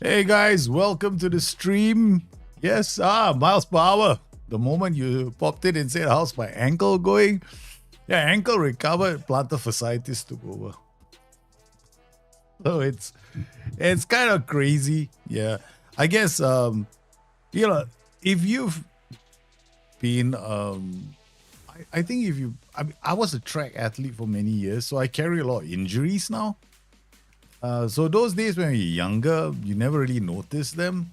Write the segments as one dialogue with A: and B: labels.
A: Hey guys, welcome to the stream. Yes, miles per hour. The moment you popped in and said, "How's my ankle going?" Yeah, ankle recovered, plantar fasciitis took over. So it's kind of crazy. Yeah. I guess if you've been I think if you I was a track athlete for many years, so I carry a lot of injuries now. So those days when you're younger, you never really notice them.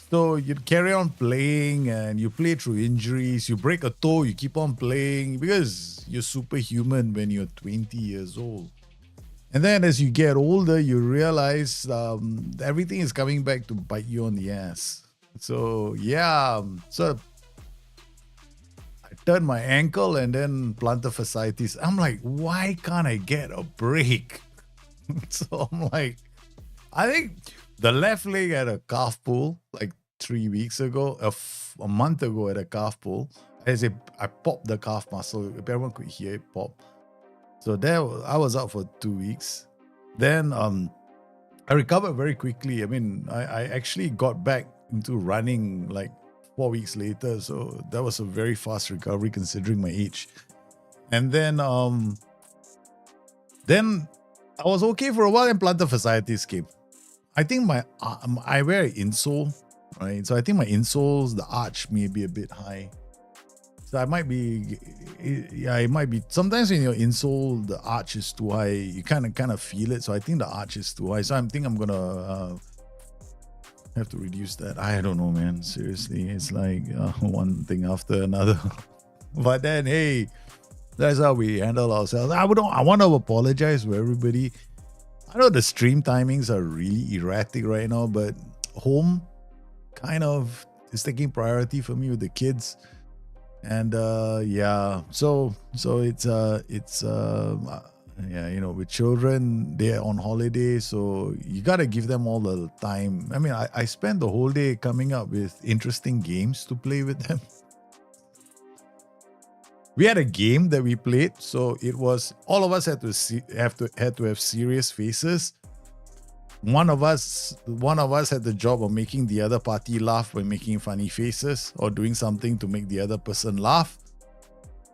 A: So you carry on playing and you play through injuries. You break a toe, you keep on playing because you're superhuman when you're 20 years old. And then as you get older, you realize everything is coming back to bite you on the ass. So yeah, so I turned my ankle and then plantar fasciitis. I'm like, why can't I get a break? So I'm like, I think the left leg at a calf pull like 3 weeks ago, a month ago at a calf pull. I popped the calf muscle. Everyone could hear it pop. So there, I was out for 2 weeks. Then I recovered very quickly. I mean, I actually got back into running like 4 weeks later. So that was a very fast recovery considering my age. And then I was okay for a while and plantar fasciitis came. I think I wear an insole, right? So I think my insoles, the arch may be a bit high. So it might be. Sometimes when your insole, the arch is too high, you kind of feel it. So I think the arch is too high. So I think I'm gonna have to reduce that. I don't know, man. Seriously, it's like one thing after another. But then, hey, that's how we handle ourselves. I want to apologize to everybody. I know the stream timings are really erratic right now, but home kind of is taking priority for me with the kids. And yeah, so it's with children, they're on holiday, so you got to give them all the time. I mean, I spent the whole day coming up with interesting games to play with them. We had a game that we played, so it was all of us had to have serious faces. One of us had the job of making the other party laugh by making funny faces or doing something to make the other person laugh.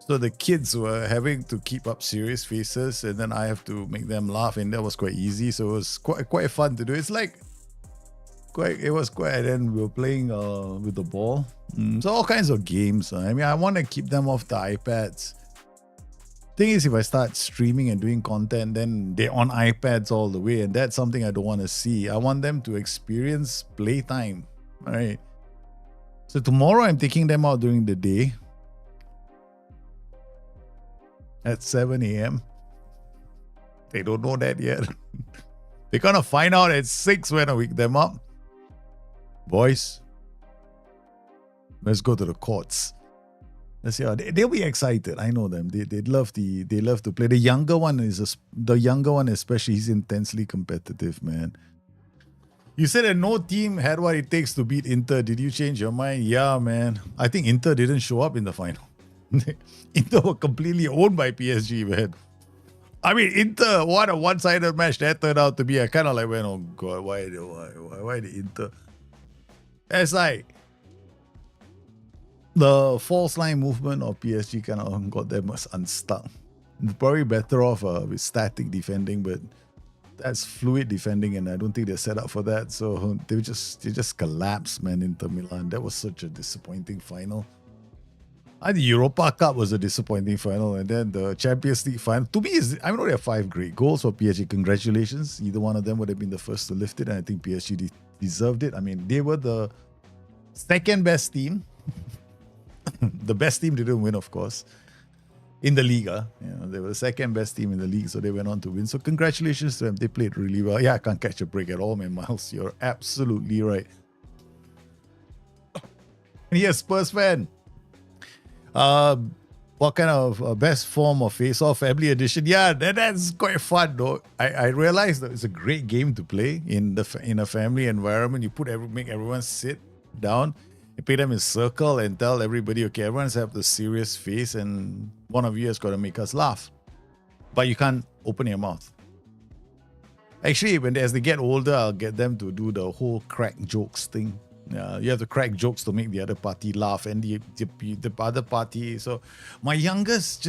A: So the kids were having to keep up serious faces, and then I have to make them laugh, and that was quite easy. So it was quite fun to do. It's like and then we were playing with the ball. So all kinds of games. I mean, I want to keep them off the iPads. Thing is, if I start streaming and doing content, then they're on iPads all the way, and that's something I don't want to see. I want them to experience playtime. All right. So tomorrow I'm taking them out during the day at 7 a.m. They don't know that yet. They're gonna find out at 6 when I wake them up. Boys, let's go to the courts. Let's see how they'll be excited. I know them. They love to play. The younger one especially, he's intensely competitive, man. You said that no team had what it takes to beat Inter. Did you change your mind? Yeah, man. I think Inter didn't show up in the final. Inter were completely owned by PSG, man. I mean, Inter, what a one-sided match that turned out to be. I kind of like went, oh God, why the Inter? It's like the false line movement of PSG kind of got them unstuck. Probably better off with static defending, but that's fluid defending, and I don't think they're set up for that. So they just collapsed, man, Inter Milan. That was such a disappointing final. The Europa Cup was a disappointing final, and then the Champions League final. To me, I know there are 5 great goals for PSG. Congratulations. Either one of them would have been the first to lift it, and I think PSG deserved it. I mean, they were the second best team. The best team didn't win, of course, in the Liga. They were the second best team in the league, so they went on to win. So congratulations to them. They played really well. Yeah, I can't catch a break at all, man. Miles, you're absolutely right. And yes, Spurs fan. What kind of best form of face-off family edition? Yeah, that's quite fun though. I realized that it's a great game to play in a family environment. You make everyone sit down, you put them in circle and tell everybody, okay, everyone's have the serious face and one of you has got to make us laugh. But you can't open your mouth. Actually, as they get older, I'll get them to do the whole crack jokes thing. You have to crack jokes to make the other party laugh and the other party. So my youngest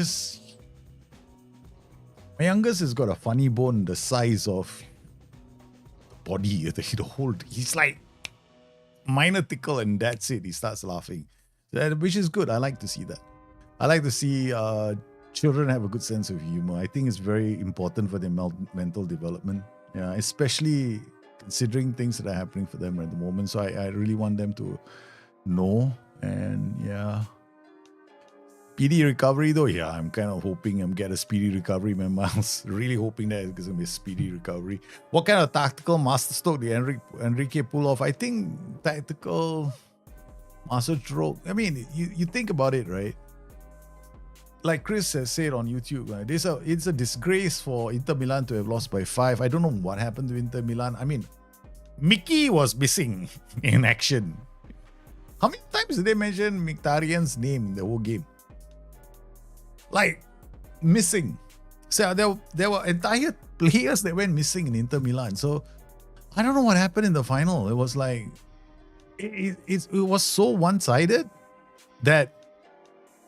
A: has got a funny bone the size of the body. The whole, he's like minor tickle and that's it. He starts laughing, which is good. I like to see that. I like to see children have a good sense of humor. I think it's very important for their mental development. Yeah, especially considering things that are happening for them at the moment. So I really want them to know. And yeah, speedy recovery though. Yeah, I'm kind of hoping I'm get a speedy recovery, man. Miles, really hoping that it's going to be a speedy recovery. What kind of tactical masterstroke did Enrique pull off? I think tactical masterstroke. I mean, you think about it, right? Like Chris has said on YouTube, right? It's a disgrace for Inter Milan to have lost by 5. I don't know what happened to Inter Milan. I mean, Mickey was missing in action. How many times did they mention Mkhitaryan's name in the whole game? Like, missing. So there were entire players that went missing in Inter Milan. So I don't know what happened in the final. It was like, it was so one-sided that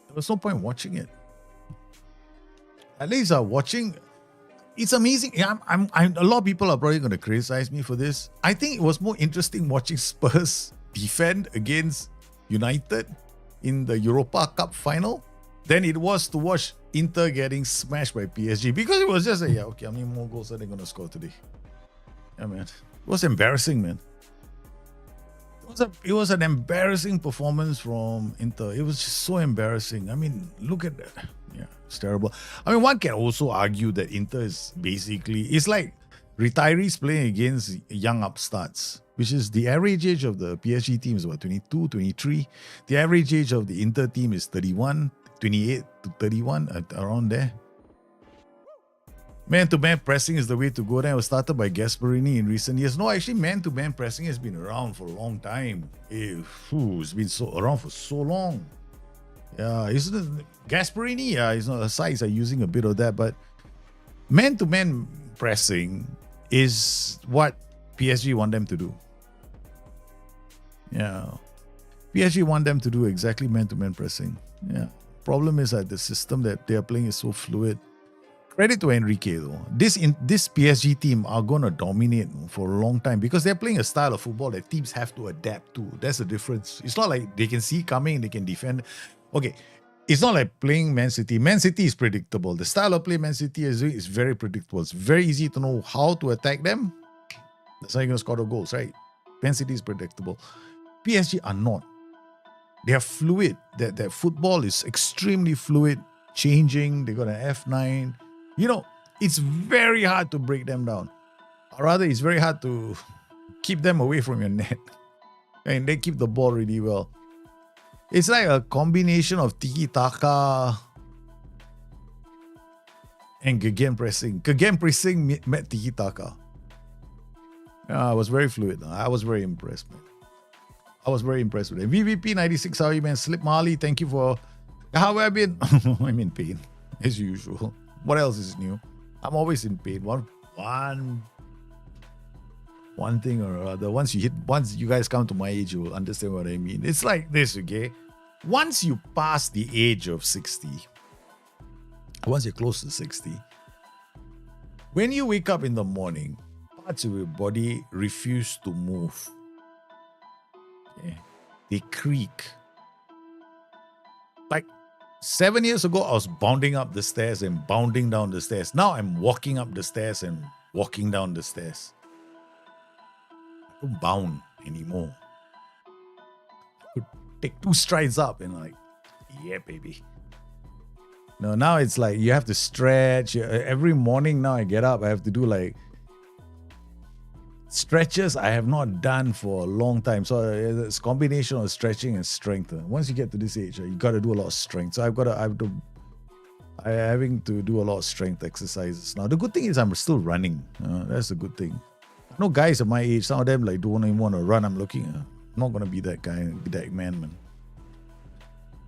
A: there was no point watching it. At least watching, it's amazing. Yeah, a lot of people are probably going to criticize me for this. I think it was more interesting watching Spurs defend against United in the Europa Cup final than it was to watch Inter getting smashed by PSG, because it was just like, yeah, okay, how many more goals are they going to score today? Yeah, man. It was embarrassing, man. It was an embarrassing performance from Inter. It was just so embarrassing. I mean, look at that. Yeah, it's terrible. I mean, one can also argue that Inter is basically, it's like retirees playing against young upstarts, which is the average age of the PSG team is about 22, 23. The average age of the Inter team is 31, 28 to 31, around there. Man-to-man pressing is the way to go. That was started by Gasperini in recent years. No, actually, man-to-man pressing has been around for a long time. It's been around for so long. Yeah, Gasperini, yeah, sides are using a bit of that, but man-to-man pressing is what PSG want them to do. Yeah, PSG want them to do exactly man-to-man pressing. Yeah, problem is that the system that they are playing is so fluid. Credit to Enrique though. This PSG team are going to dominate for a long time because they're playing a style of football that teams have to adapt to. That's the difference. It's not like they can see coming, they can defend. Okay, it's not like playing Man City. Man City is predictable. The style of play Man City is doing is very predictable. It's very easy to know how to attack them. That's how you're going to score the goals, right? Man City is predictable. PSG are not. They are fluid. Their football is extremely fluid, changing. They got an F9. You know, it's very hard to break them down. Or rather, it's very hard to keep them away from your net. And they keep the ball really well. It's like a combination of tiki-taka and gegenpressing. Gegenpressing met tiki-taka. I was very fluid. I was very impressed, man. I was very impressed with it. VVP96, how you man? Slip Marley, thank you for... How have I been? I'm in pain, as usual. What else is new? I'm always in pain. One thing or other. Once you guys come to my age, you will understand what I mean. It's like this, okay? Once you pass the age of 60, once you're close to 60, when you wake up in the morning, parts of your body refuse to move. Okay? They creak. Like 7 years ago, I was bounding up the stairs and bounding down the stairs. Now I'm walking up the stairs and walking down the stairs. I don't bound anymore. I could take 2 strides up and like, yeah, baby. No, now it's like you have to stretch. Every morning now I get up, I have to do like stretches I have not done for a long time. So it's a combination of stretching and strength. Once you get to this age, you got to do a lot of strength. So I'm having to do a lot of strength exercises. Now, the good thing is I'm still running. That's a good thing. I know guys at my age, some of them like don't even want to run. I'm looking, I'm not going to be that guy, be that man.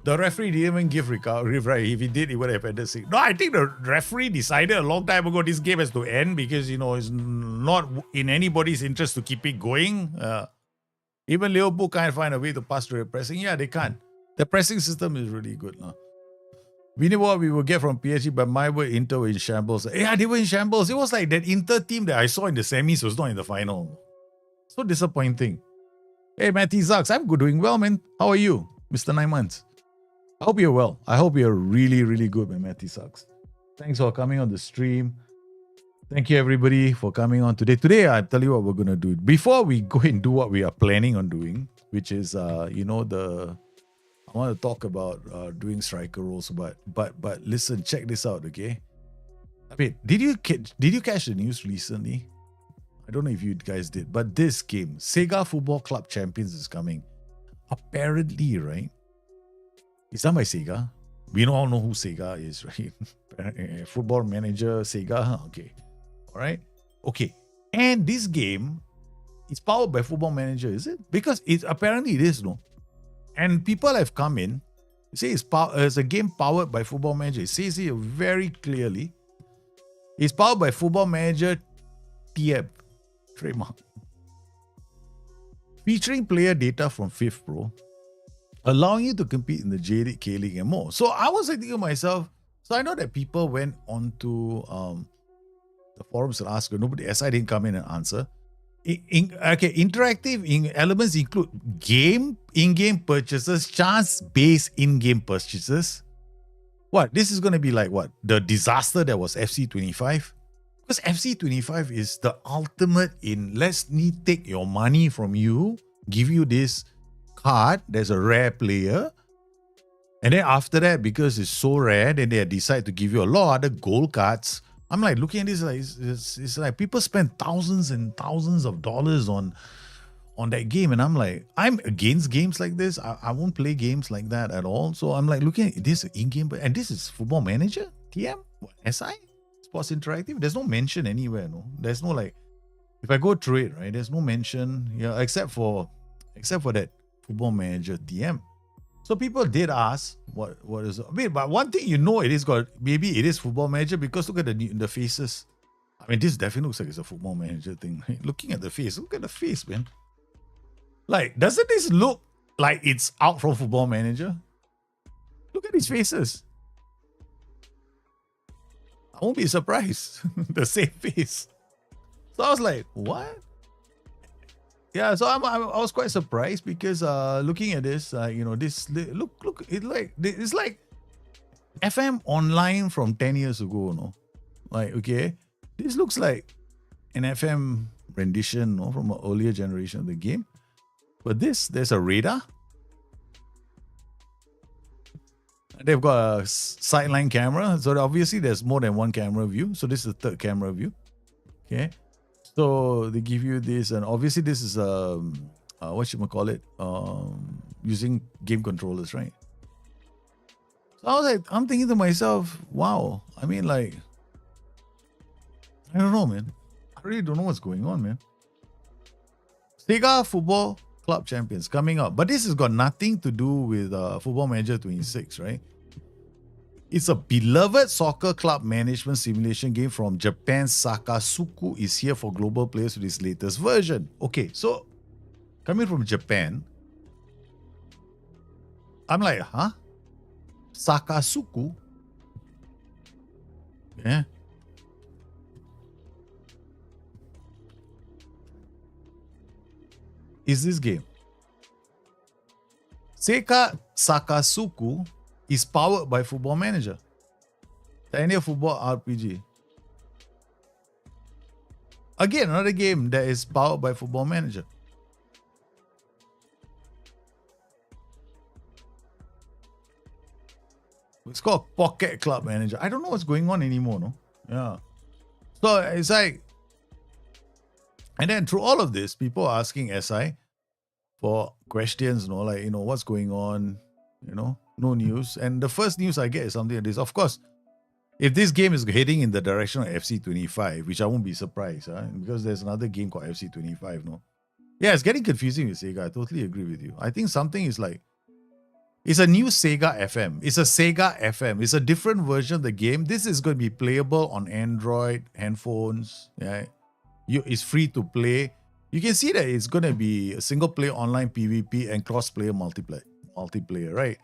A: The referee didn't even give recovery, right? If he did, he would have ended 6. No, I think the referee decided a long time ago this game has to end because, it's not in anybody's interest to keep it going. Even Liverpool can't find a way to pass through the pressing. Yeah, they can't. The pressing system is really good. We knew what we would get from PSG, but my word, Inter were in shambles. Yeah, they were in shambles. It was like that Inter team that I saw in the semis was not in the final. So disappointing. Hey, Matty Zucks, I'm good, doing well, man. How are you, Mr. 9 Months? I hope you're well. I hope you're really, really good, man, Matty Zucks. Thanks for coming on the stream. Thank you, everybody, for coming on today. Today, I'll tell you what we're going to do. Before we go and do what we are planning on doing, which is, I want to talk about doing striker roles, but listen, check this out, okay? I mean, did you catch the news recently? I don't know if you guys did, but this game, Sega Football Club Champions, is coming. Apparently, right? It's done by Sega. We all know who Sega is, right? Football Manager, Sega. Okay. All right. Okay. And this game is powered by Football Manager, is it? Because apparently it is, no? And people have come in, say it's a game powered by Football Manager. It says here very clearly, it's powered by Football Manager TM, trademark. Featuring player data from 5th Pro, allowing you to compete in the J League, K League, and more. So I was thinking to myself, so I know that people went onto the forums and asked, nobody, SI didn't come in and answer. Interactive elements include in-game purchases, chance-based in-game purchases. What? This is going to be like what? The disaster that was FC25? Because FC25 is the ultimate in let's take your money from you, give you this card, there's a rare player, and then after that, because it's so rare, then they decide to give you a lot of other gold cards. I'm like looking at this, like it's like people spend thousands and thousands of dollars on that game, and I'm like, I'm against games like this. I won't play games like that at all. So I'm like looking at this in-game, and this is Football Manager, TM, SI, Sports Interactive. There's no mention anywhere, no. There's no like, if I go through it, right, there's no mention, yeah, except for that Football Manager TM. So people did ask what is. I mean, but one thing it is got, maybe it is Football Manager because look at the faces. I mean, this definitely looks like it's a Football Manager thing. Looking at the face, look at the face, man. Like, doesn't this look like it's out from Football Manager? Look at these faces. I won't be surprised. The same face. So I was like, what? Yeah, so I was quite surprised because looking at this, this look, it's like FM Online from 10 years ago, no? Like, okay, this looks like an FM rendition, no, from an earlier generation of the game. But there's a radar. They've got a sideline camera, so obviously there's more than one camera view. So this is the third camera view. Okay. So they give you this, and obviously this is using game controllers, right? So I was like, I'm thinking to myself, wow. I mean, like, I don't know, man. I really don't know what's going on, man. Sega Football Club Champions coming up, but this has got nothing to do with Football Manager 26, right? It's a beloved soccer club management simulation game from Japan's Sakasuku is here for global players with its latest version. Okay, so coming from Japan, I'm like, huh? Sakasuku? Yeah. Is this game? Sega Sakasuku is powered by Football Manager. Any football RPG. Again, another game that is powered by Football Manager. It's called Pocket Club Manager. I don't know what's going on anymore, no? Yeah. So it's like, and then through all of this, people are asking SI for questions, like, what's going on, no news. And the first news I get is something like this. Of course, if this game is heading in the direction of FC25, which I won't be surprised, because there's another game called FC25, no? Yeah, it's getting confusing with Sega. I totally agree with you. I think something is like, It's a new Sega FM. It's a Sega FM. It's a different version of the game. This is going to be playable on Android handphones. Yeah, it's free to play. You can see that it's going to be a single player online PvP and cross player multiplayer, right?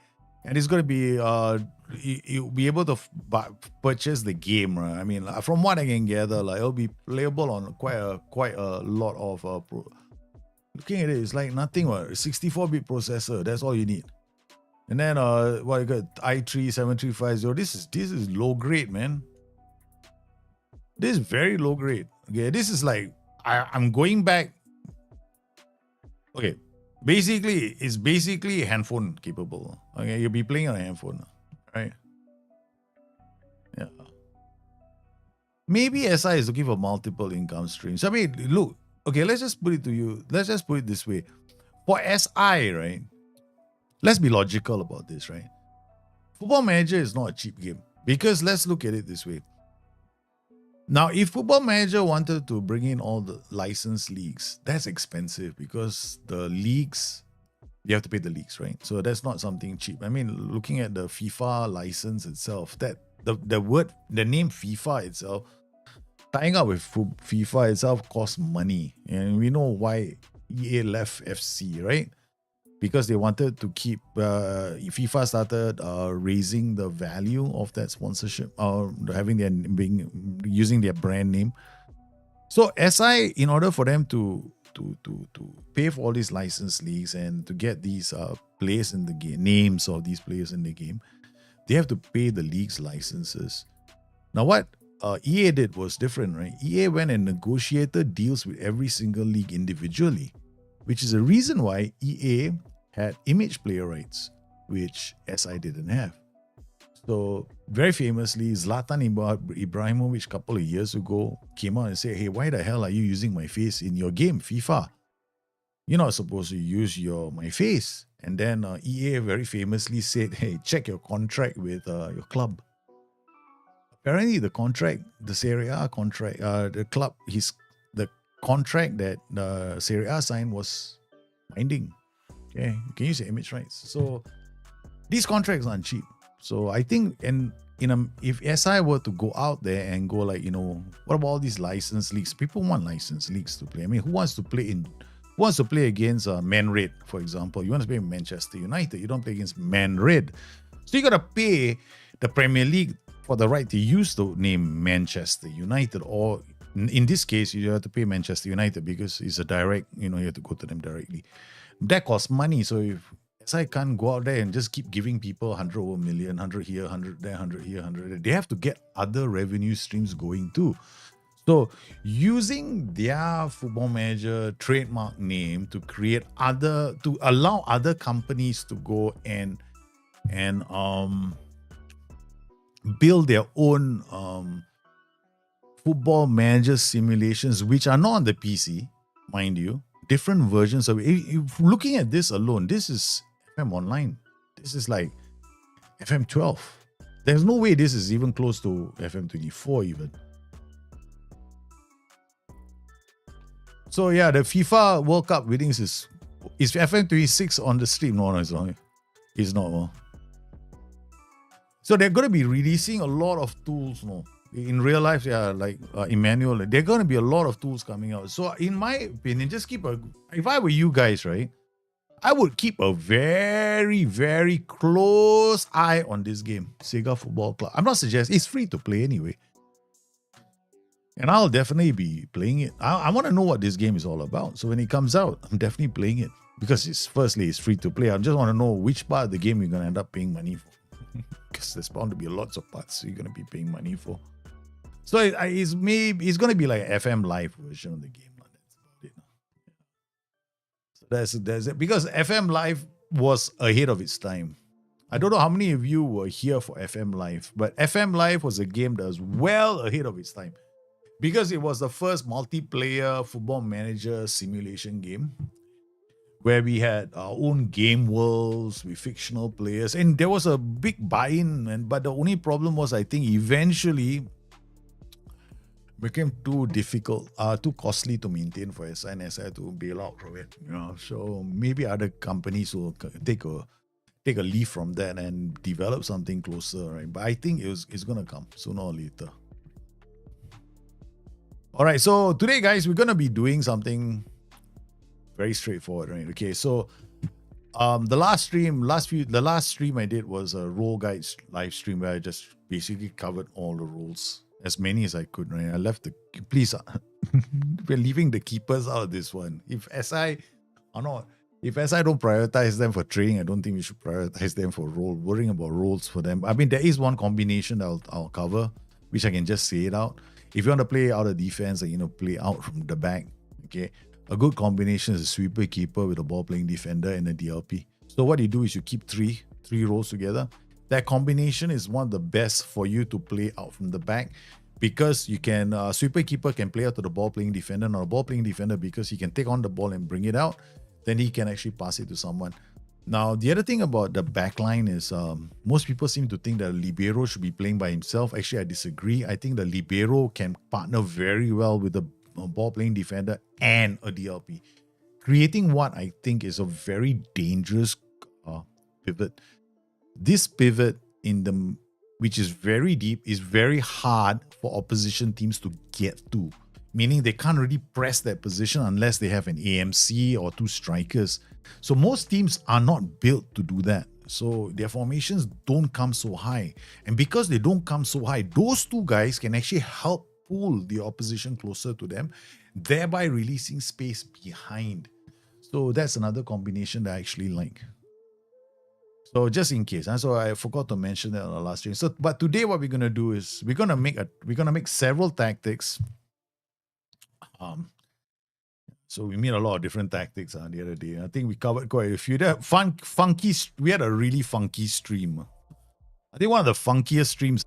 A: And it's going to be you'll be able to purchase the game, right? I mean, from what I can gather, like it'll be playable on quite a lot of looking at it, it's like nothing. 64-bit processor. That's all you need. And then what you got? i3 7350. This is low grade, man. This is very low grade. Okay, this is like I'm going back. Okay, basically it's basically handphone capable. Okay, you'll be playing on a handphone, right? Yeah. Maybe SI is looking for multiple income streams. I mean, look. Okay, let's just put it to you. Let's just put it this way. For SI, right? Let's be logical about this, right? Football Manager is not a cheap game because let's look at it this way. Now, if Football Manager wanted to bring in all the licensed leagues, that's expensive because the leagues, you have to pay the leagues, right? So that's not something cheap. I mean, looking at the FIFA license itself, that the name FIFA itself, tying up with FIFA itself costs money. And we know why EA left FC, right? Because they wanted to keep FIFA started raising the value of that sponsorship, having their using their brand name. So SI, in order for them to pay for all these license leagues and to get these players in the game, names of these players in the game, they have to pay the league's licenses. Now, what EA did was different, right? EA went and negotiated deals with every single league individually, which is the reason why EA had image player rights, which SI didn't have. So very famously, Zlatan Ibrahimovic a couple of years ago came out and said, hey, why the hell are you using my face in your game, FIFA? You're not supposed to use my face. And then EA very famously said, hey, check your contract with your club. Apparently the contract, the Serie A contract, the club, the contract that Serie A signed was binding. Okay, you can use your image rights. So these contracts aren't cheap. So I think, if SI were to go out there and go like, what about all these licensed leagues? People want licensed leagues to play. I mean, who wants to play against Man Red, for example? You want to play Manchester United. You don't play against Man Red. So you got to pay the Premier League for the right to use the name Manchester United, or in this case, you have to pay Manchester United because it's a direct, you have to go to them directly. That costs money. So if SI can't go out there and just keep giving people 100 over million, 100 here, 100 there, 100 here, 100 there, they have to get other revenue streams going too. So using their Football Manager trademark name to allow other companies to go and build their own Football Manager simulations, which are not on the PC, mind you. Different versions of it. If looking at this alone, this is FM Online. This is like FM 12. There's no way this is even close to FM 24 even. So yeah, the FIFA World Cup winnings is FM 26 on the stream. No, it's not. It's not. So they're going to be releasing a lot of tools, in real life, like Emmanuel, there are going to be a lot of tools coming out. So in my opinion, if I were you guys, right, I would keep a very, very close eye on this game, Sega Football Club. I'm not suggesting, it's free to play anyway. And I'll definitely be playing it. I want to know what this game is all about. So when it comes out, I'm definitely playing it. Because it's free to play. I just want to know which part of the game you're going to end up paying money for. Because there's bound to be lots of parts you're going to be paying money for. So it's going to be like an FM Live version of the game. That's it. So that's it. Because FM Live was ahead of its time. I don't know how many of you were here for FM Live, but FM Live was a game that was well ahead of its time. Because it was the first multiplayer Football Manager simulation game where we had our own game worlds with fictional players. And there was a big buy-in, but the only problem was, I think, eventually became too difficult, too costly to maintain for SI, and SI to bail out from it. So maybe other companies will take take a leaf from that and develop something closer, right? But I think it's gonna come sooner or later. All right, so today, guys, we're gonna be doing something very straightforward, right? Okay, so the last stream I did was a role guide live stream where I just basically covered all the roles, as many as I could, right? I left the please we're leaving the keepers out of this one. If SI don't prioritize them for training, I don't think we should prioritize them for role, worrying about roles for them. I mean, there is one combination that I'll cover, which I can just say it out. If you want to play out of defense and play out from the back, okay, a good combination is a sweeper keeper with a ball playing defender and a DLP. So what you do is you keep three roles together. That combination is one of the best for you to play out from the back, because you can sweeper keeper can play out to the ball playing defender, not a ball playing defender, because he can take on the ball and bring it out. Then he can actually pass it to someone. Now, the other thing about the backline is most people seem to think that a libero should be playing by himself. Actually, I disagree. I think the libero can partner very well with the ball-playing defender and a DLP, creating what I think is a very dangerous pivot. This pivot which is very deep, is very hard for opposition teams to get to, meaning they can't really press that position unless they have an AMC or two strikers. So most teams are not built to do that. So their formations don't come so high. And because they don't come so high, those two guys can actually help pull the opposition closer to them, thereby releasing space behind. So that's another combination that I actually like. So just in case, so I forgot to mention that on the last stream. So, but today what we're gonna do is we're gonna make several tactics. So we made a lot of different tactics the other day. I think we covered quite a few. We had a really funky stream. I think one of the funkiest streams.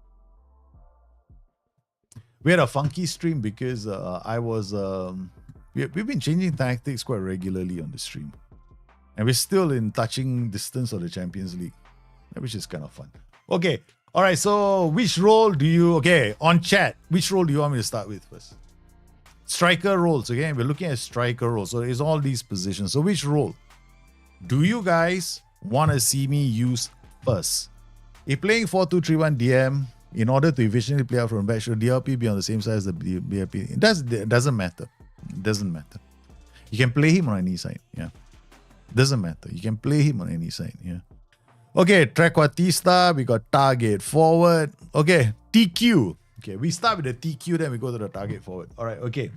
A: We had a funky stream because we've been changing tactics quite regularly on the stream. And we're still in touching distance of the Champions League, which is kind of fun. Okay, all right, so which role on chat, which role do you want me to start with first? Striker roles, okay? We're looking at striker roles. So it's all these positions. So which role do you guys want to see me use first? If playing 4-2-3-1 DM, in order to efficiently play out from the back, should DLP be on the same side as the BLP? It doesn't matter. It doesn't matter. You can play him on any side, yeah. Doesn't matter. You can play him on any side, yeah. Okay, Trequartista, we got target forward. Okay, TQ. Okay, we start with the TQ, then we go to the target forward. All right, okay.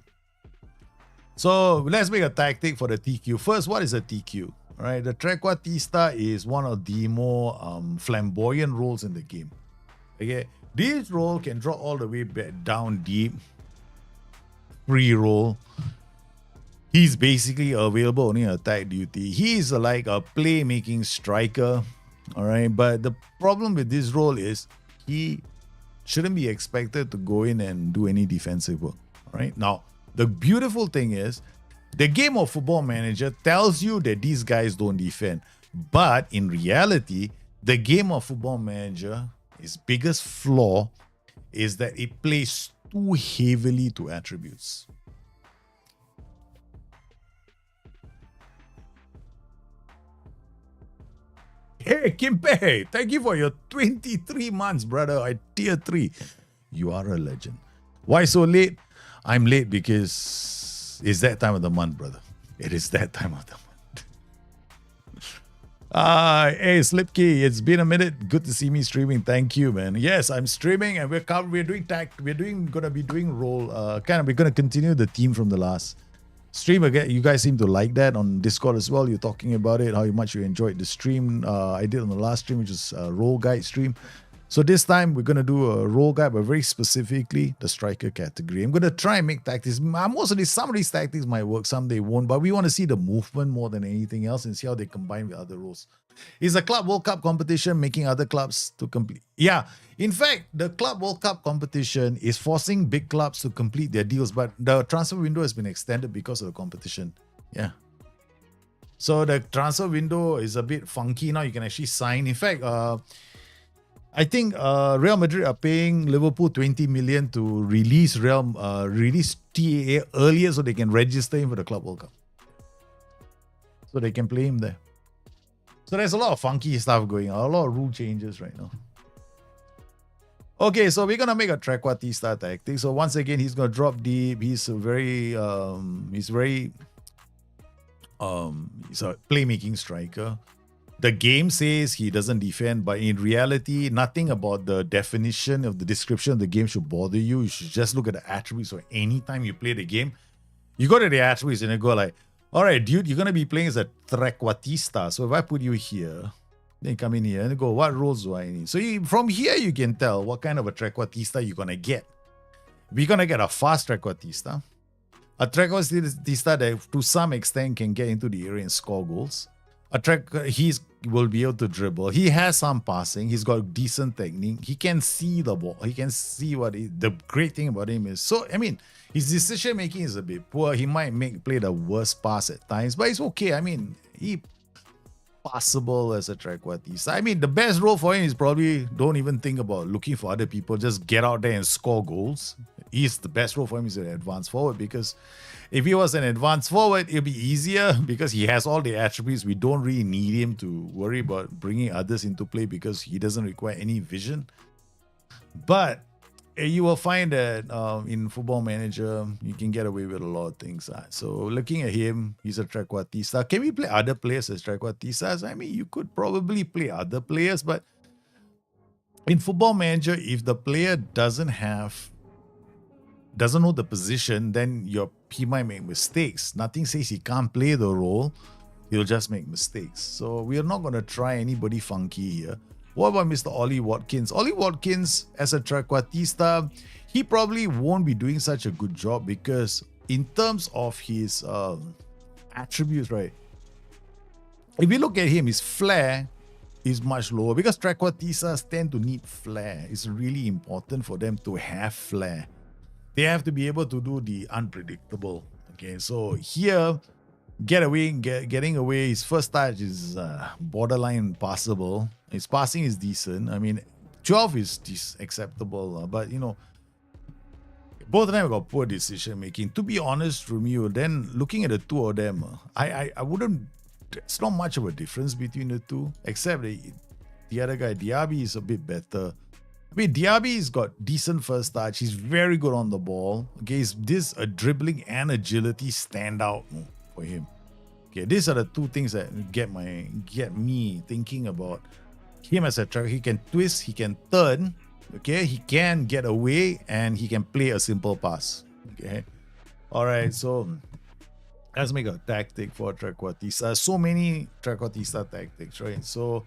A: So let's make a tactic for the TQ. First, what is a TQ? All right, the Trequartista is one of the more flamboyant roles in the game. Okay, this role can drop all the way back down deep. Free roll. He's basically available only in attack duty. He's like a playmaking striker. All right, but the problem with this role is he shouldn't be expected to go in and do any defensive work. All right. Now, the beautiful thing is the game of Football Manager tells you that these guys don't defend. But in reality, the game of Football Manager, its biggest flaw is that it plays too heavily to attributes. Hey, Kimpe, thank you for your 23 months, brother, at tier 3. You are a legend. Why so late? I'm late because it's that time of the month, brother. It is that time of the month. Hey, Slipkey, it's been a minute. Good to see me streaming. Thank you, man. Yes, I'm streaming and we're gonna be doing role. We're gonna continue the theme from the last stream. Again, you guys seem to like that on Discord as well. You're talking about it, how much you enjoyed the stream I did on the last stream, which is a role guide stream. So this time we're going to do a role guide, but very specifically the striker category. I'm going to try and make tactics. Some of these tactics might work, some they won't, but we want to see the movement more than anything else and see how they combine with other roles. It's a Club World Cup competition, making other clubs to complete. Yeah, in fact, the Club World Cup competition is forcing big clubs to complete their deals, but the transfer window has been extended because of the competition. Yeah. So the transfer window is a bit funky now. You can actually sign. In fact, I think Real Madrid are paying Liverpool 20 million to release TAA earlier so they can register him for the Club World Cup. So they can play him there. So there's a lot of funky stuff going on, a lot of rule changes right now. Okay, so we're gonna make a Trequartista tactic. So once again, he's gonna drop deep. He's a playmaking striker. The game says he doesn't defend, but in reality, nothing about the definition of the description of the game should bother you. You should just look at the attributes. So anytime you play the game, you go to the attributes and you go like, all right, dude, you're gonna be playing as a Trequartista. So if I put you here, then come in here and go, what roles do I need? So from here, you can tell what kind of a Trequartista you're gonna get. We're gonna get a fast Trequartista. A Trequartista that to some extent can get into the area and score goals. He will be able to dribble. He has some passing. He's got decent technique. He can see the ball. He can see the great thing about him is. So, I mean, his decision making is a bit poor. He might play the worst pass at times, but it's okay. I mean, he possible as a Trequartista. I mean, the best role for him is probably don't even think about looking for other people. Just get out there and score goals. The best role for him is an advanced forward, because if he was an advanced forward, it'll be easier because he has all the attributes. We don't really need him to worry about bringing others into play because he doesn't require any vision. But you will find that in Football Manager, you can get away with a lot of things. So looking at him, he's a Trequartista. Can we play other players as Trequartistas? I mean, you could probably play other players, but in Football Manager, if the player doesn't know the position, then he might make mistakes. Nothing says he can't play the role. He'll just make mistakes. So we are not going to try anybody funky here. What about Mr. Ollie Watkins? Ollie Watkins, as a Trequartista, he probably won't be doing such a good job because in terms of his attributes, right? If you look at him, his flair is much lower because Trequartistas tend to need flair. It's really important for them to have flair. They have to be able to do the unpredictable. Okay, so here, getting away, his first touch is borderline passable. His passing is decent. I mean, 12 is acceptable, but you know, both of them have got poor decision making. To be honest, from you, then looking at the two of them, I wouldn't. It's not much of a difference between the two, except the other guy, Diaby, is a bit better. I mean, Diaby's got decent first touch. He's very good on the ball. Okay, dribbling and agility stand out for him. Okay, these are the two things that get me thinking about him as a tracker. He can twist, he can turn. Okay, he can get away, and he can play a simple pass. Okay, all right. So let's make a tactic for Trequartista. So many Trequartista tactics, right? So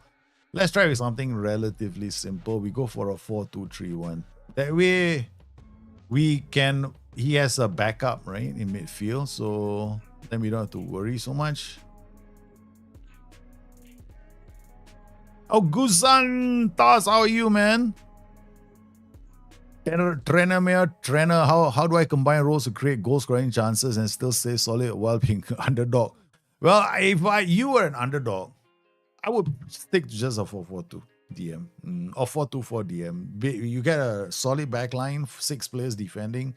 A: let's try with something relatively simple. We go for a 4-2-3-1. That way, he has a backup, right, in midfield. So then we don't have to worry so much. Oh, Guzan Tas, how are you, man? Trainer, how do I combine roles to create goal scoring chances and still stay solid while being underdog? Well, if you were an underdog, I would stick to just a 4-4-2 DM or 4-2-4 DM. You get a solid back line, 6 players defending,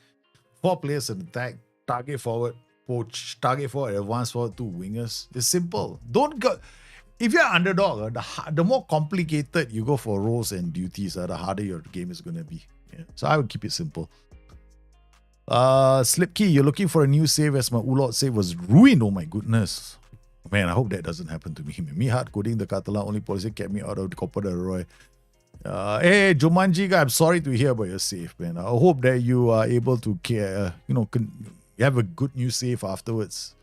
A: 4 players in attack, target forward, poach, target forward, advance forward, 2 wingers. It's simple. Don't go. If you're an underdog, the more complicated you go for roles and duties, the harder your game is going to be. Yeah. So I would keep it simple. Slipkey, you're looking for a new save as my Ulot save was ruined. Oh my goodness. Man, I hope that doesn't happen to me. Me hard coding the Catalan only policy kept me out of the Copa del Roy. Hey, Jumanji guy, I'm sorry to hear about your save, man. I hope that you are able to care, you have a good new save afterwards.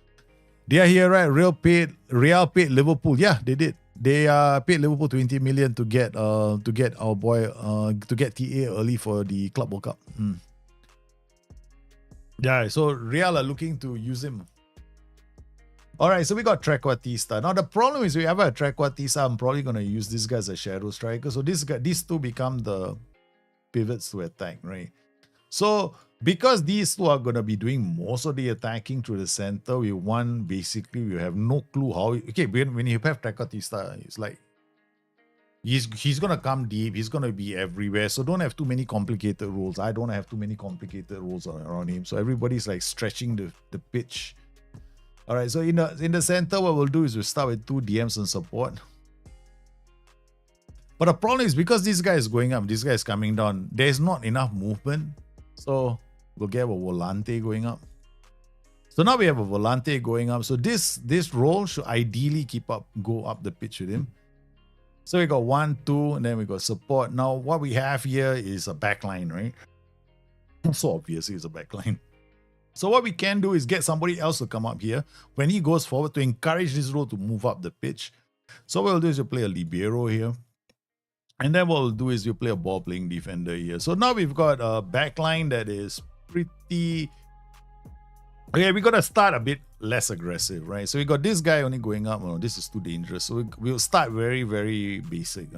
A: They are here, right? Real paid Liverpool. Yeah, they did. They paid Liverpool 20 million to get our boy to get TA early for the Club World Cup. Yeah, so Real are looking to use him. Alright, so we got Trequartista. Now the problem is we have a Trequartista. I'm probably gonna use this guy as a shadow striker. So these two become the pivots to attack, right? So because these two are gonna be doing most of the attacking through the center, we have no clue how. Okay, when you have Trequartista, it's like he's gonna come deep. He's gonna be everywhere. So don't have too many complicated rules. I don't have too many complicated rules around him. So everybody's like stretching the pitch. All right, so in the center, what we'll do is we'll start with 2 DMs and support. But the problem is because this guy is going up, this guy is coming down, there's not enough movement. So we'll get a volante going up. So now we have a volante going up. So this role should ideally go up the pitch with him. So we got 1, 2, and then we got support. Now what we have here is a backline, right? So obviously it's a backline. So what we can do is get somebody else to come up here when he goes forward to encourage this role to move up the pitch. So what we'll do is we'll play a libero here. And then what we'll do is we'll play a ball-playing defender here. So now we've got a backline that is pretty... Okay, we got to start a bit less aggressive, right? So we got this guy only going up. Oh, this is too dangerous. So we'll start very, very basic.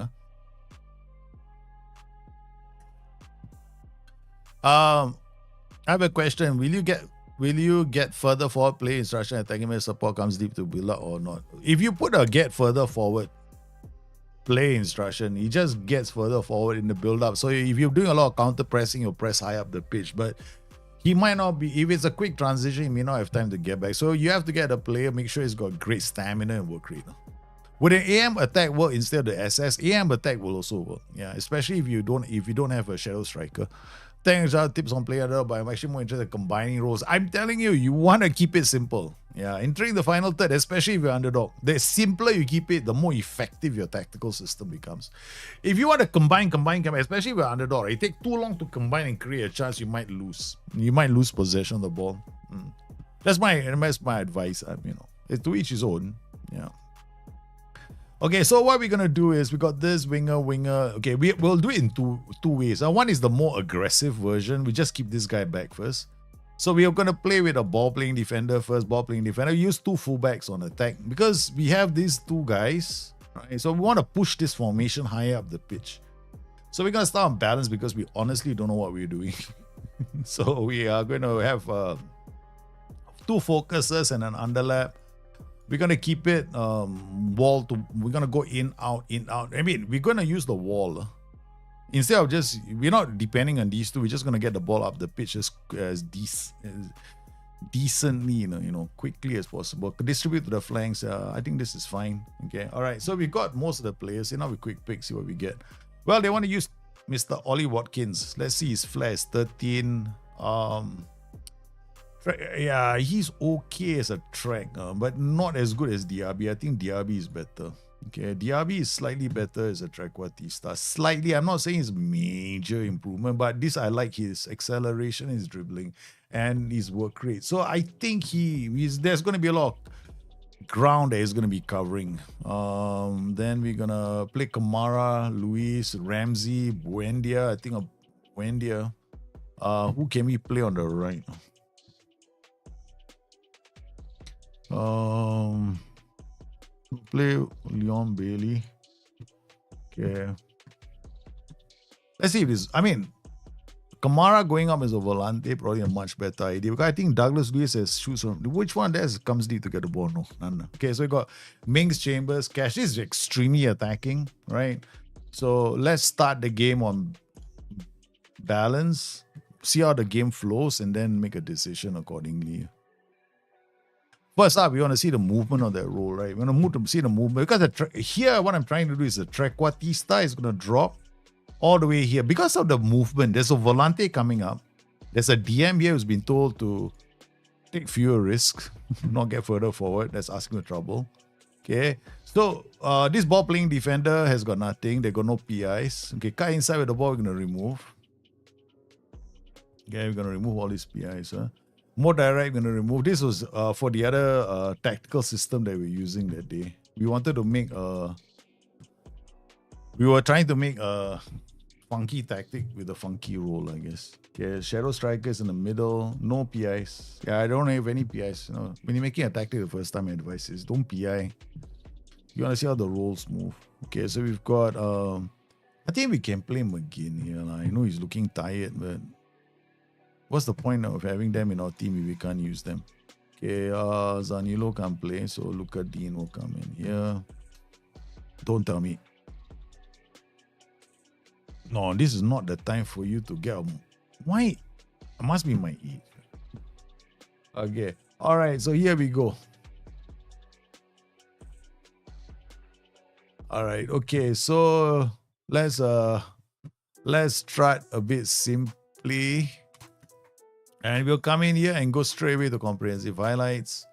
A: Huh? I have a question. Will you get further forward play instruction attacking when support comes deep to build up or not? If you put a get further forward play instruction, he just gets further forward in the build up. So if you're doing a lot of counter pressing, you'll press high up the pitch. But he might not be, if it's a quick transition, he may not have time to get back. So you have to get a player, make sure he's got great stamina and work rate. Would an AM attack work instead of the SS? AM attack will also work. Yeah, especially if you don't have a shadow striker. Thanks, tips on player, but I'm actually more interested in combining roles. I'm telling you, you want to keep it simple. Yeah, entering the final third, especially if you're underdog, the simpler you keep it, the more effective your tactical system becomes. If you want to combine, especially if you're underdog, it takes too long to combine and create a chance, you might lose. You might lose possession of the ball. That's my advice. It's to each his own. Yeah. Okay, so what we're gonna do is we got this winger. Okay, we'll do it in two ways. One is the more aggressive version. We just keep this guy back first. So we are gonna play with a ball-playing defender first. Ball-playing defender. Use 2 fullbacks on attack because we have these 2 guys. Right? So we want to push this formation higher up the pitch. So we're gonna start on balance because we honestly don't know what we're doing. So we are going to have 2 focuses and an underlap. We're going to keep it we're going to go in, out. I mean, we're going to use the wall. Instead of we're not depending on these 2. We're just going to get the ball up the pitch as decently, quickly as possible. Distribute to the flanks. I think this is fine. Okay. All right. So we got most of the players. Now we quick pick, see what we get. Well, they want to use Mr. Ollie Watkins. Let's see his flair is 13. Yeah, he's okay as a track, but not as good as DRB. I think DRB is better. Okay, DRB is slightly better as a Trequartista. Slightly, I'm not saying it's major improvement, but I like his acceleration, his dribbling, and his work rate. So I think there's going to be a lot of ground that he's going to be covering. Then we're going to play Kamara, Luis, Ramsey, Buendia. I think of Buendia. Who can we play on the right? Play Leon Bailey. Okay. Let's see if this. I mean, Kamara going up as a volante probably a much better idea because I think Douglas Luiz has shoots from which one there comes deep to get the ball. No, none. Okay, so we got Mings, Chambers, Cash. This is extremely attacking, right? So let's start the game on balance, see how the game flows, and then make a decision accordingly. First up, we want to see the movement of that role, right? We want to see the movement because here, what I'm trying to do is the Trequartista is going to drop all the way here because of the movement. There's a volante coming up. There's a DM here who's been told to take fewer risks, not get further forward. That's asking for trouble. Okay, so this ball-playing defender has got nothing. They got no PIs. Okay, cut inside with the ball. We're going to remove. Okay, we're going to remove all these PIs. More direct, we're going to remove. This was for the other tactical system that we're using that day. We wanted to make we were trying to make a funky tactic with a funky role, I guess. Okay, Shadow Strikers in the middle, no PIs. Yeah, I don't have any PIs. When you're making a tactic the first time, my advice is don't PI. You want to see how the roles move. Okay, so we've got, I think we can play McGinn here. I know he's looking tired, but what's the point of having them in our team if we can't use them? Okay, Zanilo can't play, so Luca Dean will come in here. Don't tell me. No, this is not the time for you to get why? It must be my age. Okay, all right, so here we go. All right, okay, so Let's start a bit simply. And we'll come in here and go straight away to comprehensive highlights.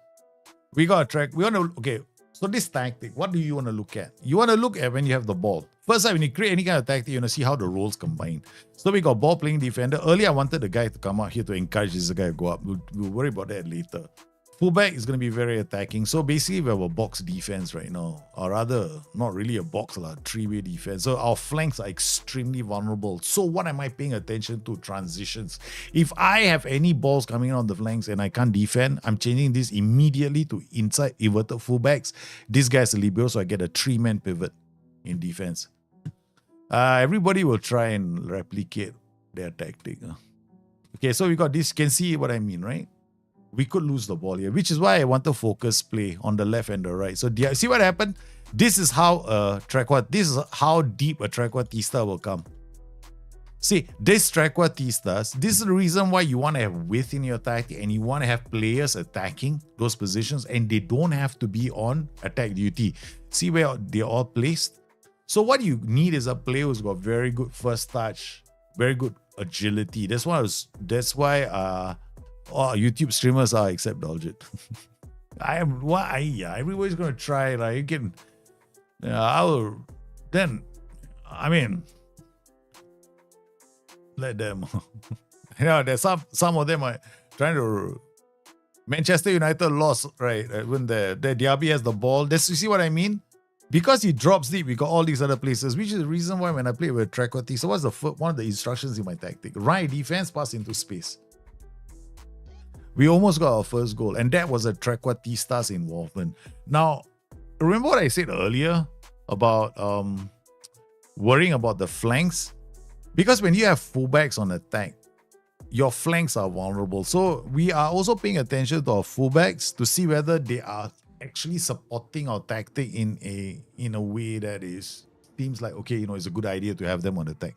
A: We got a track. We want to, okay, so this tactic, what do you want to look at? You want to look at when you have the ball. First time, when you create any kind of tactic, you want to see how the roles combine. So we got ball playing defender. Earlier, I wanted the guy to come out here to encourage this guy to go up. We'll worry about that later. Fullback is going to be very attacking. So basically, we have a box defense right now. Or rather, not really a box, three-way defense. So our flanks are extremely vulnerable. So what am I paying attention to? Transitions. If I have any balls coming on the flanks and I can't defend, I'm changing this immediately to inside inverted fullbacks. This guy's a libero, so I get a three-man pivot in defense. Everybody will try and replicate their tactic. Okay, so we got this. You can see what I mean, right? We could lose the ball here, which is why I want to focus play on the left and the right. So see what happened? This is how this is how deep a Trequartista will come. See, this Trequartistas, this is the reason why you want to have width in your tactic and you want to have players attacking those positions and they don't have to be on attack duty. See where they're all placed? So what you need is a player who's got very good first touch, very good agility. That's why YouTube streamers are except Doljit. Everybody's gonna try. Like you can, let them. There's some of them are trying to. Manchester United lost, right? When the Diaby has the ball. You see what I mean? Because he drops deep, we got all these other places, which is the reason why when I play with Trequartista, so what's one of the instructions in my tactic? Right defense, pass into space. We almost got our first goal, and that was a Trequartista's involvement. Now, remember what I said earlier about worrying about the flanks? Because when you have fullbacks on attack, your flanks are vulnerable. So we are also paying attention to our fullbacks to see whether they are actually supporting our tactic in a way that seems like, okay, it's a good idea to have them on attack.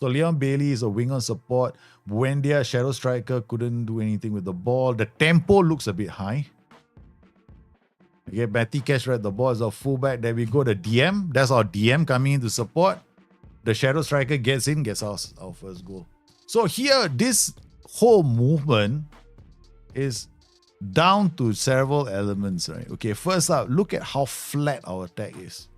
A: So Leon Bailey is a wing on support. Buendia, shadow striker, couldn't do anything with the ball. The tempo looks a bit high. Okay, Matty Cash read the ball as a fullback. There we go, the DM. That's our DM coming in to support. The shadow striker gets in, gets our first goal. So here, this whole movement is down to several elements, right? Okay, first up, look at how flat our attack is.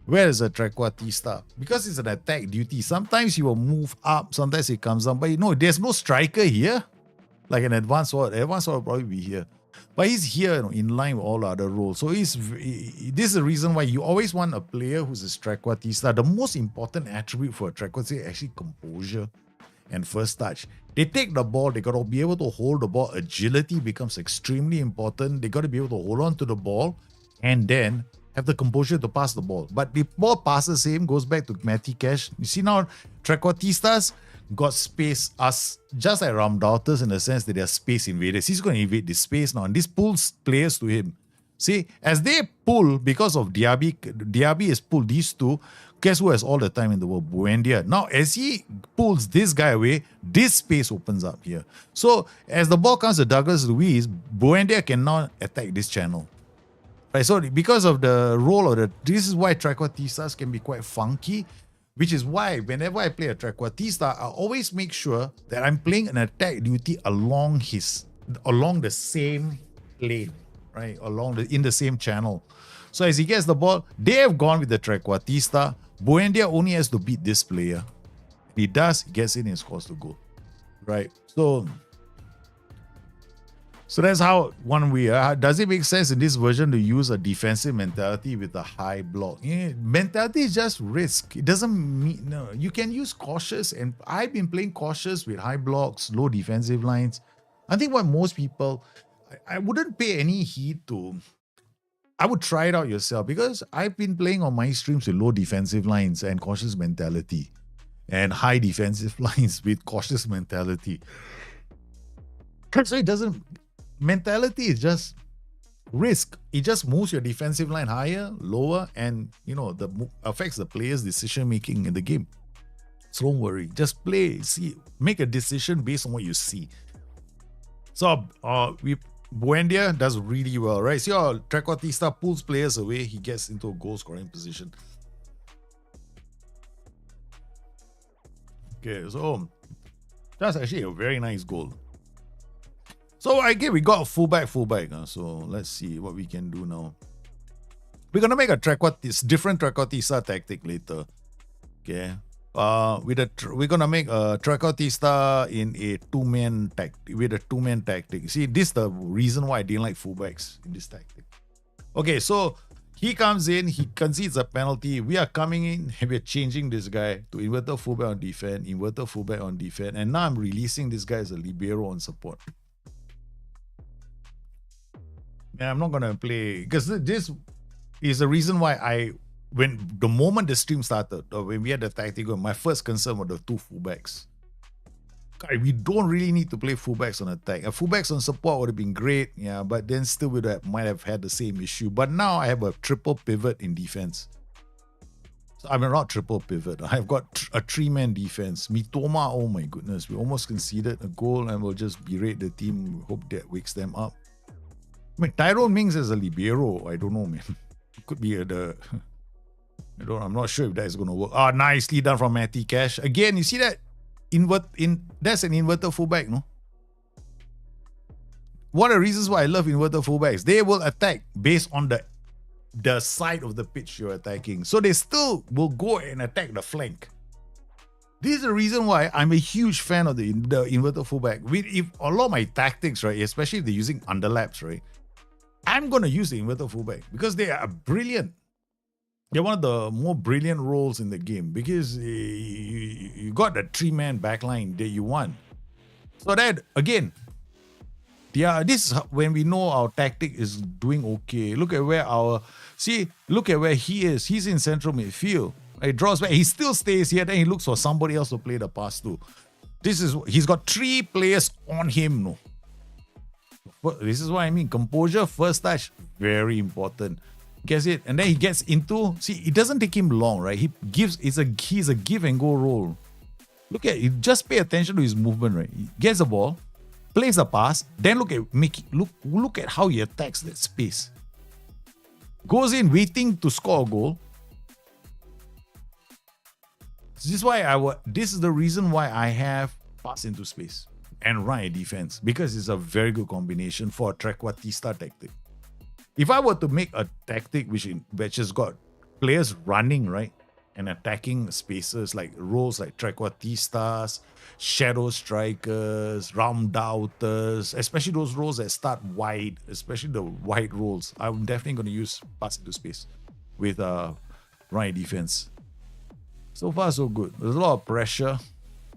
A: Where is a Trequartista? Because it's an attack duty. Sometimes he will move up, sometimes he comes down. But there's no striker here. Like an advanced forward. Advanced forward will probably be here. But he's here in line with all other roles. So this is the reason why you always want a player who's a Trequartista. The most important attribute for a Trequartista is actually composure and first touch. They take the ball, they got to be able to hold the ball. Agility becomes extremely important. They got to be able to hold on to the ball and then have the composure to pass the ball. But the ball passes him, goes back to Matty Cash. You see now, Trequartistas got space, just like Ramdautas in the sense that they are space invaders. He's going to invade this space now, and this pulls players to him. See, as they pull, because of Diaby has pulled these two, guess who has all the time in the world? Buendia. Now, as he pulls this guy away, this space opens up here. So, as the ball comes to Douglas Luiz, Buendia can now attack this channel. Right, so because of the role of this is why Trequartistas can be quite funky, which is why whenever I play a Trequartista, I always make sure that I'm playing an attack duty along the same lane, right? In the same channel. So as he gets the ball, they have gone with the Trequartista. Buendia only has to beat this player. He does, he gets in and scores the goal. Right? So that's how one way. Does it make sense in this version to use a defensive mentality with a high block? Mentality is just risk. It doesn't mean, no. You can use cautious, and I've been playing cautious with high blocks, low defensive lines. I think what most people, I wouldn't pay any heed to. I would try it out yourself because I've been playing on my streams with low defensive lines and cautious mentality, and high defensive lines with cautious mentality. So it doesn't. Mentality is just risk. It just moves your defensive line higher, lower, and affects the player's decision making in the game. So don't worry. Just play. See, make a decision based on what you see. So Buendia does really well, right? See how Trequartista pulls players away. He gets into a goal scoring position. Okay, so that's actually a very nice goal. So again, we got a fullback. So let's see what we can do now. We're gonna make a different Trequartista tactic later. Okay. We're gonna make a Trequartista in a two-man tactic. See, this is the reason why I didn't like fullbacks in this tactic. Okay, so he comes in, he concedes a penalty. We are coming in, and we're changing this guy to inverted fullback on defense, and now I'm releasing this guy as a libero on support. And I'm not gonna play because this is the reason why when the moment the stream started, or when we had the tactic, my first concern were the two fullbacks. We don't really need to play fullbacks on attack. Fullbacks on support would have been great, yeah, but then still might have had the same issue. But now I have a triple pivot in defense. So I'm not triple pivot. I've got a three-man defense. Mitoma, oh my goodness, we almost conceded a goal and we'll just berate the team. Hope that wakes them up. I mean, Tyrone Mings as a libero, I don't know, man. It could be I'm not sure if that is going to work. Nicely done from Matty Cash. Again, you see that? That's an inverted fullback, no? One of the reasons why I love inverted fullbacks, they will attack based on the side of the pitch you're attacking. So they still will go and attack the flank. This is the reason why I'm a huge fan of the inverted fullback. If a lot of my tactics, right, especially if they're using underlaps, right, I'm going to use the inverted fullback because they are brilliant. They're one of the more brilliant roles in the game because you got the three-man backline that you want. So that, again, this is when we know our tactic is doing okay. Look at where he is. He's in central midfield. He draws back. He still stays here. Then he looks for somebody else to play the pass to. He's got three players on him. No, this is what I mean. Composure, first touch, very important. Gets it, and then he gets into. See, it doesn't take him long, right? He's a give and go role. Look at it. Just pay attention to his movement, right? He gets the ball, plays a pass, then look at how he attacks that space. Goes in waiting to score a goal. This is the reason why I have pass into space and run a defense, because it's a very good combination for a Trequartista tactic. If I were to make a tactic which has got players running, right, and attacking spaces like roles like Trequartistas, shadow strikers, roundouters, especially those roles that start wide, especially the wide roles, I'm definitely going to use pass into space with run a defense. So far, so good. There's a lot of pressure.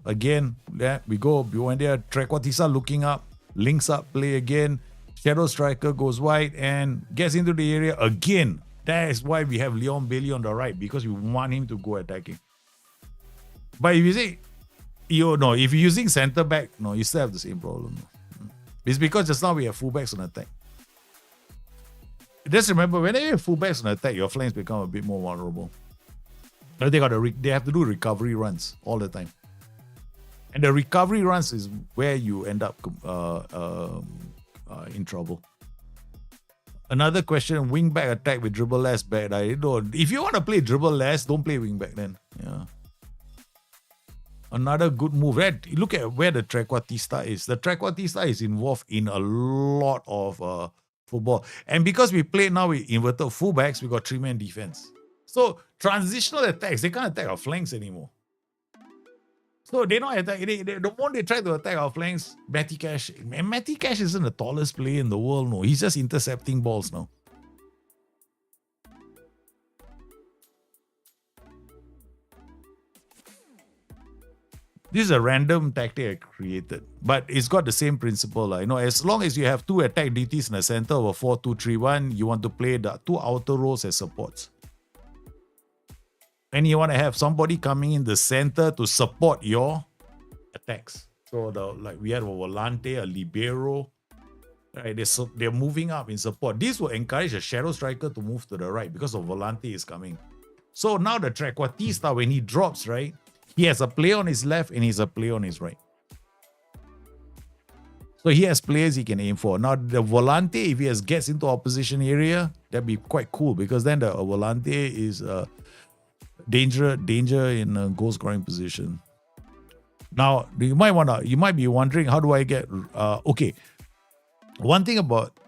A: Again, we went there. Trequartista looking up, links up, play again. Shadow striker goes wide and gets into the area again. That is why we have Leon Bailey on the right, because we want him to go attacking. But if you say, if you're using centre back, no, you still have the same problem. It's because just now we have fullbacks on attack. Just remember, whenever you have fullbacks on attack, your flanks become a bit more vulnerable. They have to do recovery runs all the time. And the recovery runs is where you end up in trouble. Another question, wing back attack with dribble less back. If you want to play dribble less, don't play wing back then. Yeah. Another good move. Look at where the Trequartista is. The Trequartista is involved in a lot of football. And because we play now with inverted fullbacks, we got three-man defense. So transitional attacks, they can't attack our flanks anymore. So they don't attack. The moment they try to attack our flanks, Matty Cash. And Matty Cash isn't the tallest player in the world, no. He's just intercepting balls now. This is a random tactic I created, but it's got the same principle. As long as you have two attack DTs in the center of a 4-2-3-1, you want to play the two outer rows as supports. And you want to have somebody coming in the center to support your attacks. So we had a volante, a libero. Right? They're moving up in support. This will encourage a shadow striker to move to the right because the volante is coming. So now the Trequartista, when he drops, right, he has a player on his left and he has a player on his right. So he has players he can aim for. Now the volante, if he gets into opposition area, that'd be quite cool, because then the volante is danger in a goal scoring position. Now, you might be wondering, how do I get, okay. One thing about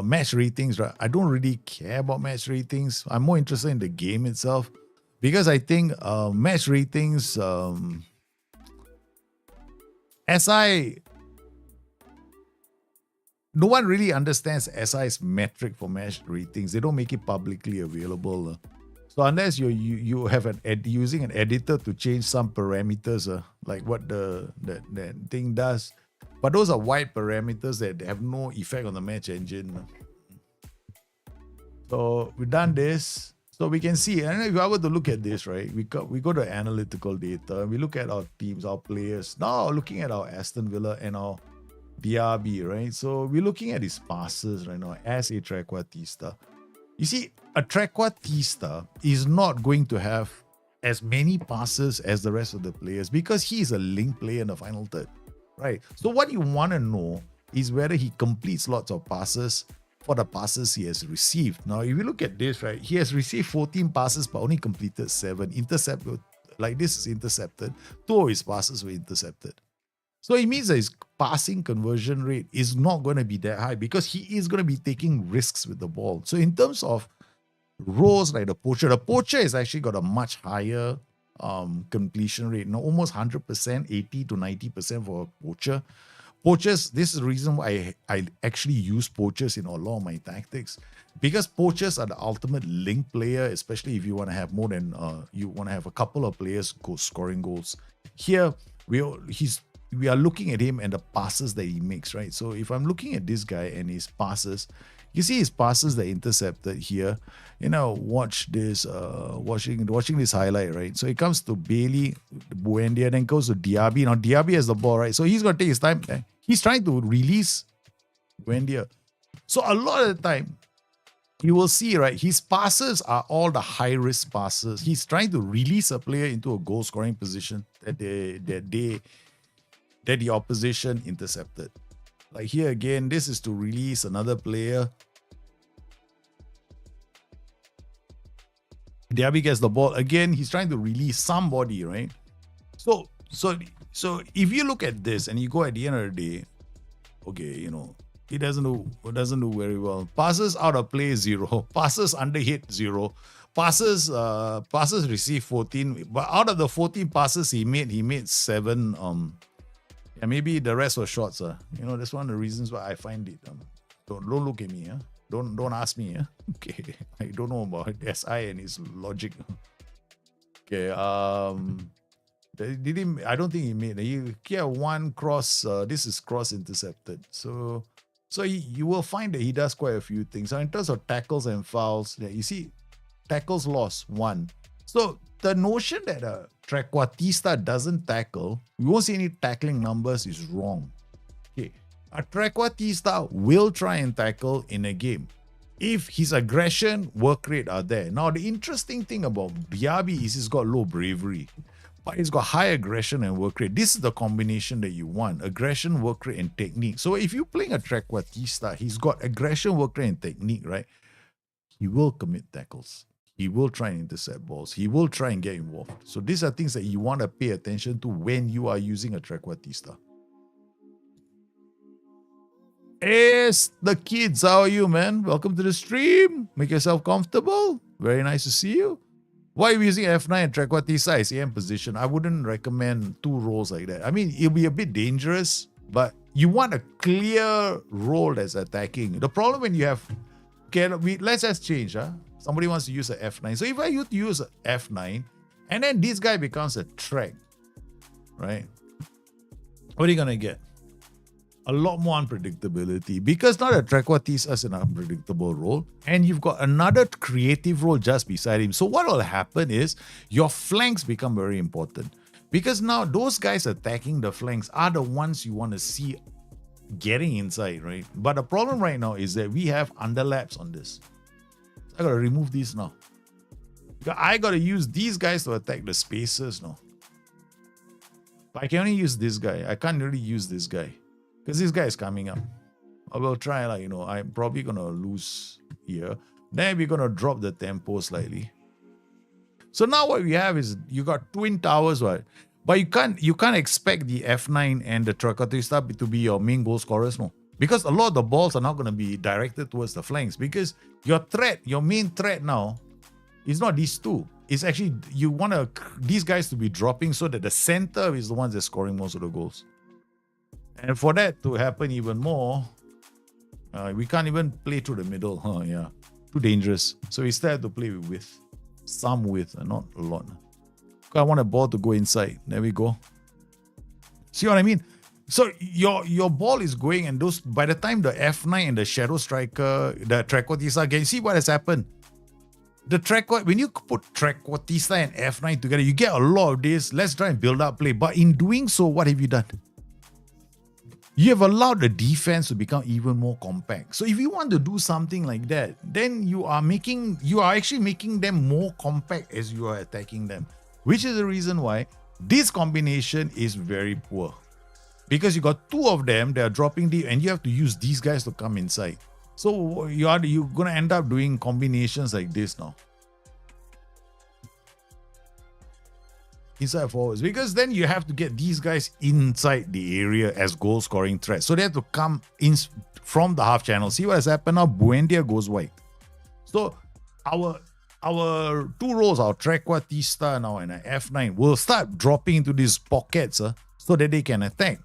A: match ratings, right? I don't really care about match ratings. I'm more interested in the game itself because I think match ratings, SI, no one really understands SI's metric for match ratings. They don't make it publicly available. So unless you have using an editor to change some parameters, like what that thing does, but those are wide parameters that have no effect on the match engine. So we've done this. So we can see, and if I were to look at this, right, we go to analytical data, we look at our teams, our players. Now looking at our Aston Villa and our DRB, right? So we're looking at his passes right now as a Trequartista. You see, a Trequartista is not going to have as many passes as the rest of the players because he is a link player in the final third, right? So what you want to know is whether he completes lots of passes for the passes he has received. Now, if you look at this, right, he has received 14 passes but only completed 7. Intercepted, like this is intercepted. 2 of his passes were intercepted. So it means that his passing conversion rate is not going to be that high because he is going to be taking risks with the ball. So in terms of roles like the poacher has actually got a much higher completion rate, almost 100%, 80 to 90% for a poacher. Poachers, this is the reason why I actually use poachers in a lot of my tactics, because poachers are the ultimate link player, especially if you want to have more than you want to have a couple of players scoring goals. Here we are looking at him and the passes that he makes, right? So if I'm looking at this guy and his passes, you see his passes that intercepted here. Watch this, watching this highlight, right? So it comes to Bailey, Buendia, then goes to Diaby. Now Diaby has the ball, right? So he's going to take his time. He's trying to release Buendia. So a lot of the time, you will see, right, his passes are all the high-risk passes. He's trying to release a player into a goal-scoring position that the opposition intercepted. Like here again, this is to release another player. Diaby gets the ball. Again, he's trying to release somebody, right? So if you look at this and you go at the end of the day, okay, it doesn't do very well. Passes out of play 0. Passes under hit 0. Passes received 14. But out of the 14 passes he made 7. Yeah, maybe the rest were shots. That's one of the reasons why I find it. Don't look at me. Don't ask me. Okay, I don't know about SI and his logic. Okay. I don't think he made. He had one cross. This is cross intercepted. So you will find that he does quite a few things. So in terms of tackles and fouls, you see, tackles lost 1. So the notion that a Trequartista doesn't tackle, we won't see any tackling numbers, is wrong. Okay, a Trequartista will try and tackle in a game if his aggression, work rate are there. Now, the interesting thing about Diaby is he's got low bravery, but he's got high aggression and work rate. This is the combination that you want: aggression, work rate, and technique. So if you're playing a Trequartista, he's got aggression, work rate, and technique, right? He will commit tackles. He will try and intercept balls. He will try and get involved. So these are things that you want to pay attention to when you are using a Trequartista. It's the kids. How are you, man? Welcome to the stream. Make yourself comfortable. Very nice to see you. Why are we using F9 and Trequartista as AM position? I wouldn't recommend 2 roles like that. I mean, it'll be a bit dangerous, but you want a clear role that's attacking. The problem when you have... Okay, let's just change. Somebody wants to use a F9. So if I use a F9 and then this guy becomes a Trek, right? What are you going to get? A lot more unpredictability, because now the Trequartista is an unpredictable role and you've got another creative role just beside him. So what will happen is your flanks become very important, because now those guys attacking the flanks are the ones you want to see getting inside, right? But the problem right now is that we have underlaps on this. I gotta remove these now. I gotta use these guys to attack the spaces now. But I can only use this guy. I can't really use this guy because this guy is coming up. I will try, I'm probably gonna lose here. Then we're gonna drop the tempo slightly. So now what we have is you got twin towers, right? But you can't expect the F9 and the Trequartista to be your main goal scorers, no. Because a lot of the balls are not going to be directed towards the flanks. Because your main threat now is not these two. It's actually, you want these guys to be dropping so that the center is the ones that's scoring most of the goals. And for that to happen even more, we can't even play through the middle. Yeah, too dangerous. So we still have to play with width. Some width, not a lot. I want a ball to go inside. There we go. See what I mean? So your ball is going, and those, by the time the F9 and the Shadow Striker, the Trequartista, can you see what has happened? When you put Trequartista and F9 together, you get a lot of this. Let's try and build up play. But in doing so, what have you done? You have allowed the defense to become even more compact. So if you want to do something like that, then you are actually making them more compact as you are attacking them. Which is the reason why this combination is very poor. Because you got two of them, they are dropping deep, and you have to use these guys to come inside. So you're going to end up doing combinations like this now. Inside forwards. Because then you have to get these guys inside the area as goal scoring threats. So they have to come in from the half channel. See what has happened now? Buendia goes wide. So our two roles, our Trequartista now and an F9, will start dropping into these pockets so that they can attack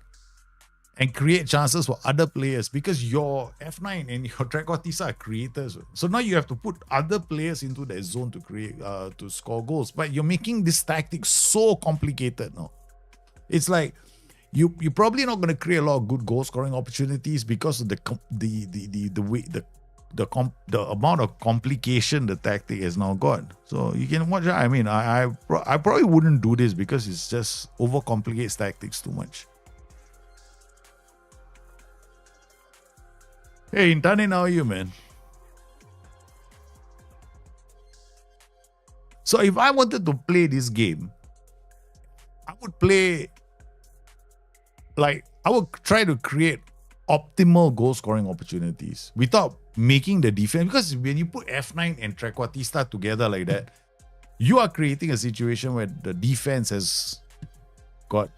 A: and create chances for other players, because your F9 and your Trequartista are creators. So now you have to put other players into that zone to create to score goals. But you're making this tactic so complicated now. It's like you're probably not going to create a lot of good goal scoring opportunities because of the amount of complication the tactic has now got. So you can watch. I mean, I probably wouldn't do this because it's just overcomplicates tactics too much. Hey, Intanin, how are you, man? So if I wanted to play this game, I would try to create optimal goal scoring opportunities without making the defense. Because when you put F9 and Trequartista together like that, you are creating a situation where the defense has got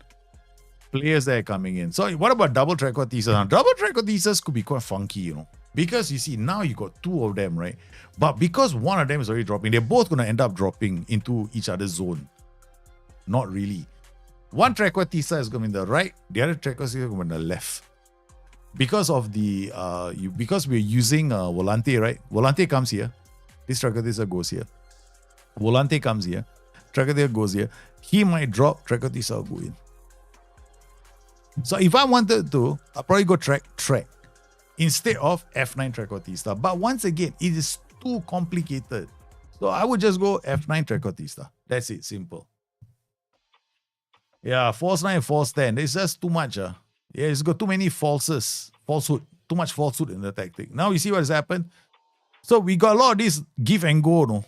A: players that are coming in. So what about double Trequartistas? Now, double Trequartistas could be quite funky, because you see, now you got two of them, right? But because one of them is already dropping, they're both going to end up dropping into each other's zone. Not really. One Trequartista is going to be in the right, the other Trequartista is going to be in the left. Because of because we're using Volante, right? Volante comes here. This Trequartista goes here. Volante comes here. Trequartista goes here. He might drop, Trequartista will go in. So if I wanted to, I'll probably go track instead of F9 Trequartista. But once again, it is too complicated. So I would just go F9 Trequartista. That's it, simple. Yeah, false 9 and false 10. It's just too much. Yeah, it's got too many falsehood. Too much falsehood in the tactic. Now you see what has happened? So we got a lot of this give and go, no?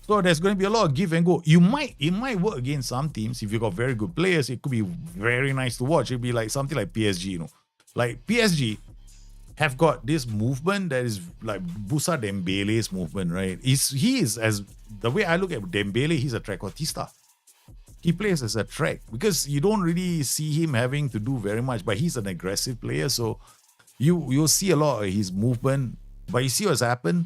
A: So there's going to be a lot of give and go. It might work against some teams. If you got very good players, it could be very nice to watch. It'd be like something like PSG, Like PSG have got this movement that is like Busa Dembele's movement, right? He is, as the way I look at Dembele, he's a Trequartista. He plays as a track because you don't really see him having to do very much, but he's an aggressive player. So you'll see a lot of his movement. But you see what's happened?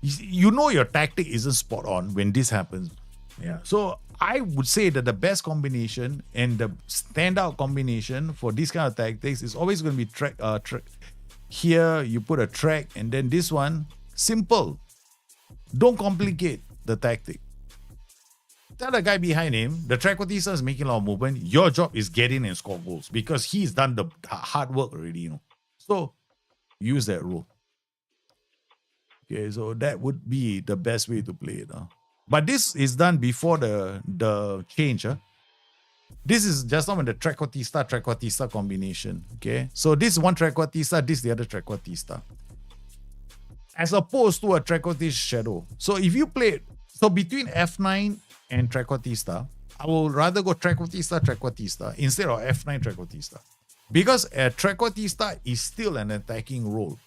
A: You know your tactic isn't spot on when this happens. Yeah. So I would say that the best combination and the standout combination for this kind of tactics is always going to be track. Here you put a track, and then this one, simple. Don't complicate the tactic. Tell the guy behind him, the Trequartista is making a lot of movement. Your job is get in and score goals because he's done the hard work already. So use that rule. Okay, so that would be the best way to play it. But this is done before the change. This is just now in the Trequartista combination. Okay, so this is one Trequartista, this is the other Trequartista. As opposed to a Trequartista Shadow. So if you play, so between F9 and Trequartista, I will rather go Trequartista instead of F9 Trequartista. Because a Trequartista is still an attacking role.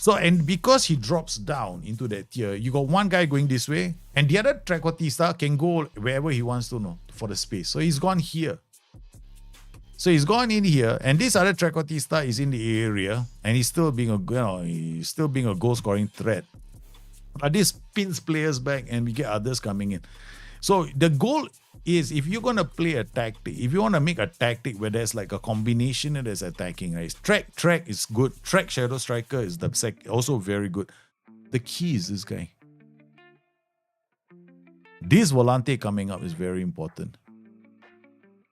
A: So, and because he drops down into that tier, you got one guy going this way, and the other Trequartista can go wherever he wants to know for the space. So he's gone here. So he's gone in here, and this other Trequartista is in the area, and he's still being a goal scoring threat. But this pins players back, and we get others coming in. So the goal is, if you're gonna play a tactic, if you want to make a tactic where there's like a combination and there's attacking, right? Track is good. Track Shadow Striker is also very good. The key is this guy. This Volante coming up is very important.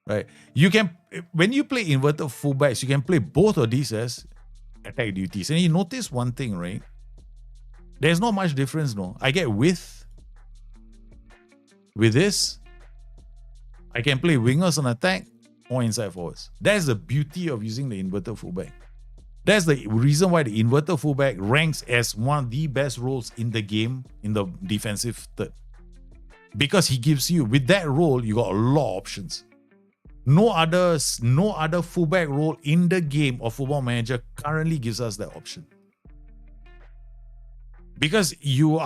A: Right? You can, when you play inverted fullbacks, you can play both of these as attack duties. And you notice one thing, right? There's not much difference, no. I get width. With this, I can play wingers on attack or inside forwards. That's the beauty of using the inverted fullback. That's the reason why the inverted fullback ranks as one of the best roles in the game in the defensive third. Because he gives you, with that role, you got a lot of options. No other fullback role in the game of Football Manager currently gives us that option. Because you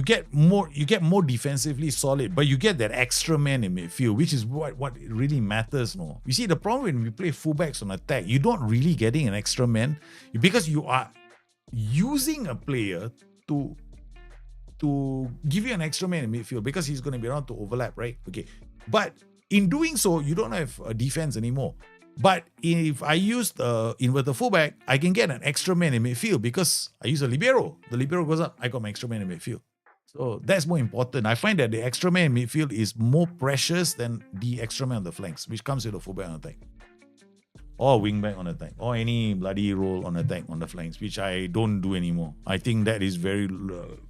A: get more defensively solid, but you get that extra man in midfield, which is what really matters. No, you see, the problem when we play fullbacks on attack, you don't really getting an extra man because you are using a player to give you an extra man in midfield because he's going to be around to overlap, right? Okay, but in doing so, you don't have a defense anymore. But if I use the inverted fullback, I can get an extra man in midfield because I use a libero. The libero goes up, I got my extra man in midfield. So that's more important. I find that the extra man in midfield is more precious than the extra man on the flanks, which comes with a fullback on attack. Or wingback on attack. Or any bloody role on attack on the flanks, which I don't do anymore. I think that is very,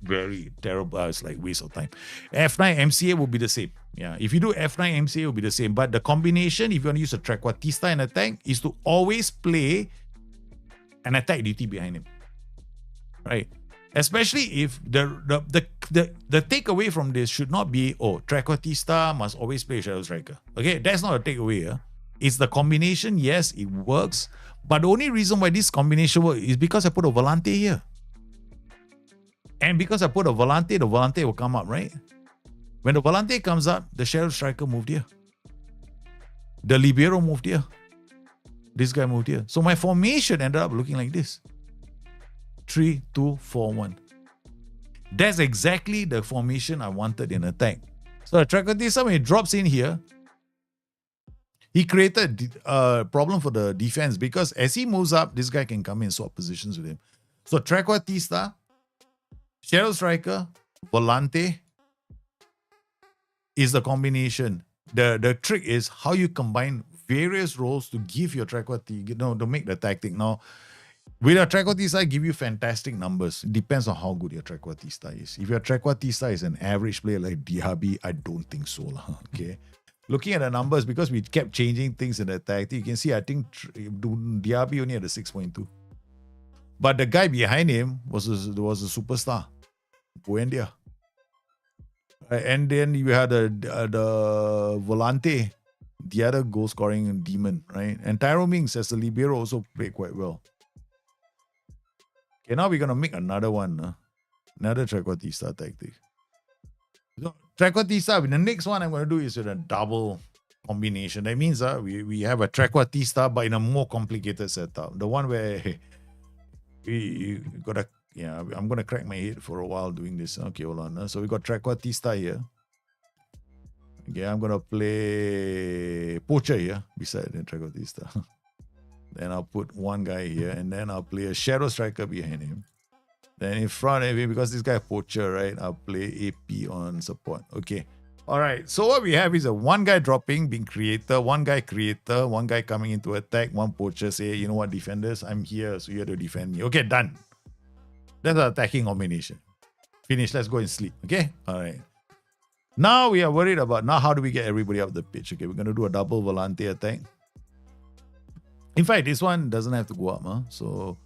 A: very terrible. It's like waste of time. F9 MCA will be the same. Yeah, if you do F9 MCA, it will be the same. But the combination, if you want to use a Trequartista in attack, is to always play an attack duty behind him. Right? Especially if the takeaway from this should not be, Trequartista must always play Shadow Striker. Okay, that's not a takeaway. Yeah? It's the combination. Yes, it works. But the only reason why this combination works is because I put a Volante here. And because I put a Volante, the Volante will come up, right? When the Volante comes up, the Shadow Striker moved here. The Libero moved here. This guy moved here. So my formation ended up looking like this. 3-2-4-1. That's exactly the formation I wanted in attack. So the Trequartista, when it drops in here, he created a problem for the defense because as he moves up, this guy can come in and swap positions with him. So Trequartista, Shadow Striker, Volante is the combination. The trick is how you combine various roles to give your Trequartista, to make the tactic. Now, with a Trequartista, give you fantastic numbers. It depends on how good your Trequartista is. If your Trequartista is an average player like Diaby, I don't think so. Okay. Looking at the numbers, because we kept changing things in the tactic, you can see, I think Diaby only had a 6.2. But the guy behind him was a superstar, Buendia. And then you had the Volante, the other goal-scoring demon, right? And Tyro Mings as the libero also played quite well. Okay, now we're going to make another one. Another Trequartista tactic. So, Trequartista, the next one I'm going to do is with a double combination. That means we have a Trequartista, but in a more complicated setup. The one where we got to, I'm going to crack my head for a while doing this. Okay, hold on. So we got Trequartista here. Okay, I'm going to play Poacher here beside the Trequartista. Then I'll put one guy here, and then I'll play a Shadow Striker behind him. Then in front of him, because this guy Poacher, right, I'll play AP on support. Okay. All right. So what we have is a one guy dropping, being creator, one guy coming into attack, one Poacher say, you know what, defenders, I'm here, so you have to defend me. Okay, done. That's an attacking combination. Finish. Let's go and sleep. Okay? All right. Now we are worried about, how do we get everybody up the pitch? Okay, we're going to do a double Volante attack. In fact, this one doesn't have to go up. So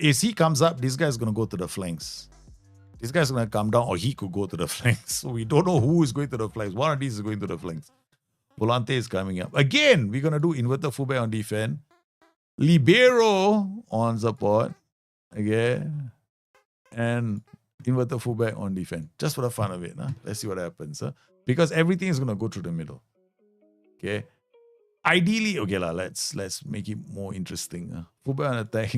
A: as he comes up, this guy's going to go to the flanks. This guy's going to come down, or he could go to the flanks. So we don't know who is going to the flanks. One of these is going to the flanks. Volante is coming up. Again, we're going to do inverted fullback on defense. Libero on support. Okay. And inverted fullback on defense. Just for the fun of it. Huh? Let's see what happens. Huh? Because everything is going to go through the middle. Okay. Ideally, okay, let's make it more interesting. Fullback on attack.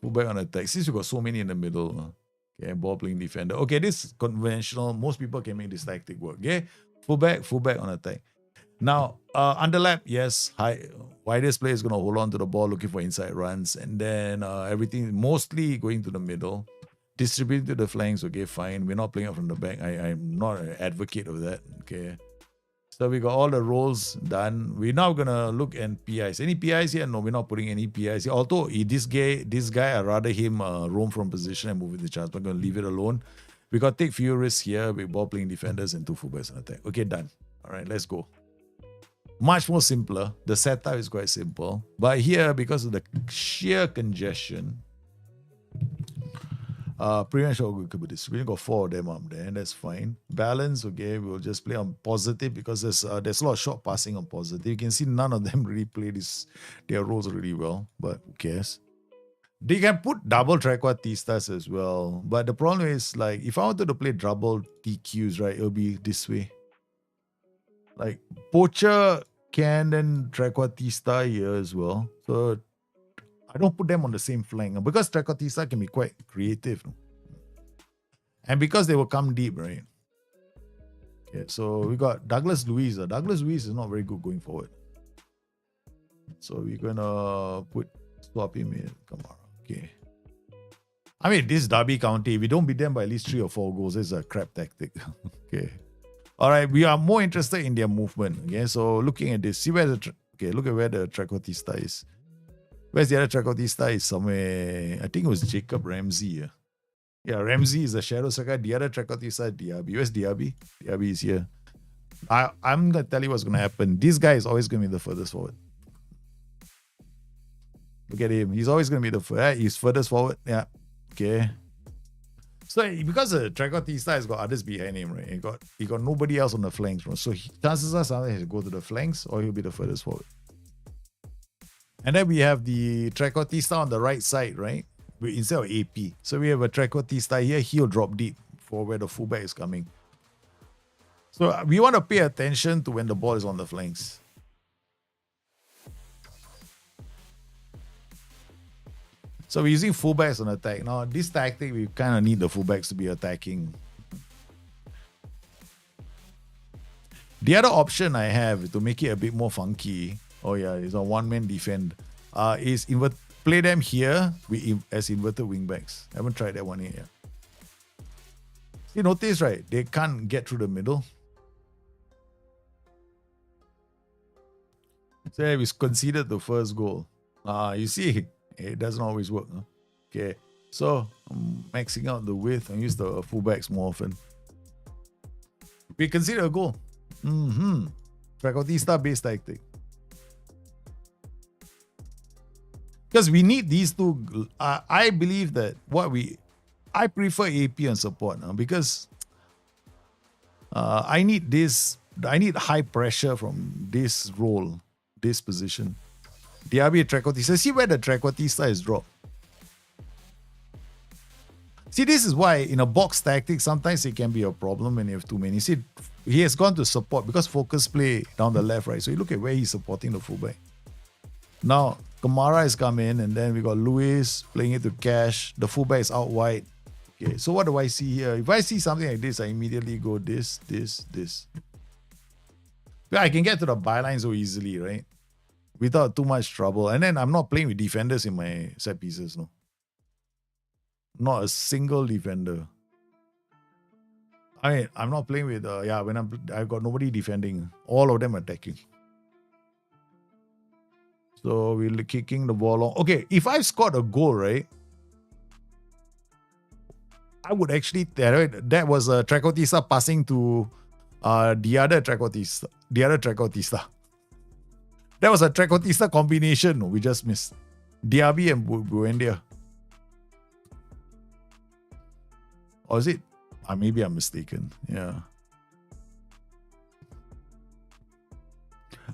A: Fullback on attack. Since we got so many in the middle. Okay, ball playing defender. Okay, this is conventional. Most people can make this tactic work. Okay. Fullback on attack. Now, underlap, yes. Widest player is going to hold on to the ball, looking for inside runs. And then everything mostly going to the middle. Distributing to the flanks, okay, fine. We're not playing it from the back. I'm not an advocate of that, okay. So we got all the roles done. We're now going to look at PIs. Any PIs here? No, we're not putting any PIs here. Although this guy, I'd rather him roam from position and move with the chance. We're going to leave it alone. We got to take few risks here with ball playing defenders and 2 fullbacks on attack. Okay, done. All right, let's go. Much more simpler. The setup is quite simple. But here, because of the sheer congestion, premium shot could be distributed. Got 4 of them up there, and that's fine. Balance, okay, we'll just play on positive because there's a lot of short passing on positive. You can see none of them really play their roles really well, but who cares? They can put double Trequartistas as well, but the problem is, like, if I wanted to play double TQs, right, it'll be this way. Like, Poacher can then Trequartista here as well. So I don't put them on the same flank because Trequartista can be quite creative. And because they will come deep, right? Okay, so we got Douglas Luiz. Douglas Luiz is not very good going forward. So we're going to swap him in. Come on. Okay. I mean, this Derby County, if we don't beat them by at least 3 or 4 goals, it's a crap tactic. Okay. All right, we are more interested in their movement. Okay, so looking at this, see where look at where the Trequartista is. Where's the other Trequartista? Is somewhere, I think it was Jacob Ramsey. Yeah, Ramsey is the shadow striker. The other Trequartista is Diaby. Where's Diaby? Diaby is here. I'm going to tell you what's going to happen. This guy is always going to be the furthest forward. Look at him. He's always going to be he's furthest forward. Yeah. Okay. So because the Trequartista has got others behind him, right? He got nobody else on the flanks, bro. So chances are something has to go to the flanks or he'll be the furthest forward. And then we have the Trequartista on the right side, right? Instead of AP. So we have a Trequartista here. He'll drop deep for where the fullback is coming. So we want to pay attention to when the ball is on the flanks. So we're using fullbacks on attack. Now, this tactic, we kind of need the fullbacks to be attacking. The other option I have to make it a bit more funky, is a one-man defend, is play them here as inverted wingbacks. I haven't tried that one yet. You notice, right? They can't get through the middle. So we conceded the first goal. You see, it doesn't always work. Huh? Okay, so I'm maxing out the width and use the fullbacks more often. We conceded a goal. Trequartista based tactic. Because we need these two. I believe that I prefer AP and support now because I need this. I need high pressure from this role, this position. Diaby Trequartista. See where the Trequartista is dropped. See, this is why in a box tactic, sometimes it can be a problem when you have too many. See, he has gone to support because focus play down the left, right? So you look at where he's supporting the fullback. Now, Kamara has come in, and then we got Luis playing it to Cash. The fullback is out wide. Okay, so what do I see here? If I see something like this, I immediately go this. Yeah, I can get to the byline so easily, right? Without too much trouble. And then I'm not playing with defenders in my set pieces, no. Not a single defender. I mean, I'm not playing with, when I've got nobody defending. All of them attacking. So we're kicking the ball on. Okay, if I scored a goal, right, I would actually, that was a Trequartista passing to the other Trequartista. That was a Trequartista combination we just missed. Diaby and Buendia. Or is it? Maybe I'm mistaken. Yeah.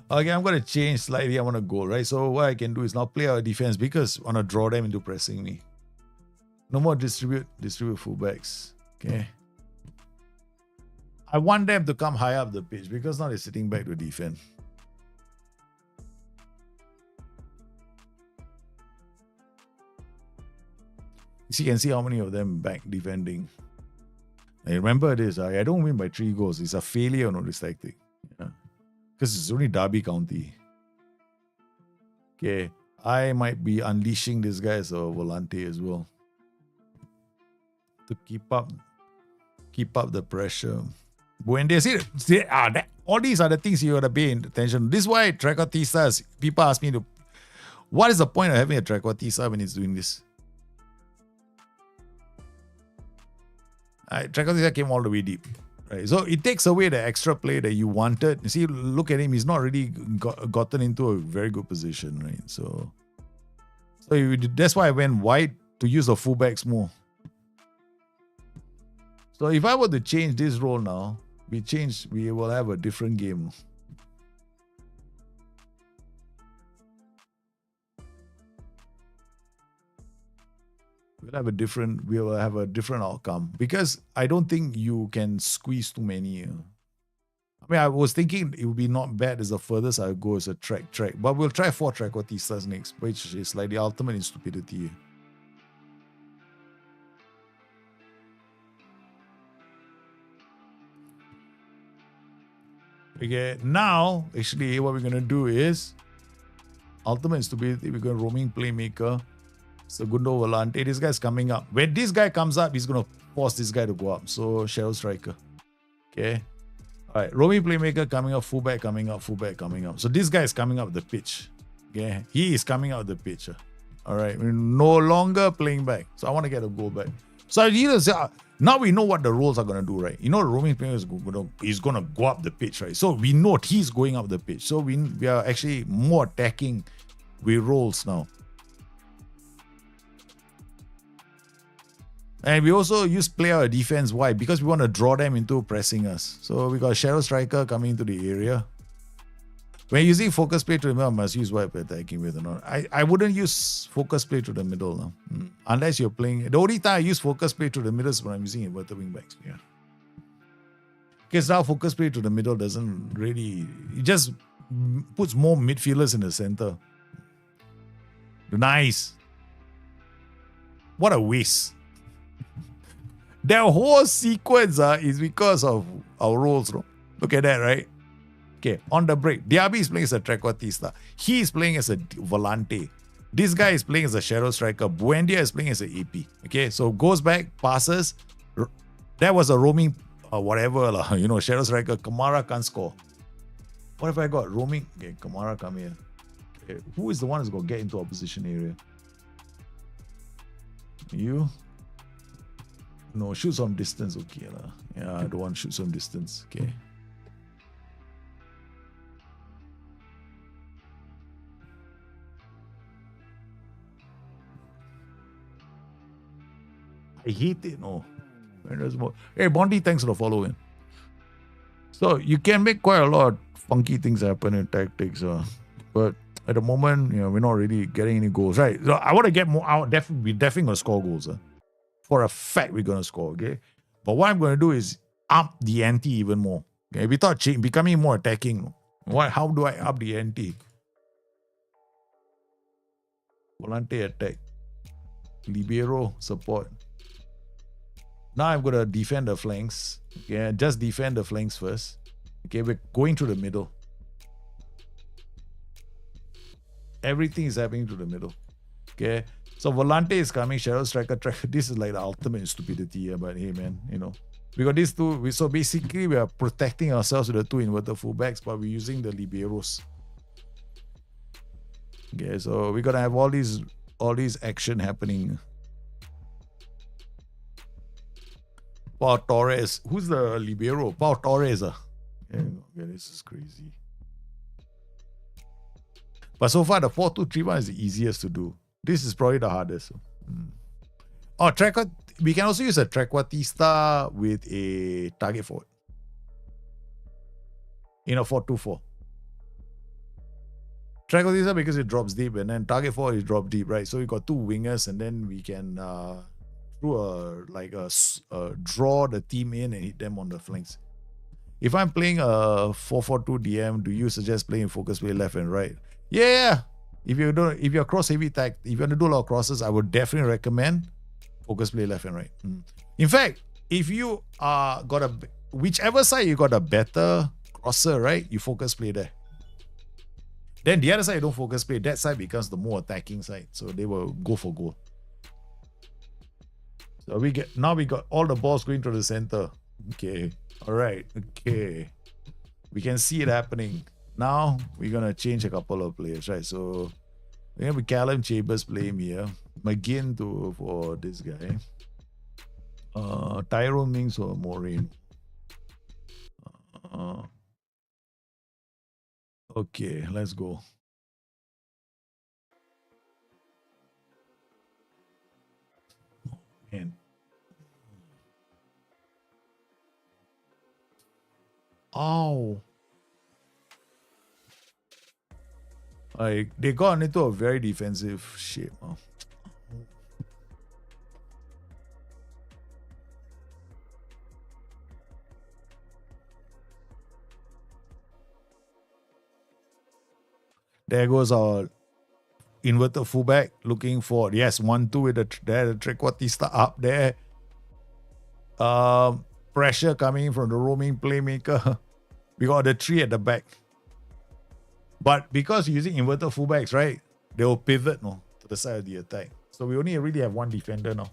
A: Okay, I'm going to change slightly. I want to go, right? So what I can do is now play our defense because I want to draw them into pressing me. No more distribute fullbacks. Okay. I want them to come high up the pitch because now they're sitting back to defend. So you can see how many of them back defending. And remember this, I don't win by 3 goals. It's a failure on this tactic. Yeah. Because it's only Derby County. Okay. I might be unleashing this guy as a volante as well. To keep up the pressure. When they see all these are the things you gotta pay attention. This is why Trequartistas, people ask me what is the point of having a Trequartista when it's doing this? Trequartista came all the way deep. Right? So it takes away the extra play that you wanted. You see, look at him, he's not really gotten into a very good position, right? So that's why I went wide to use the fullbacks more. So if I were to change this role now, we will have a different game. We will have a different outcome because I don't think you can squeeze too many. I mean, I was thinking it would be not bad as the furthest I go as a track, but we'll try 4 Trequartistas next, which is like the ultimate in stupidity. Okay, now actually what we're gonna do is ultimate stupidity. We're going to roaming playmaker. Segundo Volante. This guy's coming up. When this guy comes up, he's gonna force this guy to go up. So shadow striker. Okay. Alright, roaming playmaker coming up, fullback coming up. So this guy is coming up the pitch. Okay, he is coming out the pitch. Alright, we're no longer playing back. So I want to get a goal back. So you say, now we know what the roles are gonna do, right? You know, the roaming player is gonna go up the pitch, right? So we know he's going up the pitch. So we are actually more attacking with roles now. And we also use play our defense. Why? Because we want to draw them into pressing us. So we got a shadow striker coming into the area. When using focus play to the middle, I must use what we're attacking with or not. I wouldn't use focus play to the middle now. Unless you're playing. The only time I use focus play to the middle is when I'm using inverted wing backs. Yeah. Because now focus play to the middle doesn't really. It just puts more midfielders in the center. Nice. What a waste. That whole sequence is because of our roles. No? Look at that, right? Okay, on the break, Diaby is playing as a Trequartista. He is playing as a Volante. This guy is playing as a shadow striker. Buendia is playing as an AP. Okay, so goes back, passes. That was a roaming, whatever, shadow striker. Kamara can't score. What have I got? Roaming. Okay, Kamara come here. Okay, who is the one who's going to get into opposition area? You? No, shoot from distance. Okay. Yeah, I don't want to shoot from distance. Okay. I hate it. No. Hey, Bondi, thanks for the following. So you can make quite a lot of funky things happen in tactics. But at the moment, we're not really getting any goals. Right. So I want to get more out. We're definitely going to score goals. For a fact, we're going to score. Okay. But what I'm going to do is up the ante even more. Okay. Without becoming more attacking. How do I up the ante? Volante attack. Libero support. Now I'm going to defend the flanks. Okay, just defend the flanks first. Okay, we're going to the middle. Everything is happening to the middle. Okay, so Volante is coming, shadow striker. This is like the ultimate stupidity here, but hey, man, we got these two. So basically, we are protecting ourselves with the two inverted fullbacks, but we're using the liberos. Okay, so we're gonna have all these action happening. Pau Torres. Who's the libero? Pau Torres. Yeah, this is crazy. But so far, the 4-2-3-1 is the easiest to do. This is probably the hardest. Oh, we can also use a Trequartista with a target forward. In a 4-2-4. Trequartista because it drops deep, and then target 4 is drop deep, right? So we got 2 wingers, and then we can draw the team in and hit them on the flanks. If I'm playing a 4-4-2 DM, do you suggest playing focus play left and right? Yeah. If you're cross heavy tag, if you want to do a lot of crosses, I would definitely recommend focus play left and right. In fact, if you got whichever side you got a better crosser, right? You focus play there. Then the other side you don't focus play. That side becomes the more attacking side. So they will go for goal. So we got all the balls going to the center. Okay. All right. Okay. We can see it happening. Now we're gonna change a couple of players, right? So we're gonna be Callum Chambers playing here. McGinn for this guy. Tyrone Mings or Maureen. Okay, let's go. Oh, man. Oh. Like, they got into a very defensive shape. Oh. There goes our inverted fullback looking for, yes, 1-2 with the Trequartista up there. Pressure coming from the roaming playmaker. We got the 3 at the back. But because using inverted fullbacks, right, they will pivot to the side of the attack. So we only really have 1 defender now.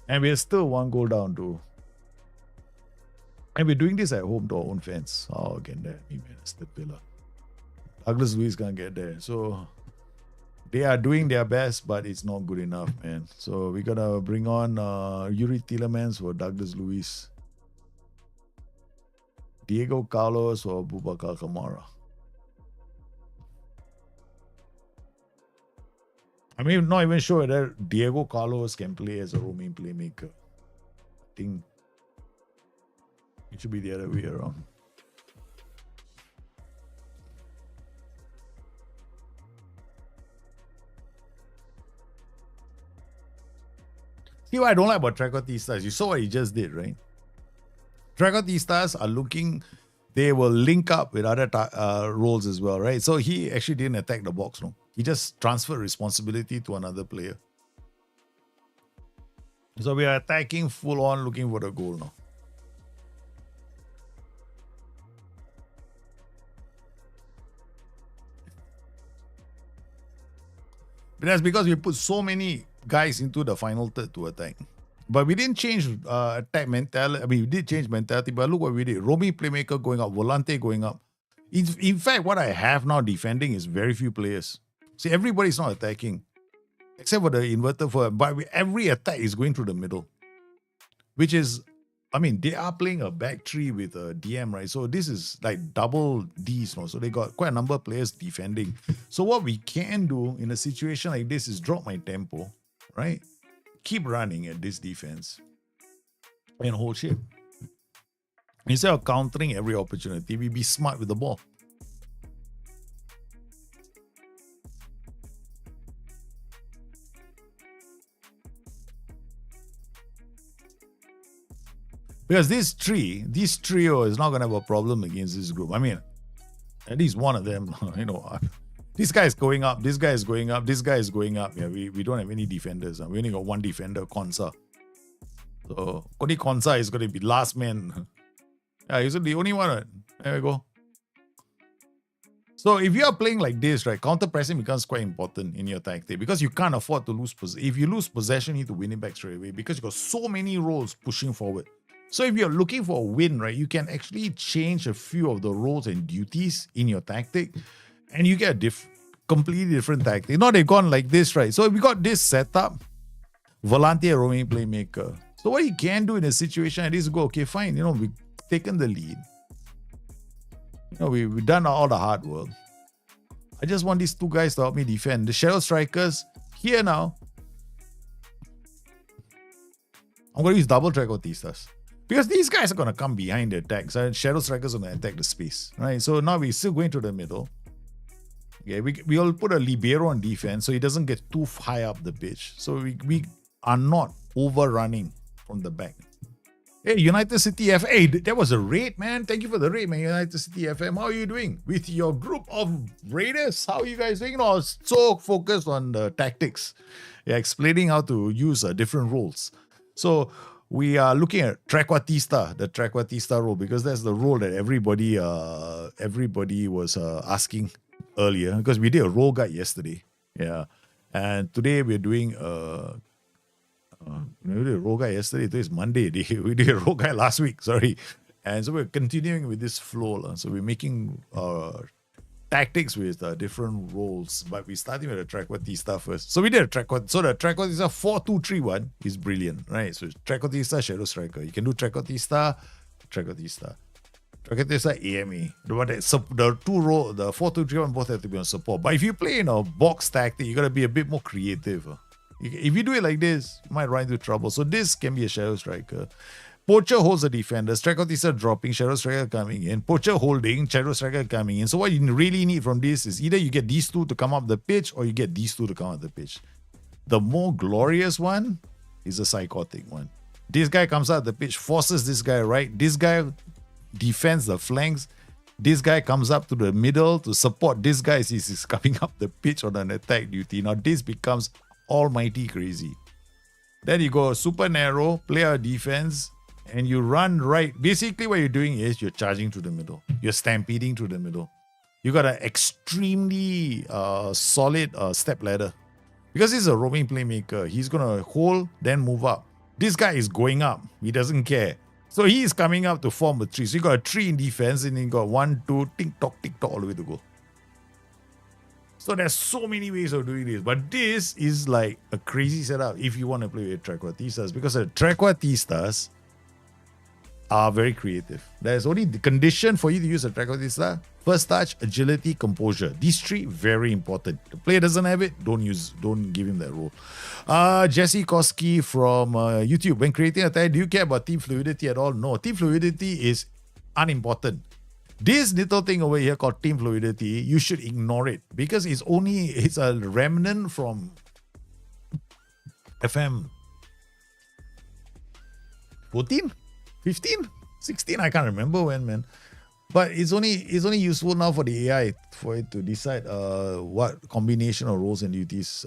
A: And we're still 1 goal down too. And we're doing this at home to our own fans. Oh, again, there. Me, man, that's the pillar. Douglas Luiz can't get there. So they are doing their best, but it's not good enough, man. So we're going to bring on Yuri Tielemans for Douglas Luiz. Diego Carlos or Boubacar Kamara. I'm not even sure that Diego Carlos can play as a roaming playmaker. I think it should be the other way around. See what I don't like about Trequartistas? You saw what he just did, right? Trequartistas are looking, they will link up with other roles as well, right? So he actually didn't attack the box, no. He just transferred responsibility to another player. So we are attacking full on, looking for the goal now. But that's because we put so many guys into the final third to attack. But we didn't change attack mentality. I mean, we did change mentality, but look what we did. Roaming playmaker going up, Volante going up. In fact, what I have now defending is very few players. See, everybody's not attacking. Except for the inverter. But every attack is going through the middle. Which is, I mean, they are playing a back three with a DM, right? So this is like double Ds, no? So they got quite a number of players defending. So what we can do in a situation like this is drop my tempo, right? Keep running at this defense and hold shape. Instead of countering every opportunity, we be smart with the ball. Because this trio is not going to have a problem against this group. I mean, at least one of them, this guy is going up, this guy is going up, this guy is going up. Yeah, we don't have any defenders. We only got one defender, Konsa. So, Kodi Konsa is going to be last man. Yeah, he's the only one. There we go. So, if you are playing like this, right, counter pressing becomes quite important in your tactic because you can't afford to lose possession. If you lose possession, you need to win it back straight away because you got so many roles pushing forward. So if you're looking for a win, right, you can actually change a few of the roles and duties in your tactic and you get a completely different tactic. Now they've gone like this, right? So we got this setup, Volante roaming playmaker. So what you can do in a situation like this is go, okay, fine, we've taken the lead. We've done all the hard work. I just want these two guys to help me defend. The shadow strikers, here now. I'm going to use double Trequartistas. Because these guys are going to come behind the attacks. Shadow Strikers are going to attack the space, right? So now we're still going to the middle. Okay, we'll put a libero on defense so he doesn't get too high up the pitch. So we are not overrunning from the back. Hey, United City FM. Hey, that was a raid, man. Thank you for the raid, man. United City FM. How are you doing? With your group of raiders, how are you guys doing? I was so focused on the tactics. Yeah, explaining how to use different roles. So we are looking at Trequartista, the Trequartista role, because that's the role that everybody was asking earlier, because we did a role guide yesterday. Yeah. And today we're doing we did a role guide yesterday. Today is Monday. We did a role guide last week, sorry. And so we're continuing with this flow. So we're making tactics with different roles, but we're starting with the Trequartista first. So we did a Trequartista. So the Trequartista 4-2-3-1 is brilliant, right? So Trequartista, Shadow Striker. You can do Trequartista, Trequartista AMA. The two role, the 4-2-3-1 both have to be on support. But if you play in a box tactic, you gotta be a bit more creative. If you do it like this, you might run into trouble. So this can be a Shadow Striker. Poacher holds the defender, Trequartista dropping, Shadow Striker coming in, Poacher holding, Shadow Striker coming in. So what you really need from this is either you get these two to come up the pitch or you get these two to come up the pitch. The more glorious one is a psychotic one. This guy comes out the pitch, forces this guy right. This guy defends the flanks. This guy comes up to the middle to support this guy as he's coming up the pitch on an attack duty. Now this becomes almighty crazy. Then you go super narrow, play a defense, and you run right. Basically what you're doing is you're charging to the middle. You're stampeding to the middle. You got an extremely solid step ladder. Because he's a roaming playmaker, he's going to hold, then move up. This guy is going up. He doesn't care. So he is coming up to form a tree. So you got a tree in defense, and then you got 1, 2, tick-tock, all the way to go. So there's so many ways of doing this. But this is like a crazy setup if you want to play with Trequartistas. Because the Trequartistas are very creative. There's only the condition for you to use a Trequartista: first touch, agility, composure. These three very important. The player doesn't have it, don't give him that role. Jesse Koski from YouTube. When creating a attack, do you care about team fluidity at all? No, team fluidity is unimportant. This little thing over here called team fluidity, you should ignore it because it's a remnant from FM 14? 15, 16, I can't remember when, man. But it's only useful now for the AI for it to decide what combination of roles and duties,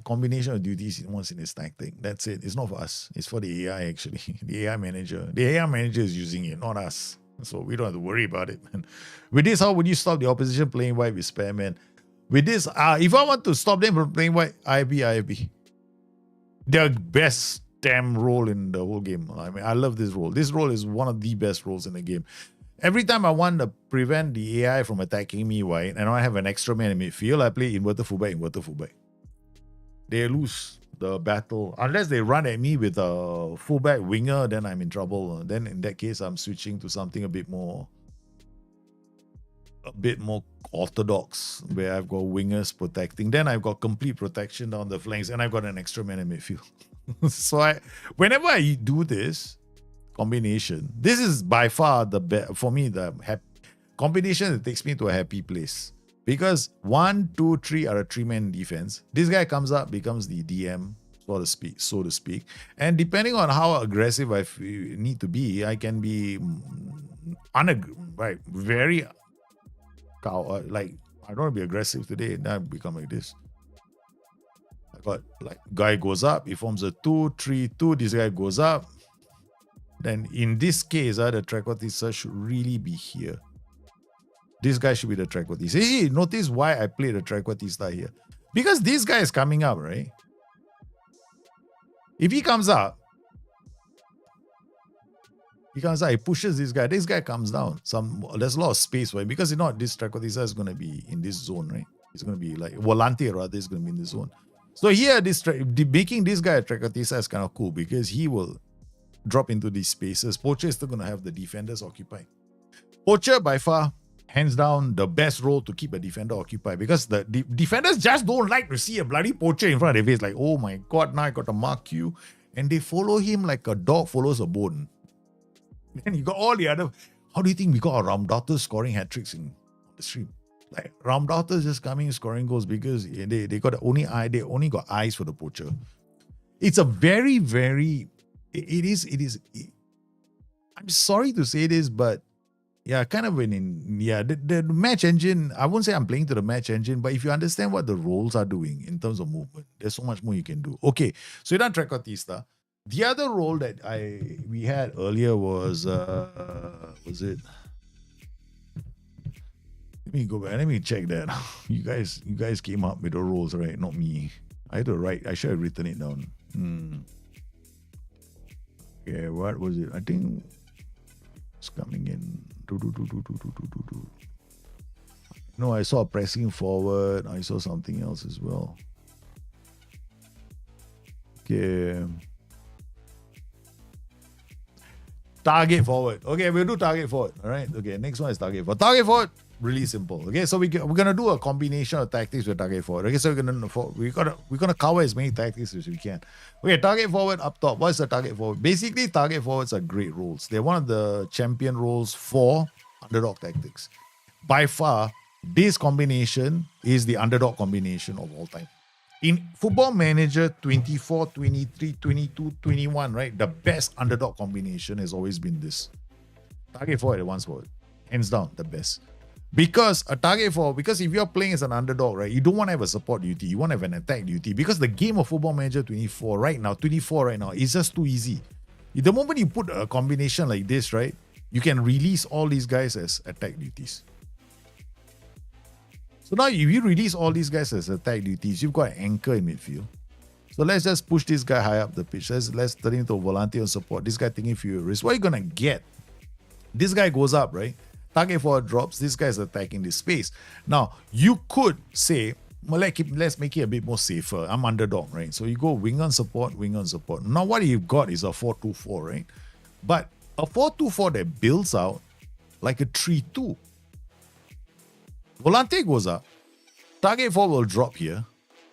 A: combination of duties it wants in its tactic. That's it. It's not for us. It's for the AI actually. The AI manager. The AI manager is using it, not us. So we don't have to worry about it, man. With this, how would you stop the opposition playing white with spare man? With this, if I want to stop them from playing white, IFB. They're best damn role in the whole game. I mean, I love this role. This role is one of the best roles in the game. Every time I want to prevent the AI from attacking me white and I have an extra man in midfield, I play inverted fullback. They lose the battle. Unless they run at me with a fullback winger, then I'm in trouble. Then in that case, I'm switching to something a bit more orthodox, where I've got wingers protecting. Then I've got complete protection down the flanks and I've got an extra man in midfield. So whenever I do this combination, this is by far the best for me, the combination that takes me to a happy place. Because 1, 2, 3 are a 3-man defense. This guy comes up, becomes the DM, so to speak. And depending on how aggressive I need to be, I can be very like I don't want to be aggressive today. Now I become like this. I got like guy goes up, he forms a 2, 3, 2. This guy goes up. Then in this case, the Trequartista should really be here. This guy should be the Trequartista. See, notice why I play the Trequartista here. Because this guy is coming up, right? If he comes up, he pushes this guy. This guy comes down. There's a lot of space for him. Because you know, this Trequartista is going to be in this zone, right? It's going to be like, Volante rather is going to be in this zone. So here, making this guy a Trequartista is kind of cool because he will drop into these spaces. Poacher is still going to have the defenders occupied. Poacher, by far, hands down, the best role to keep a defender occupied because the defenders just don't like to see a bloody poacher in front of their face. Like, oh my God, now I got to mark you. And they follow him like a dog follows a bone. Then you got all the other. How do you think we got our Ramdaughter scoring hat tricks in the stream? Like Ramdaughter just coming scoring goals because they got the only eye. They only got eyes for the poacher. It's a very, very. It is. I'm sorry to say this, but yeah, kind of the match engine. I won't say I'm playing to the match engine, but if you understand what the roles are doing in terms of movement, there's so much more you can do. Okay, so you're done Trequartista. The other role that we had earlier was it? Let me go back. Let me check that. You guys came up with the roles, right? Not me. I had to write. I should have written it down. Yeah, what was it? I think it's coming in. No, I saw pressing forward. I saw something else as well. Okay. Target forward. Okay, we'll do target forward. All right. Okay, next one is target forward. Target forward, really simple. Okay, so we're gonna do a combination of tactics with target forward. Okay, so we're gonna cover as many tactics as we can. Okay, target forward up top. What's the target forward? Basically, target forwards are great roles. They're one of the champion roles for underdog tactics. By far, this combination is the underdog combination of all time. In Football Manager 24, 23, 22, 21, right? The best underdog combination has always been this. Target forward, advance forward. Hands down, the best. Because if you're playing as an underdog, right, you don't want to have a support duty. You want to have an attack duty. Because the game of Football Manager 24 right now is just too easy. The moment you put a combination like this, right, you can release all these guys as attack duties. So now if you release all these guys as attack duties, you've got an anchor in midfield. So let's just push this guy high up the pitch. Let's turn him into a volunteer and support. This guy taking few risks. What are you going to get? This guy goes up, right? Target forward drops. This guy is attacking this space. Now, you could say, well, let's make it a bit more safer. I'm underdog, right? So you go wing on support, wing on support. Now what you've got is a 4-2-4, right? But a 4-2-4 that builds out like a 3-2. Volante goes up. Target forward will drop here.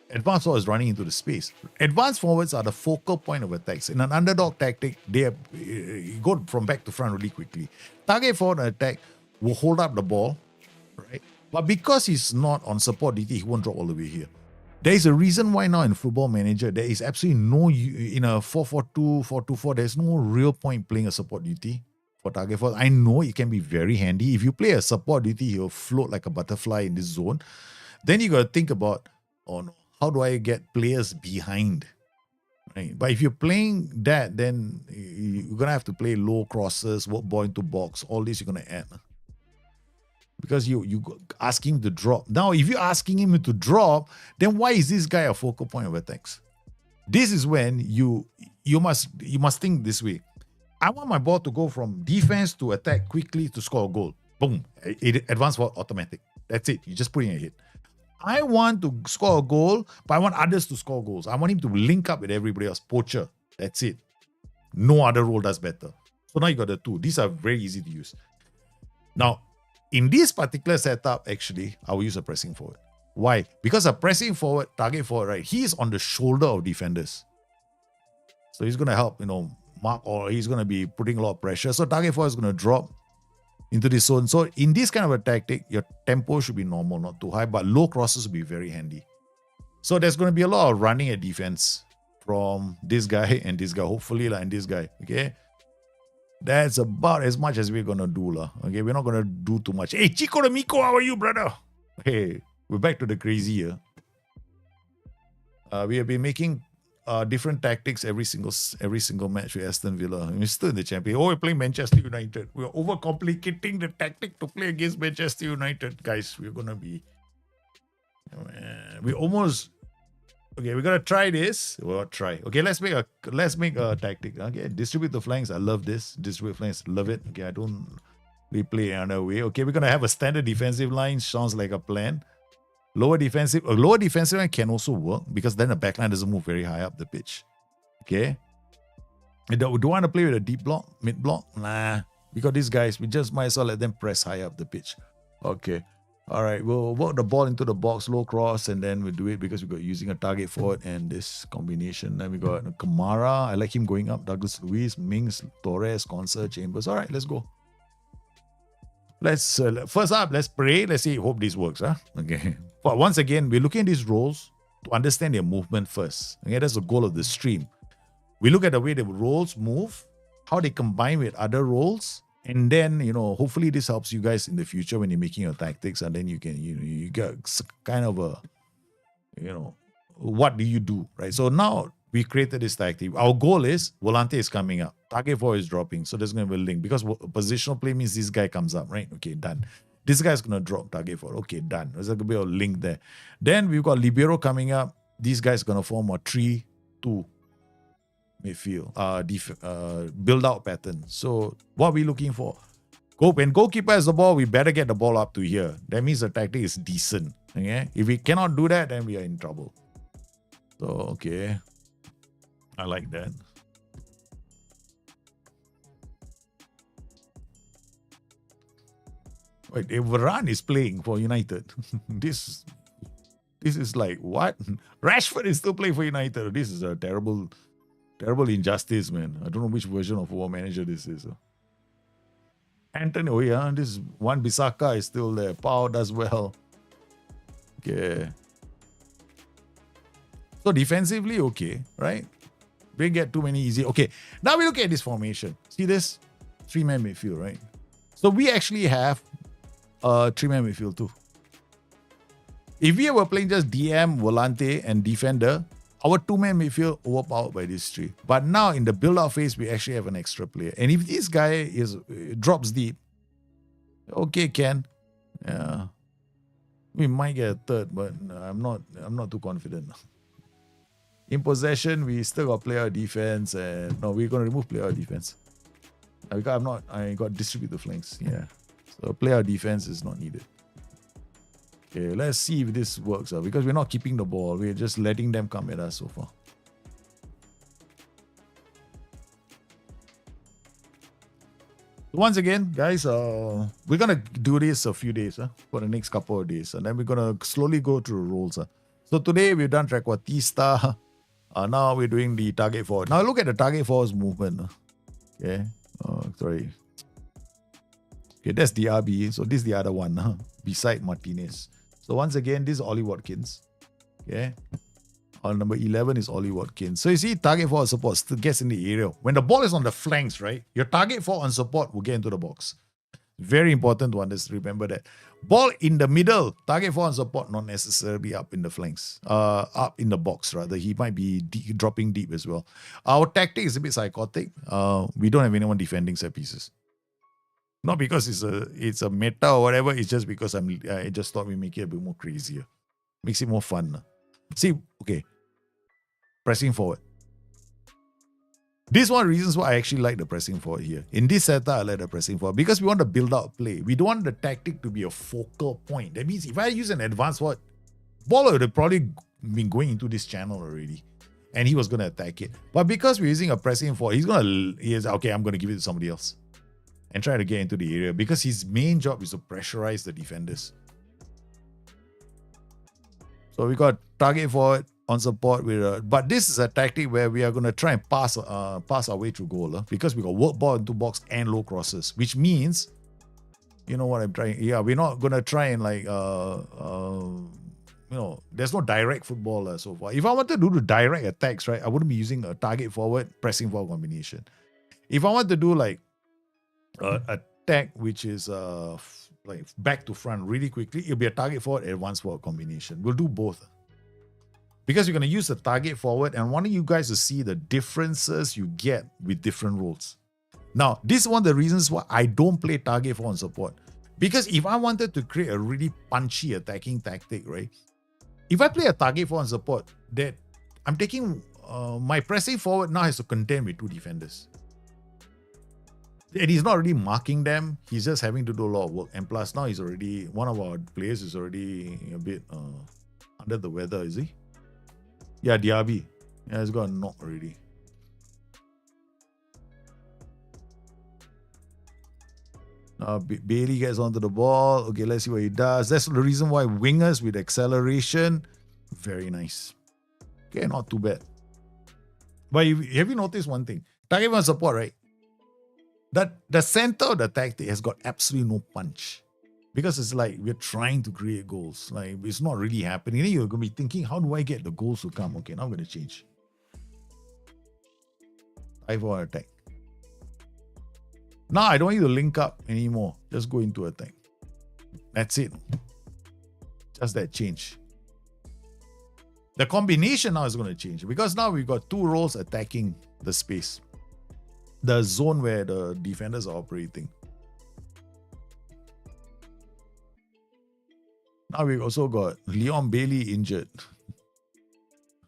A: Advanced forward is running into the space. Advanced forwards are the focal point of attacks. In an underdog tactic, they go from back to front really quickly. Target forward attack will hold up the ball, right? But because he's not on support duty, he won't drop all the way here. There is a reason why now in Football Manager, there is absolutely no, in a 4-4-2, 4-2-4, there's no real point playing a support duty for target forward. I know it can be very handy. If you play a support duty, he'll float like a butterfly in this zone. Then you got to think about, oh no, how do I get players behind? Right? But if you're playing that, then you're going to have to play low crosses, work ball into box, all this you're going to add. Because you asking him to drop. Now, if you're asking him to drop, then why is this guy a focal point of attacks? This is when you must think this way. I want my ball to go from defense to attack quickly to score a goal. Boom. Advance forward automatic. That's it. You just put in a hit. I want to score a goal, but I want others to score goals. I want him to link up with everybody else. Poacher. That's it. No other role does better. So now you got the two. These are very easy to use. Now, in this particular setup, actually, I will use a pressing forward. Why? Because a pressing forward, target forward, right? He is on the shoulder of defenders. So he's going to help, mark, or he's going to be putting a lot of pressure. So target forward is going to drop into this zone. So in this kind of a tactic, your tempo should be normal, not too high, but low crosses will be very handy. So there's going to be a lot of running at defense from this guy and this guy, hopefully, and this guy, okay? That's about as much as we're going to do, okay? We're not going to do too much. Hey, Chico de Miko, how are you, brother? Hey, we're back to the crazy here. We have been making different tactics every single match with Aston Villa. We're still in the champion. Oh, we're playing Manchester United. We're overcomplicating the tactic to play against Manchester United. Guys, we're going to be... we almost... Okay, we're going to try this. We'll try. Okay, let's make a tactic. Okay, distribute the flanks. I love this. Distribute flanks. Love it. Okay, I don't replay another way. Okay, we're going to have a standard defensive line. Sounds like a plan. Lower defensive line can also work because then the back line doesn't move very high up the pitch. Okay. Do you want to play with a deep block, mid block? Nah. We got these guys. We just might as well let them press high up the pitch. Okay. All right, we'll work the ball into the box, low cross, and then we'll do it because we got using a target forward and this combination. Then we got Kamara. I like him going up. Douglas Luiz, Mings, Torres, Conser, Chambers. All right, let's go. Let's first up, let's pray. Let's see. Hope this works. Okay. But once again, we're looking at these roles to understand their movement first. Okay, that's the goal of the stream. We look at the way the roles move, how they combine with other roles, and then hopefully this helps you guys in the future when you're making your tactics, and then you can you get kind of a what do you do, right? So now we created this tactic. Our goal is Volante is coming up, target 4 is dropping, so there's going to be a link because positional play means this guy comes up, right? Okay, done. This guy's going to drop target 4. Okay, done. There's going to be a link there. Then we've got Libero coming up. These guys going to form a 3-2 midfield, build out pattern. So what are we looking for? When goalkeeper has the ball, we better get the ball up to here. That means the tactic is decent. Okay, if we cannot do that, then we are in trouble. So okay, I like that. Wait, if Varane is playing for United, this is like what? Rashford is still playing for United. This is a terrible injustice, man. I don't know which version of Football Manager this is. Anthony, oh yeah, this one Bissaka is still there. Pau does well. Okay. So defensively, okay, right? We get too many easy. Okay, now we look at this formation. See this? 3-man midfield, right? So we actually have a 3-man midfield too. If we were playing just DM, Volante, and defender, our 2-man midfield overpowered by these 3. But now in the build-out phase, we actually have an extra player. And if this guy drops deep, okay, Ken. Yeah. We might get a third, but I'm not too confident. In possession, we still got player defense, and no, we're gonna remove player defense. Because I got distribute the flanks. Yeah. So player defense is not needed. Okay, let's see if this works out. Because we're not keeping the ball, we're just letting them come at us so far. Once again, guys, we're gonna do this a few days for the next couple of days, and then we're gonna slowly go through the roles. So today we've done Trequartista. Now we're doing the target forward. Now look at the target forward's movement. Okay, sorry. Okay, that's the RB. So this is the other one beside Martinez. So once again, this is Ollie Watkins. Okay. Number 11 is Ollie Watkins. So you see, target forward support still gets in the area. When the ball is on the flanks, right, your target forward on support will get into the box. Very important to understand. Remember that. Ball in the middle, target forward on support, not necessarily up in the flanks. Up in the box, rather. He might be dropping deep as well. Our tactic is a bit psychotic. We don't have anyone defending set pieces. Not because it's a meta or whatever. It's just because I just thought we make it a bit more crazier. Makes it more fun. See, okay. Pressing forward. This is one of the reasons why I actually like the pressing forward here. In this setup, I like the pressing forward because we want to build out play. We don't want the tactic to be a focal point. That means if I use an advanced forward, ball would have probably been going into this channel already. And he was going to attack it. But because we're using a pressing forward, okay, I'm going to give it to somebody else. And try to get into the area. Because his main job is to pressurize the defenders. So we got target forward on support with but this is a tactic where we are going to try and pass our way through goal because we got work ball into box and low crosses, which means you know what I'm trying. Yeah, we're not going to try and there's no direct football so far. If I wanted to do direct attacks, right, I wouldn't be using a target forward pressing forward combination. If I want to do like attack which is like back to front really quickly, it'll be a target forward advanced forward combination. We'll do both. Because you're going to use the target forward, and I want you guys to see the differences you get with different roles. Now, this is one of the reasons why I don't play target forward on support. Because if I wanted to create a really punchy attacking tactic, right? If I play a target forward on support, that I'm taking my pressing forward now has to contend with 2 defenders. And he's not really marking them. He's just having to do a lot of work. And plus now one of our players is already a bit under the weather, is he? Yeah, Diaby. Yeah, he's got a knock already. Bailey gets onto the ball. Okay, let's see what he does. That's the reason why wingers with acceleration, very nice. Okay, not too bad. But have you noticed one thing? Target one support, right? That the center of the tactic has got absolutely no punch. Because it's like we're trying to create goals. Like it's not really happening. Then you're gonna be thinking, how do I get the goals to come? Okay, now I'm gonna change. I for attack. Now I don't want you to link up anymore. Just go into attack. That's it. Just that change. The combination now is going to change because now we've got two roles attacking the space. The zone where the defenders are operating. Now we've also got Leon Bailey injured.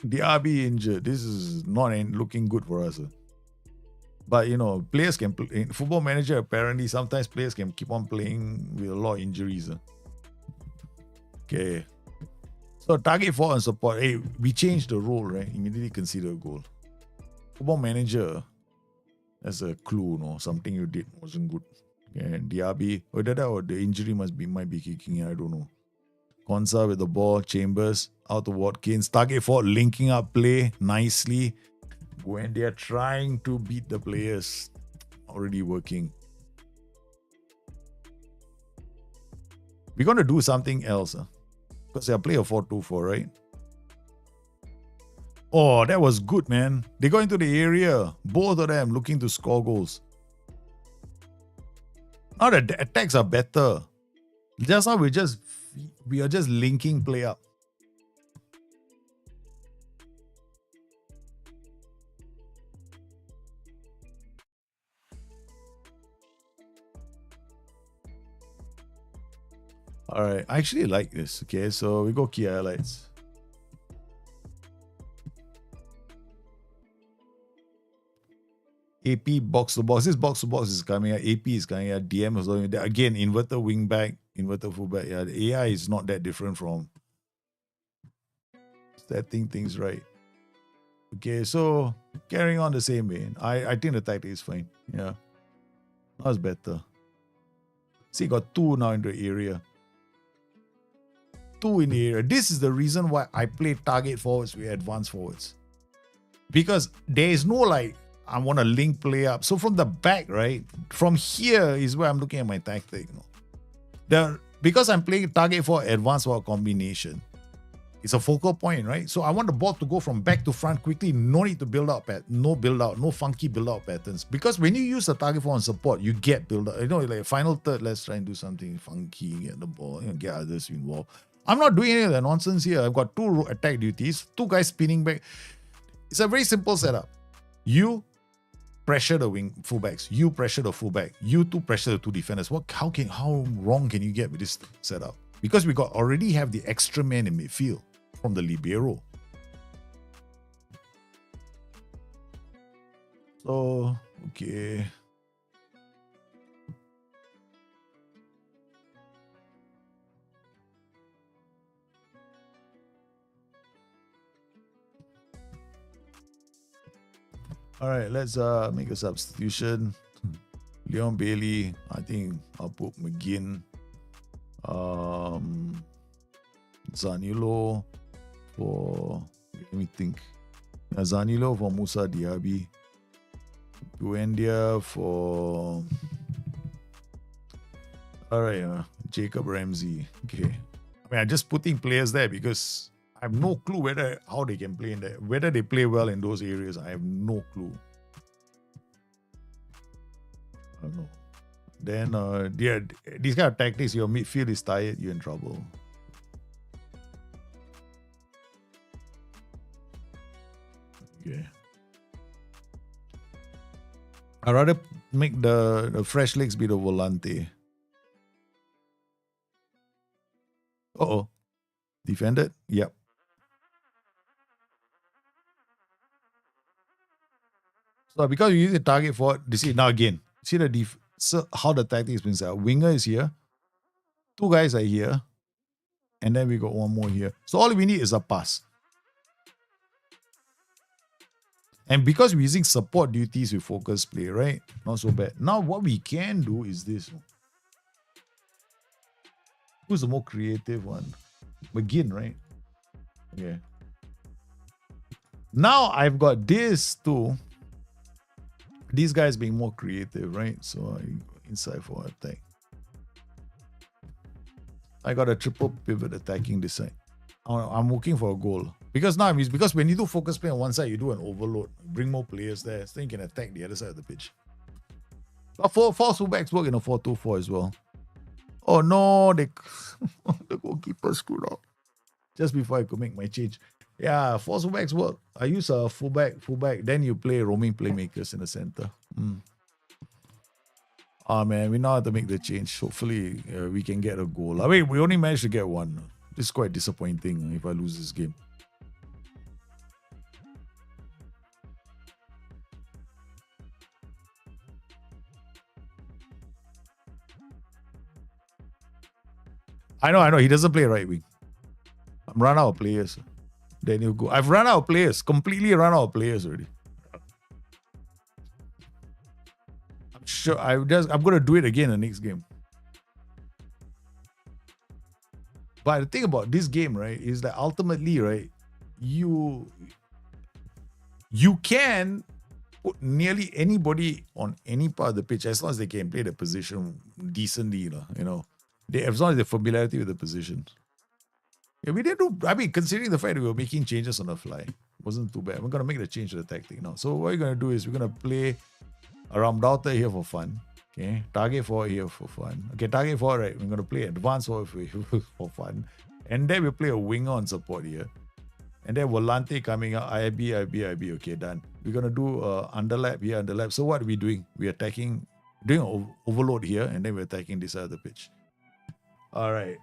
A: DRB injured. This is not looking good for us. But, you know, players can play. In Football Manager, apparently, sometimes players can keep on playing with a lot of injuries. Okay. So, target for and support. Hey, we changed the role, right? Immediately consider a goal. Football Manager, that's a clue, no? Something you did wasn't good. Okay. DRB, or the injury might be kicking in, I don't know. Konsa with the ball, Chambers, out to Watkins. Target for linking up play nicely. When they are trying to beat the players, already working. We're going to do something else. Because they'll play a 4-2-4, right? Oh, that was good, man. They go into the area. Both of them looking to score goals. Now the attacks are better. Just now we are just linking play up. All right, I actually like this. Okay, so we go key highlights. AP box to box. This box to box is coming out. AP is coming out. DM is going. Again, inverter wing back, inverter fullback. Yeah, the AI is not that different from setting things right. Okay, so carrying on the same way. I think the tactic is fine. Yeah, that's better. See, got two now in the area. Two in the area. This is the reason why I play target forwards with advanced forwards. Because there is no like, I want to link play up. So from the back, right? From here is where I'm looking at my tactic. Because I'm playing target for advanced forward combination, it's a focal point, right? So I want the ball to go from back to front quickly. No need to build up, no funky build out patterns. Because when you use the target for on support, you get build up. You know, like final third, let's try and do something funky, get the ball, get others involved. I'm not doing any of that nonsense here. I've got two attack duties, two guys spinning back. It's a very simple setup. You pressure the wing fullbacks. You pressure the fullback. You two pressure the two defenders. How wrong can you get with this setup? Because we already have the extra man in midfield from the libero. So, okay. All right, let's make a substitution. Leon Bailey, I think I'll put McGinn. Zanilo for, let me think. Zanilo for Musa Diaby. Buendia for, all right, Jacob Ramsey. Okay. I mean, I'm just putting players there because I have no clue how they can play in there. Whether they play well in those areas, I have no clue. I don't know. Then, these kind of tactics, your midfield is tired, you're in trouble. Okay. I'd rather make the fresh legs be the volante. Uh-oh. Defended? Yep. So because you use the target for, you see now again, see so how the tactic is being set up. Winger is here, two guys are here, and then we got one more here. So all we need is a pass. And because we're using support duties with focus play, right? Not so bad. Now what we can do is this. Who's the more creative one? McGinn, right? Okay. Now I've got this too. These guys being more creative, right? So inside for attack. I got a triple pivot attacking this side. I'm looking for a goal. Because now because when you do focus play on one side, you do an overload. Bring more players there. So you can attack the other side of the pitch. But four fullbacks work in a 4-2-4 as well. Oh no, the goalkeeper screwed up. Just before I could make my change. Yeah, four fullbacks work. I use a fullback. Then you play roaming playmakers in the center. Oh man, we know how to make the change. Hopefully, we can get a goal. I mean, we only managed to get one. This is quite disappointing if I lose this game. I know. He doesn't play right wing. I'm run out of players. Then you go. I've run out of players. Completely run out of players already. I'm sure I'm gonna do it again in the next game. But the thing about this game, right, is that ultimately, right, you can put nearly anybody on any part of the pitch as long as they can play the position decently, you know. As long as they're familiarity with the position. Yeah, we didn't do, I mean, considering the fact that we were making changes on the fly, it wasn't too bad. We're going to make the change to the tactic now. So what we're going to do is we're going to play a Ramdaughter here for fun. Okay, target forward here for fun. Okay, target forward, right? We're going to play advanced forward for fun. And then we'll play a winger on support here. And then Volante coming out, IB. Okay, done. We're going to do underlap here, underlap. So what are we doing? We're attacking, doing an overload here, and then we're attacking this side of the pitch. All right.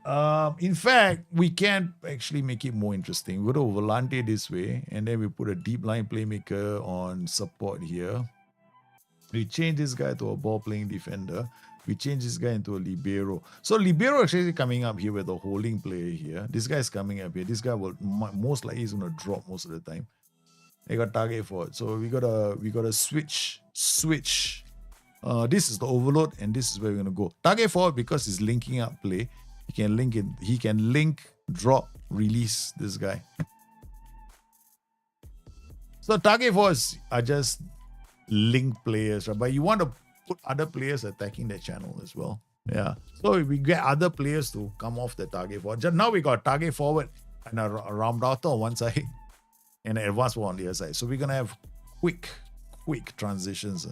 A: In fact, we can actually make it more interesting. We go to Volante this way, and then we put a deep line playmaker on support here. We change this guy to a ball-playing defender. We change this guy into a libero. So libero actually coming up here with a holding player here. This guy's coming up here. This guy will most likely is going to drop most of the time. They got target forward. So we gotta switch. This is the overload, and this is where we're gonna go. Target forward because it's linking up play. He can link it. He can link, drop, release this guy. So target forwards are just link players, right? But you want to put other players attacking that channel as well. Yeah. So we get other players to come off the target forward. Just now we got target forward and a Ramdaughter on one side and an advanced one on the other side. So we're gonna have quick transitions.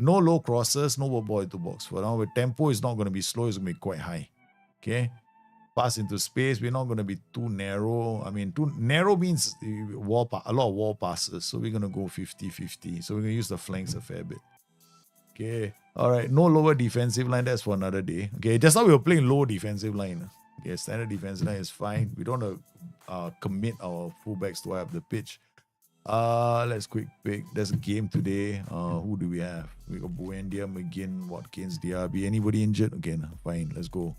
A: No low crosses, no ball into box. For now, the tempo is not going to be slow, it's going to be quite high. Okay? Pass into space, we're not going to be too narrow. I mean, too narrow means a lot of wall passes. So we're going to go 50-50. So we're going to use the flanks a fair bit. Okay. All right. No lower defensive line. That's for another day. Okay. Just now we were playing low defensive line. Okay. Standard defensive line is fine. We don't want to commit our fullbacks to high up the pitch. Let's quick pick. There's a game today. Who do we have? We got Buendia, McGinn, Watkins, Diaby. Anybody injured? Okay, fine. Let's go.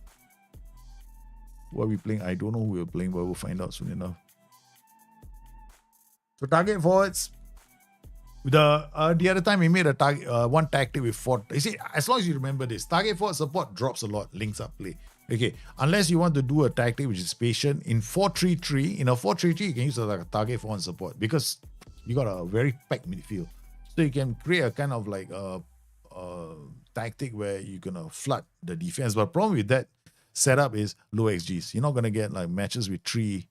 A: What are we playing? I don't know who we're playing, but we'll find out soon enough. So target forwards. The other time we made a target one tactic with 4. You see, as long as you remember this, target forward support drops a lot, links up play. Okay, unless you want to do a tactic which is patient in 4-3-3. In a 4-3-3, you can use a target forward support because you got a very packed midfield. So you can create a kind of like a tactic where you're gonna flood the defense. But the problem with that setup is low XGs. You're not gonna get like matches with 3-4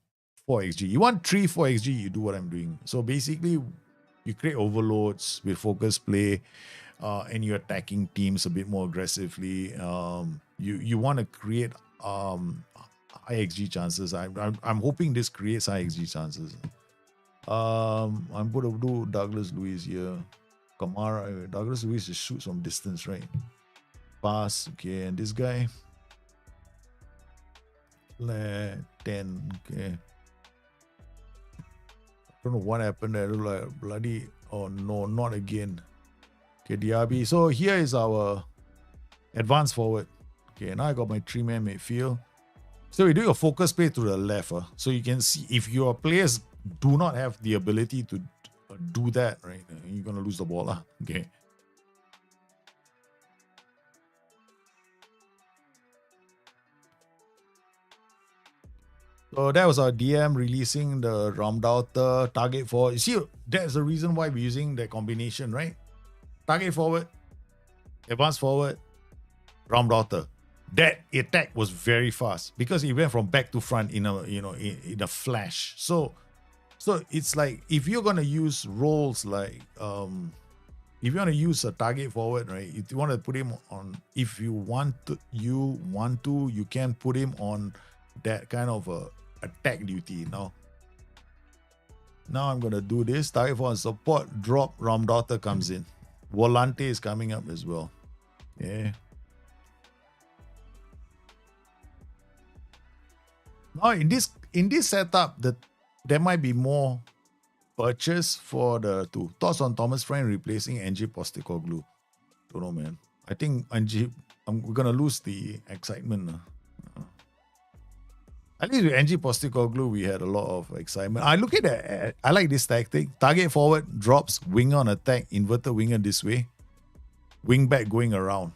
A: XG. You want 3-4 XG, you do what I'm doing. So basically, you create overloads with focus play, and you're attacking teams a bit more aggressively. You want to create high XG chances. I'm hoping this creates high XG chances. I'm going to do Douglas Luiz here. Kamara, Douglas Luiz just shoots from distance, right? Pass, okay, and this guy. 10, okay. I don't know what happened there. Like bloody, oh no, not again. Okay, Diaby. So here is our advanced forward. Okay, now I got my 3-man midfield. So we do a focus play to the left. So you can see if your players do not have the ability to do that, right? You're going to lose the ball. Okay. So that was our DM releasing the Raumdauter target forward. You see, that's the reason why we're using that combination, right? Target forward, advance forward, Raumdauter. That attack was very fast because it went from back to front in a flash. So it's like if you're gonna use roles like if you want to use a target forward, right? If you want to put him on, if you want to, you can put him on that kind of attack duty. Now I'm gonna do this. Target forward support, drop, Raumdauter comes in. Volante is coming up as well. Yeah. Now in this setup, there might be more purchase for the two. Thoughts on Thomas Frank replacing NG Postecoglou? Don't know, man. I think we're gonna lose the excitement. At least with NG Postecoglou, we had a lot of excitement. I like this tactic. Target forward, drops, winger on attack, inverted winger this way, wing back going around.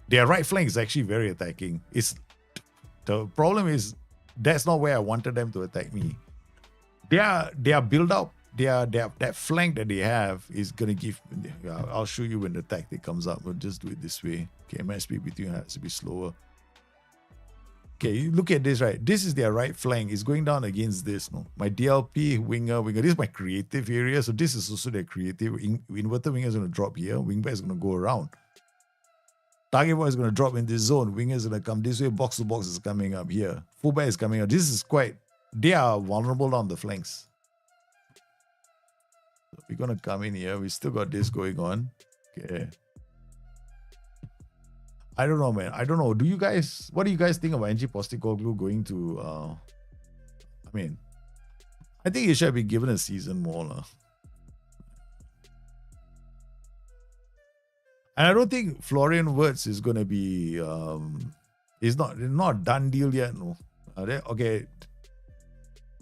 A: Their right flank is actually very attacking. The problem is that's not where I wanted them to attack me. Their build up, that flank that they have is gonna give. I'll show you when the tactic comes up. We'll just do it this way. Okay, match speed between has to be slower. Okay, you look at this, right? This is their right flank. It's going down against this. No, my DLP winger. This is my creative area. So this is also their creative. Inverted winger is gonna drop here. Wingback is gonna go around. Target forward is going to drop in this zone. Winger is going to come this way. Box to box is coming up here. Fullback is coming up. This is they are vulnerable on the flanks. So we're going to come in here. We still got this going on. Okay. I don't know, man. I don't know. What do you guys think about NG Postecoglou going to, I think he should be given a season more. And I don't think Florian Wirtz is going to be, it's not a done deal yet. No. Okay.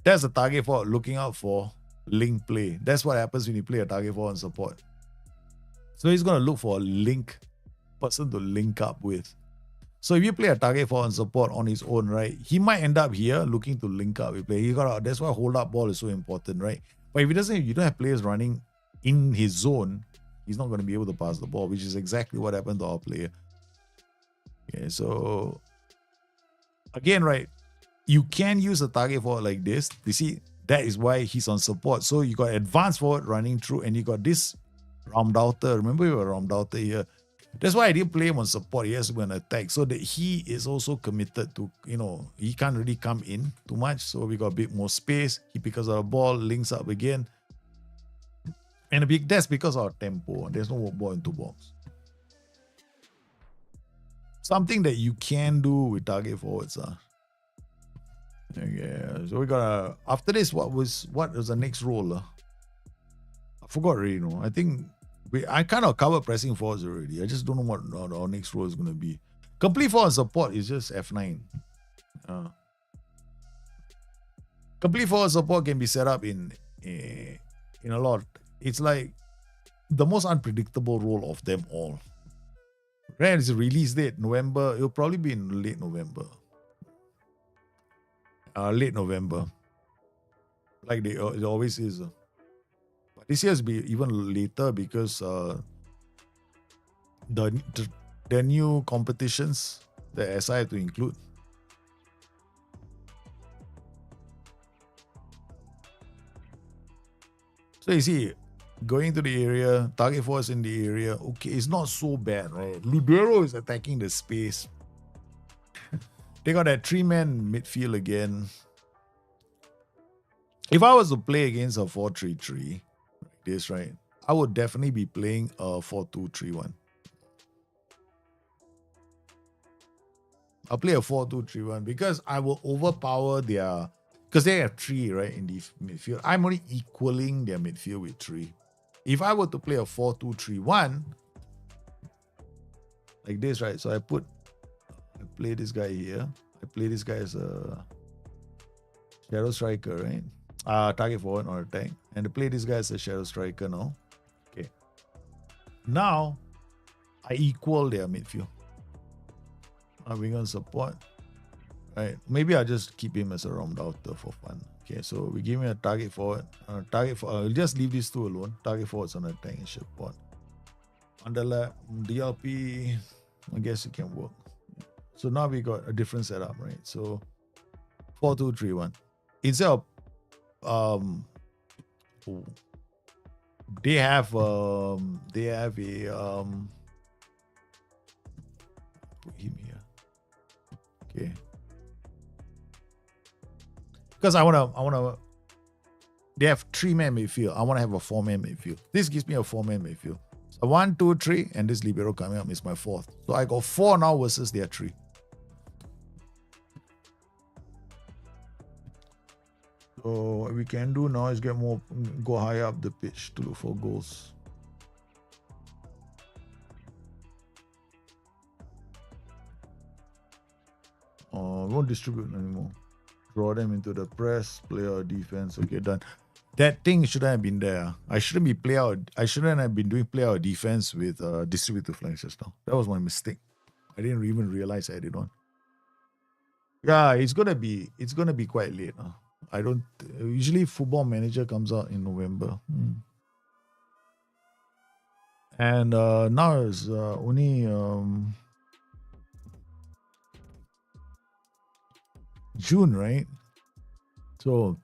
A: That's a target for looking out for link play. That's what happens when you play a target for on support. So he's going to look for a link person to link up with. So if you play a target for on support on his own, right, he might end up here looking to link up with play. That's why hold up ball is so important, right? But if you don't have players running in his zone, he's not going to be able to pass the ball, which is exactly what happened to our player. Okay, so again, right, you can use a target forward like this. You see, that is why he's on support. So you got advanced forward running through, and you got this Raumdauter. Remember, you were Raumdauter here. That's why I didn't play him on support. He has to be on attack, so that he is also committed to, he can't really come in too much. So we got a bit more space. He picks up the ball, links up again. And that's because of our tempo. There's no ball into box. Something that you can do with target forwards. Okay, so we got after this, what was the next role? I forgot already. No, I think I kind of covered pressing forwards already. I just don't know what our next role is going to be. Complete forward support is just F9. Complete forward support can be set up in a lot. It's like the most unpredictable role of them all. Right, it's a release date, November. It'll probably be in late November. Late November. Like it always is. But this year will be even later because the new competitions that SI have to include. So you see, going to the area, target force in the area, okay, it's not so bad, right? Ludero is attacking the space. They got that 3-man midfield again. If I was to play against a 4-3-3, like this, right, I would definitely be playing a 4-2-3-1. I'll play a 4-2-3-1 because I will overpower their... Because they have 3, right, in the midfield. I'm only equaling their midfield with 3. If I were to play a 4-2-3-1, like this, right? So I play this guy here. I play this guy as a shadow striker, right? Target forward or attack. And I play this guy as a shadow striker now. Okay. Now, I equal their midfield. We're going to support. right? Maybe I'll just keep him as a round outer for fun. Okay, so we give him a target forward. I'll just leave these two alone. Target forwards on attacking support. Underlap, DLP, I guess it can work. So now we got a different setup, right? So 4-2-3-1. Instead of they have a put him here. Okay. Because I wanna they have 3-man midfield. I wanna have a 4-man midfield. This gives me a 4-man midfield. So 1, 2, 3, and this libero coming up is my 4th. So I got 4 now versus their 3. So what we can do now is go higher up the pitch to look for goals. We won't distribute anymore. Draw them into the press, play our defense. Okay, done. That thing shouldn't have been there. I shouldn't have been doing play out defense with distribute to flanks just now. That was my mistake. I didn't even realize I did one. Yeah, it's gonna be quite late. I don't usually Football Manager comes out in November. And now it's only June, right? So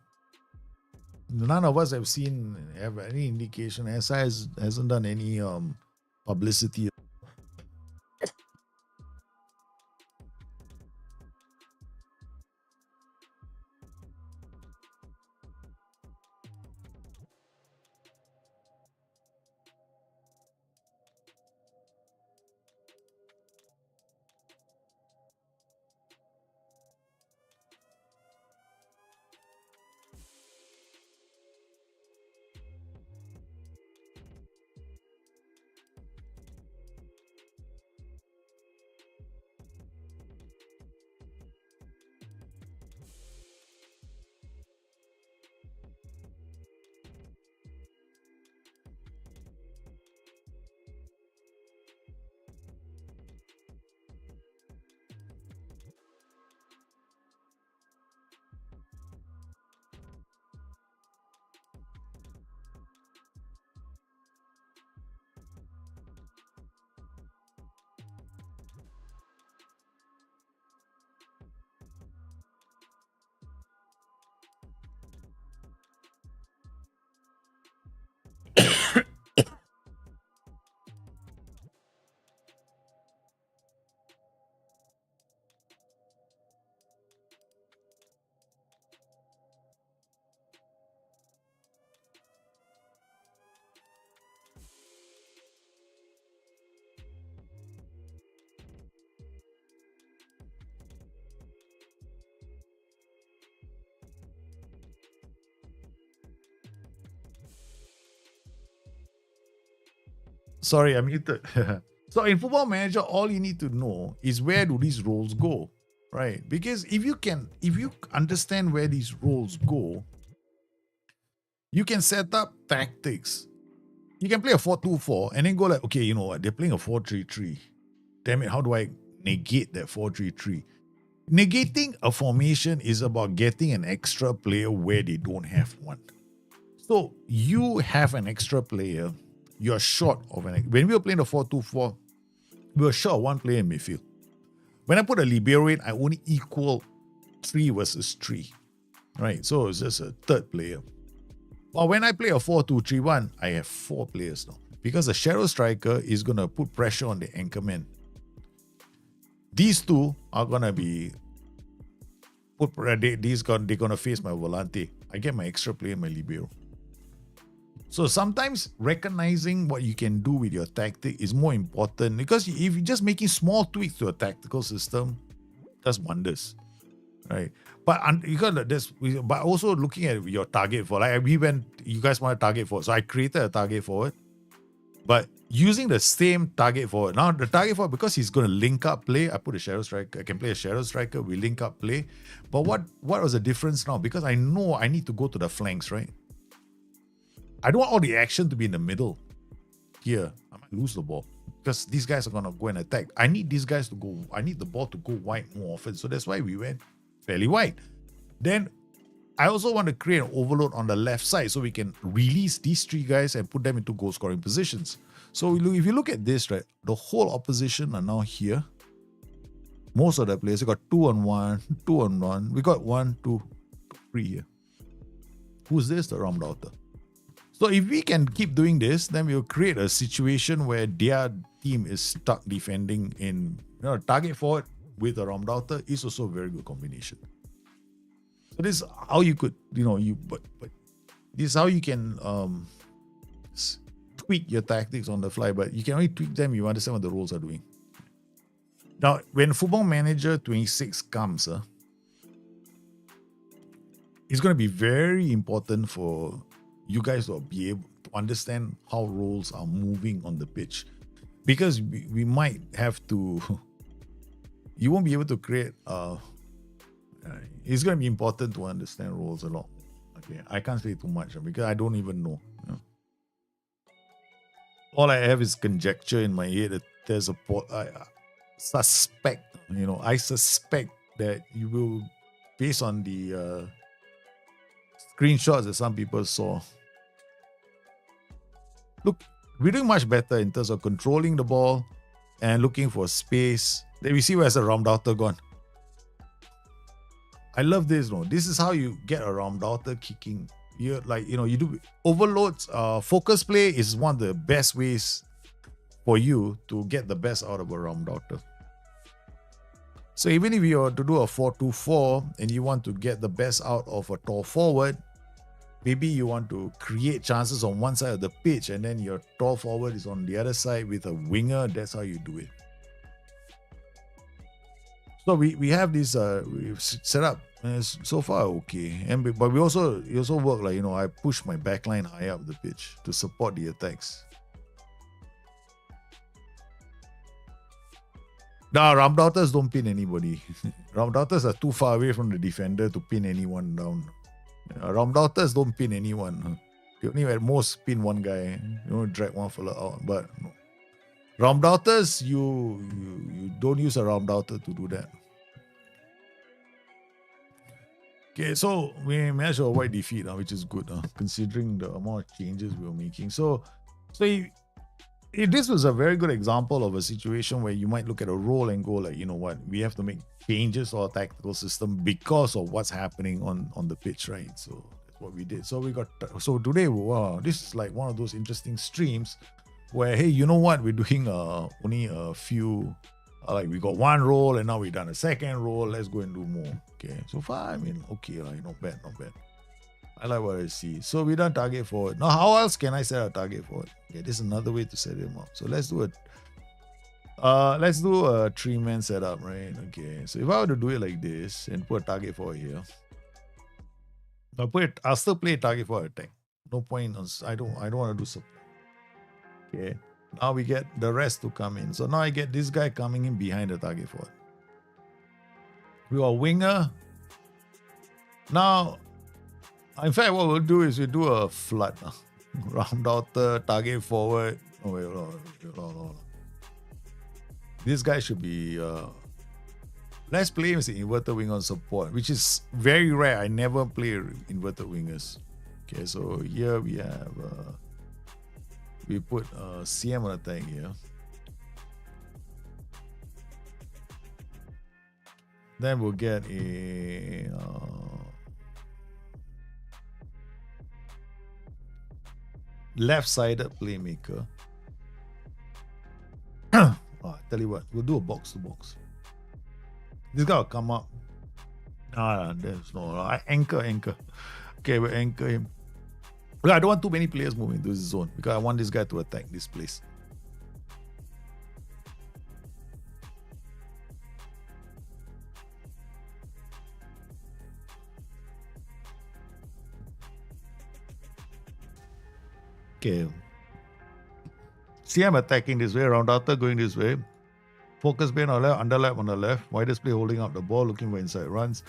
A: none of us have any indication. SI hasn't done any publicity. Sorry, I'm muted. So in Football Manager, all you need to know is where do these roles go, right? Because if you understand where these roles go, you can set up tactics. You can play a 4-2-4 and then go like, okay, you know what? They're playing a 4-3-3. Damn it, how do I negate that 4-3-3? Negating a formation is about getting an extra player where they don't have one. So you have an extra player. You're short of when we were playing the 4-2-4, we were short of one player in midfield. When I put a libero in, I only equal 3 versus 3. Right? So it's just a third player. But when I play a 4-2-3-1, I have 4 players now. Because the shadow striker is gonna put pressure on the anchorman. These two are gonna be they're gonna face my volante. I get my extra player, my libero. So sometimes recognizing what you can do with your tactic is more important, because if you're just making small tweaks to a tactical system, does wonders, right? But but also looking at your target for, like you guys want a target forward, so I created a target forward, but using the same target forward. Now the target forward, because he's going to link up play, I put a shadow striker. I can play a shadow striker. We link up play. But what was the difference now? Because I know I need to go to the flanks, right? I don't want all the action to be in the middle. Here, I might lose the ball because these guys are going to go and attack. I need these guys to go. I need the ball to go wide more often. So that's why we went fairly wide. Then I also want to create an overload on the left side so we can release these three guys and put them into goal scoring positions. So if you look at this, right, the whole opposition are now here. Most of the players, we got 2 on 1, 2 on 1. We got 1, 2, 3 here. Who's this? The round outer. So if we can keep doing this, then we'll create a situation where their team is stuck defending in target forward with a round outer is also a very good combination. So this is how you could, but this is how you can tweak your tactics on the fly, but you can only tweak them if you understand what the roles are doing. Now, when Football Manager 26 comes, it's going to be very important for you guys to be able to understand how roles are moving on the pitch. Because we might have to, you won't be able to create, it's going to be important to understand roles a lot. Okay, I can't say too much because I don't even know. All I have is conjecture in my head that there's I suspect that you will, based on the screenshots that some people saw. Look, we're doing much better in terms of controlling the ball and looking for space. Then we see where's the round outer gone. I love this. No, this is how you get a round outer kicking. You do overloads. Focus play is one of the best ways for you to get the best out of a round outer. So even if you are to do a 4-2-4 and you want to get the best out of a tall forward, maybe you want to create chances on one side of the pitch and then your tall forward is on the other side with a winger. That's how you do it. So we have this we've set up. So far okay, but we also work I push my backline high up the pitch to support the attacks. Now, round outers don't pin anybody. Round outers are too far away from the defender to pin anyone down. Round outers don't pin anyone. They only at most pin one guy. Drag one fella out. But no. Round outers, you don't use a round outer to do that. Okay, so we managed to avoid defeat, which is good, considering the amount of changes we were making. So this was a very good example of a situation where you might look at a role and go like, you know what, we have to make changes to our tactical system because of what's happening on the pitch, right? So that's what we did. So today, wow, this is like one of those interesting streams where, hey, you know what, we're doing only a few, we got one role and now we've done a second role. Let's go and do more. Okay, so far, okay, not bad. I like what I see. So we done target forward. Now, how else can I set a target forward? Okay, this is another way to set him up. So let's do a three-man setup, right? Okay, so if I were to do it like this and put a target forward here, I'll still play target forward attack. No point on. I don't want to do support. Okay. Now we get the rest to come in. So now I get this guy coming in behind the target forward. We got winger. Now, in fact, what we'll do is we do a flood. Round outer, target forward. Oh, wait, no. This guy should be... let's play him as an inverted winger on support, which is very rare. I never play inverted wingers. Okay, so here we have... we put CM on attack here. Then we'll get a... left-sided playmaker. I tell you what, we'll do a box-to-box. This guy will come up. There's no... Anchor. Okay, we'll anchor him. I don't want too many players moving into this zone because I want this guy to attack this place. Okay. See, I'm attacking this way, round outer going this way. Focus being on the left, underlap on the left. Widest play holding up the ball, looking for inside runs.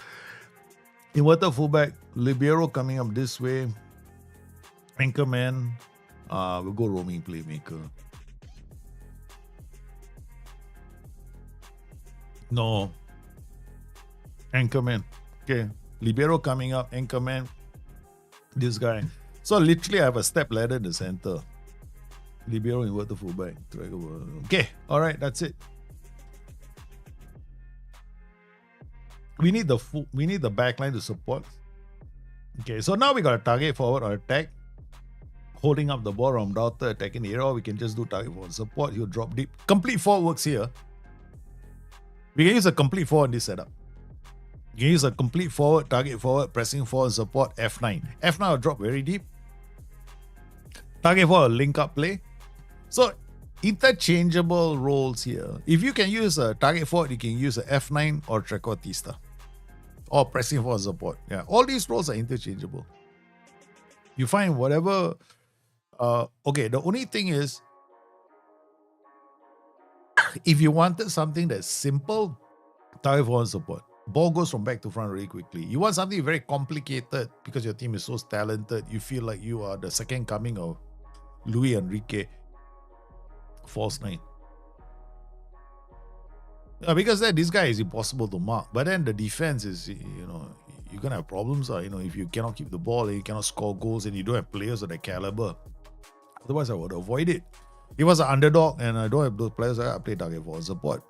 A: Inverted fullback, libero coming up this way. Anchorman, we'll go roaming playmaker. No. Anchorman. Okay, libero coming up, anchorman, this guy. So literally, I have a step ladder in the center. Libero, inverted fullback. Okay, all right, that's it. We need the backline to support. Okay, so now we got a target forward or attack, holding up the ball from router, attacking the area. We can just do target forward support. He'll drop deep. Complete forward works here. We can use a complete forward in this setup. You can use a complete forward, target forward, pressing forward, support, F9. F9 will drop very deep. Target forward, link up play. So interchangeable roles here. If you can use a target forward, you can use a F9 or Trequartista. Or pressing forward support. Yeah, all these roles are interchangeable. You find whatever. Okay, the only thing is, if you wanted something that's simple, target forward support. Ball goes from back to front really quickly. You want something very complicated because your team is so talented. You feel like you are the second coming of Luis Enrique. False 9. Because this guy is impossible to mark. But then the defense is, you're going to have problems. If you cannot keep the ball and you cannot score goals and you don't have players of that caliber. Otherwise, I would avoid it. He was an underdog and I don't have those players. I play target forward support.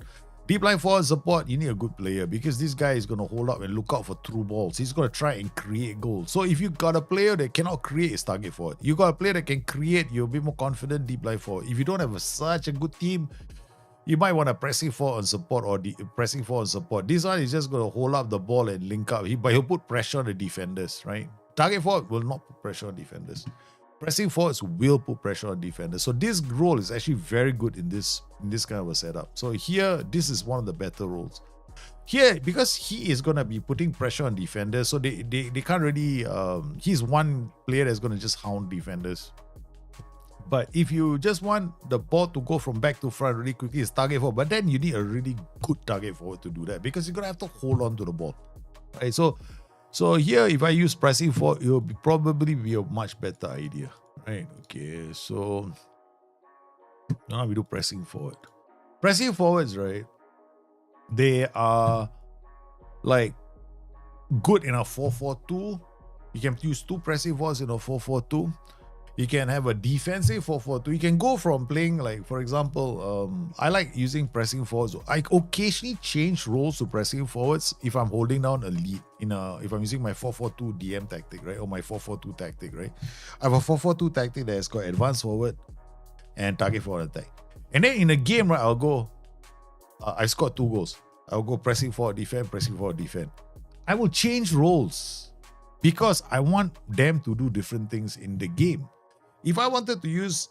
A: Deep line forward support, you need a good player because this guy is going to hold up and look out for through balls. He's going to try and create goals. So if you got a player that cannot create, it's target forward. You got a player that can create, you'll be more confident deep line forward. If you don't have such a good team, you might want to pressing forward and support or pressing forward and support. This one is just going to hold up the ball and link up. But he'll put pressure on the defenders, right? Target forward will not put pressure on defenders. Pressing forwards will put pressure on defenders. So this role is actually very good in this kind of a setup. So here, this is one of the better roles. Here, because he is going to be putting pressure on defenders, so they can't really... he's one player that's going to just hound defenders. But if you just want the ball to go from back to front really quickly, it's target forward. But then you need a really good target forward to do that because you're going to have to hold on to the ball. Right? So here, if I use pressing forward, it will probably be a much better idea. Right? Okay, so now we do pressing forward. Pressing forwards, right? They are like good in a 4-4-2. You can use two pressing forwards in a 4-4-2. You can have a defensive 4-4-2. You can go from playing, like, for example, I like using pressing forwards. I occasionally change roles to pressing forwards if I'm holding down a lead if I'm using my 4-4-2 DM tactic, right? Or my 4-4-2 tactic, right? I have a 4-4-2 tactic that has got advanced forward and target forward attack. And then in a game, right, I'll go, I scored 2 goals. I'll go pressing forward, defend, pressing forward, defend. I will change roles because I want them to do different things in the game. If I wanted to use,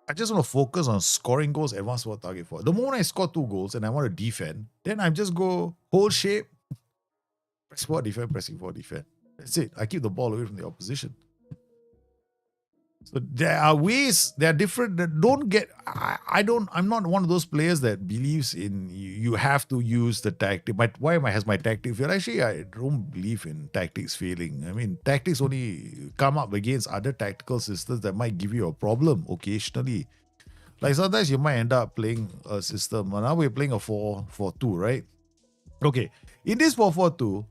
A: I just want to focus on scoring goals, advanced forward, target forward. The moment I score 2 goals and I want to defend, then I just go hold shape, press forward, defend, pressing forward, defend. That's it. I keep the ball away from the opposition. So there are ways, there are different, that don't get, I'm not one of those players that believes in you have to use the tactic. But why has my tactic failed? Actually, I don't believe in tactics failing. I mean, tactics only come up against other tactical systems that might give you a problem occasionally. Like sometimes you might end up playing a system. Now we're playing a 4-4-2, right? Okay. In this 4-4-2,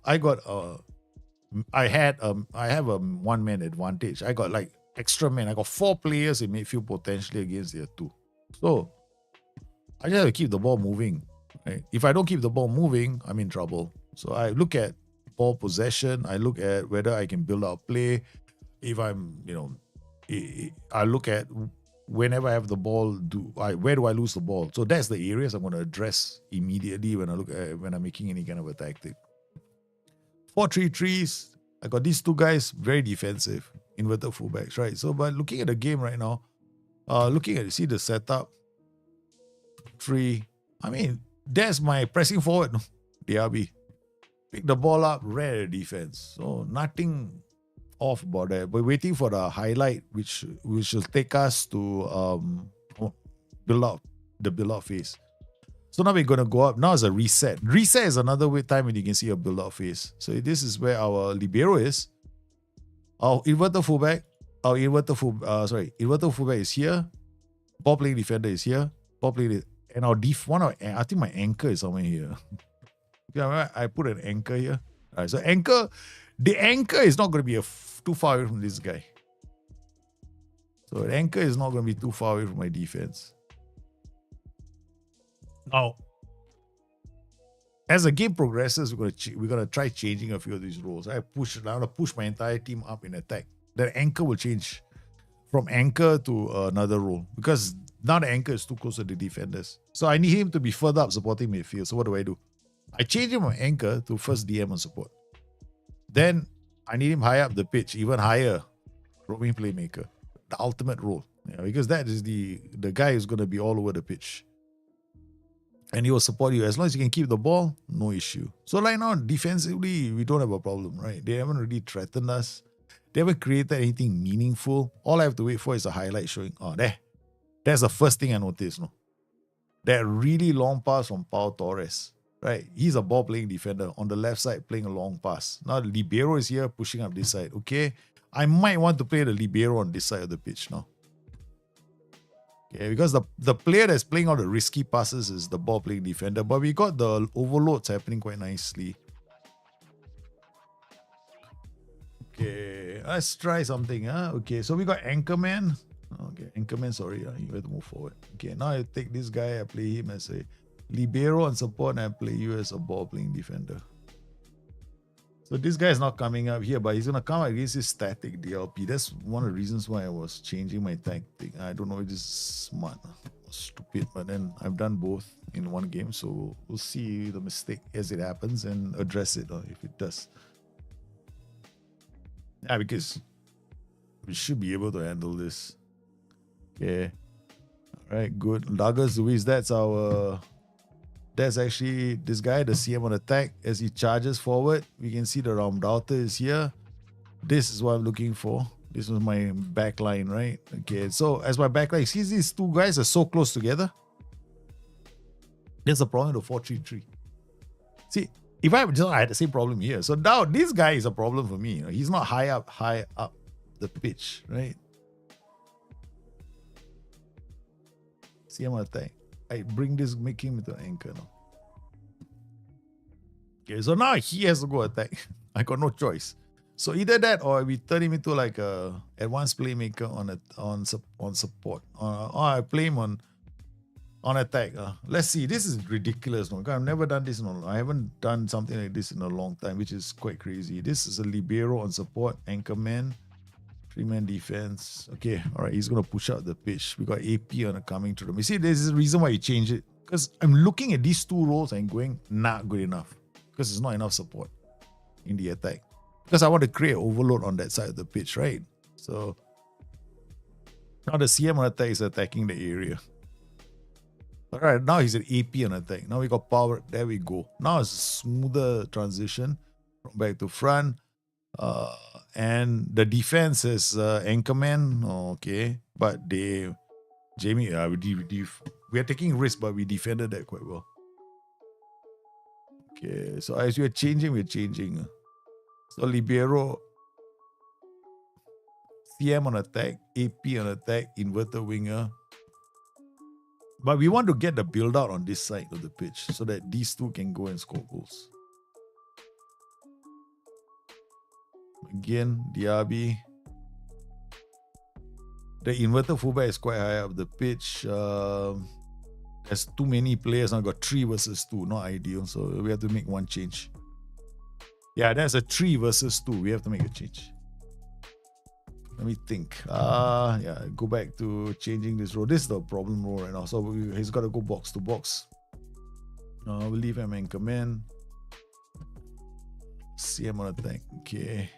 A: I have a one-man advantage. I got like extra men. I got 4 players in midfield potentially against their 2. So I just have to keep the ball moving. Right? If I don't keep the ball moving, I'm in trouble. So I look at ball possession. I look at whether I can build out play. If I'm, I look at whenever I have the ball, where do I lose the ball? So that's the areas I'm going to address immediately when I'm making any kind of a tactic. 4-3-3s. I got these 2 guys very defensive. Inverted fullbacks, right? So by looking at the game right now, see the setup, 3. I mean, that's my pressing forward. DRB. Pick the ball up, ran the defense. So nothing off about that. We're waiting for the highlight, which will take us to build out phase. So now we're going to go up. Now it's a reset. Reset is another time when you can see a build out phase. So this is where our libero is. Our inverted fullback is here. Ball playing defender is here. And I think my anchor is somewhere here. Yeah, I put an anchor here. All right, so anchor, the anchor is not going to be too far away from this guy. So the anchor is not going to be too far away from my defense. Now, as the game progresses, we're gonna try changing a few of these roles. I want to push my entire team up in attack. The anchor will change from anchor to another role because now the anchor is too close to the defenders. So I need him to be further up supporting midfield. So what do? I change him from anchor to first DM on support. Then I need him high up the pitch, even higher, roaming playmaker, the ultimate role. Yeah, because that is the guy who's going to be all over the pitch. And he will support you. As long as you can keep the ball, no issue. So right now, defensively, we don't have a problem, right? They haven't really threatened us. They haven't created anything meaningful. All I have to wait for is a highlight showing, oh, there. That's the first thing I noticed, no? That really long pass from Pau Torres, right? He's a ball-playing defender on the left side playing a long pass. Now the libero is here pushing up this side, okay? I might want to play the libero on this side of the pitch now. Okay, because the player that's playing all the risky passes is the ball-playing defender, but we got the overloads happening quite nicely. Okay, let's try something. Okay, so we got Anchorman. Okay, Anchorman, sorry, you have to move forward. Okay, now I take this guy, I play him as a libero on support, and I play you as a ball-playing defender. So this guy is not coming up here, but he's going to come against his static DLP. That's one of the reasons why I was changing my tactic. I don't know if this is smart or stupid, but then I've done both in one game, so we'll see the mistake as it happens and address it if it does. Yeah, because we should be able to handle this. Okay. All right, good. Douglas Luis, that's actually this guy, the CM on attack. As he charges forward, we can see the Raumdauter is here. This is what I'm looking for. This was my back line, right? Okay, so as my back line, see these two guys are so close together. There's a problem with the 4-3-3. See, if I had the same problem here. So now this guy is a problem for me. He's not high up the pitch, right? CM on attack. I bring this, make him into an anchor now. Okay, so now he has to go attack. I got no choice. So either that or we turn him into like a advanced playmaker on support. Or I play him on attack. Let's see. This is ridiculous. No? I've never done this. I haven't done something like this in a long time, which is quite crazy. This is a libero on support, anchorman. 3-man defense. Okay, all right, he's going to push out the pitch. We got AP on a coming through them. You see, there's a reason why you change it. Because I'm looking at these two roles and going, not good enough. Because there's not enough support in the attack. Because I want to create overload on that side of the pitch, right? So, now the CM on attack is attacking the area. All right, now he's an AP on attack. Now we got power. There we go. Now it's a smoother transition from back to front. And the defense is Anchorman, okay, but Jamie, we are taking risks, but we defended that quite well. Okay, so as we're changing. So libero, CM on attack, AP on attack, inverted winger. But we want to get the build out on this side of the pitch so that these two can go and score goals. Again, Diaby. The inverted fullback is quite high up the pitch. There's too many players. I've got 3 versus 2. Not ideal. So we have to make one change. Yeah, that's a 3 versus 2. We have to make a change. Let me think. Yeah, go back to changing this role. This is the problem role right now. So he's got to go box to box. We'll leave him in command. CM on attack. Okay.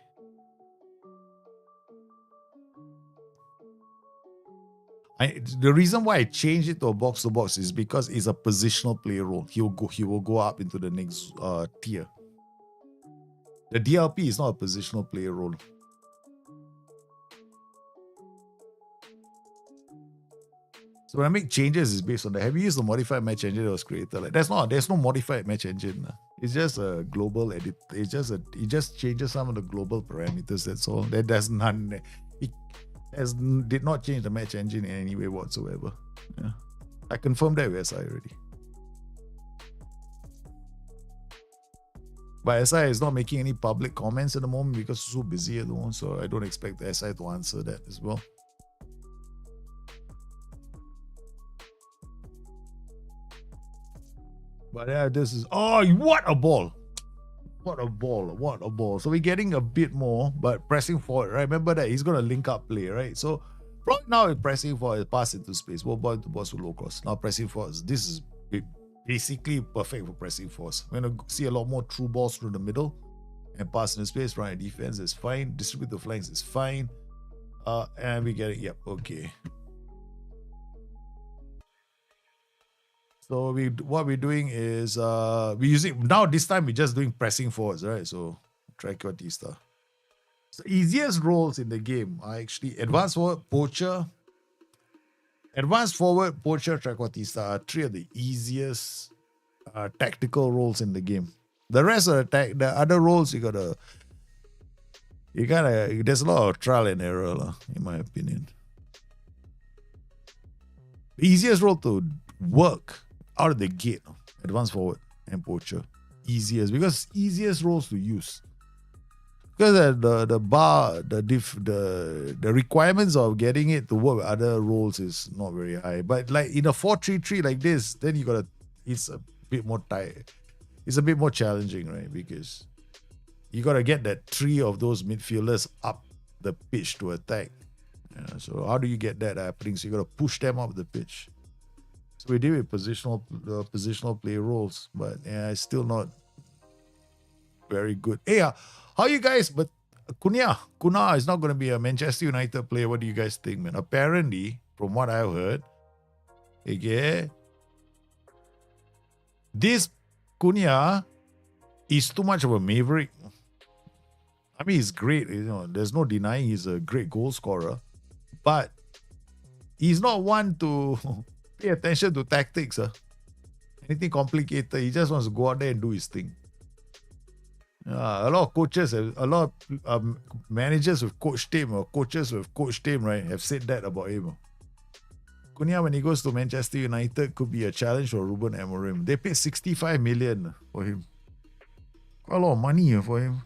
A: The reason why I changed it to a box to box is because it's a positional player role. He will go up into the next tier. The DLP is not a positional player role. So when I make changes, it's based on that. Have you used the modified match engine that was created? Like there's no modified match engine. It's just a global edit. It just changes some of the global parameters. That's all. That does not. Did not change the match engine in any way whatsoever. Yeah. I confirmed that with SI already. But SI is not making any public comments at the moment because it's so busy at the moment. So I don't expect the SI to answer that as well. But yeah, this is, oh, what a ball. What a ball. What a ball. So we're getting a bit more, but pressing forward, right? Remember that he's going to link up play, right? So right now we're pressing forward, pass into space. Ball into boss with low cross. Now pressing forward. This is basically perfect for pressing force. We're going to see a lot more through balls through the middle and pass into space. Right, defense is fine. Distribute the flanks is fine. And we get it. Yep, okay. So what we're doing is we're using now this time we're just doing pressing forwards, right? So Trequartista. So easiest roles in the game are actually advanced forward, poacher, Trequartista are three of the easiest tactical roles in the game. The rest of the other roles you gotta there's a lot of trial and error, in my opinion. The easiest role to work out of the gate, advanced forward and poacher, because easiest roles to use. Because the requirements of getting it to work with other roles is not very high. But like in a 4-3-3 like this, then it's a bit more tight. It's a bit more challenging, right? Because you gotta get that three of those midfielders up the pitch to attack. Yeah, so how do you get that happening? So you gotta push them up the pitch. So we deal with positional play roles, but yeah, it's still not very good. Hey, how you guys? But Kuna is not going to be a Manchester United player. What do you guys think, man? Apparently, from what I've heard, okay, this Cunha is too much of a maverick. I mean, he's great. There's no denying he's a great goal scorer, but he's not one to pay attention to tactics. Anything complicated, he just wants to go out there and do his thing. A lot of coaches, managers with coach team or coaches with coach team, right, have said that about him. Cunha, when he goes to Manchester United, could be a challenge for Ruben Amorim. They paid 65 million for him. Quite a lot of money for him.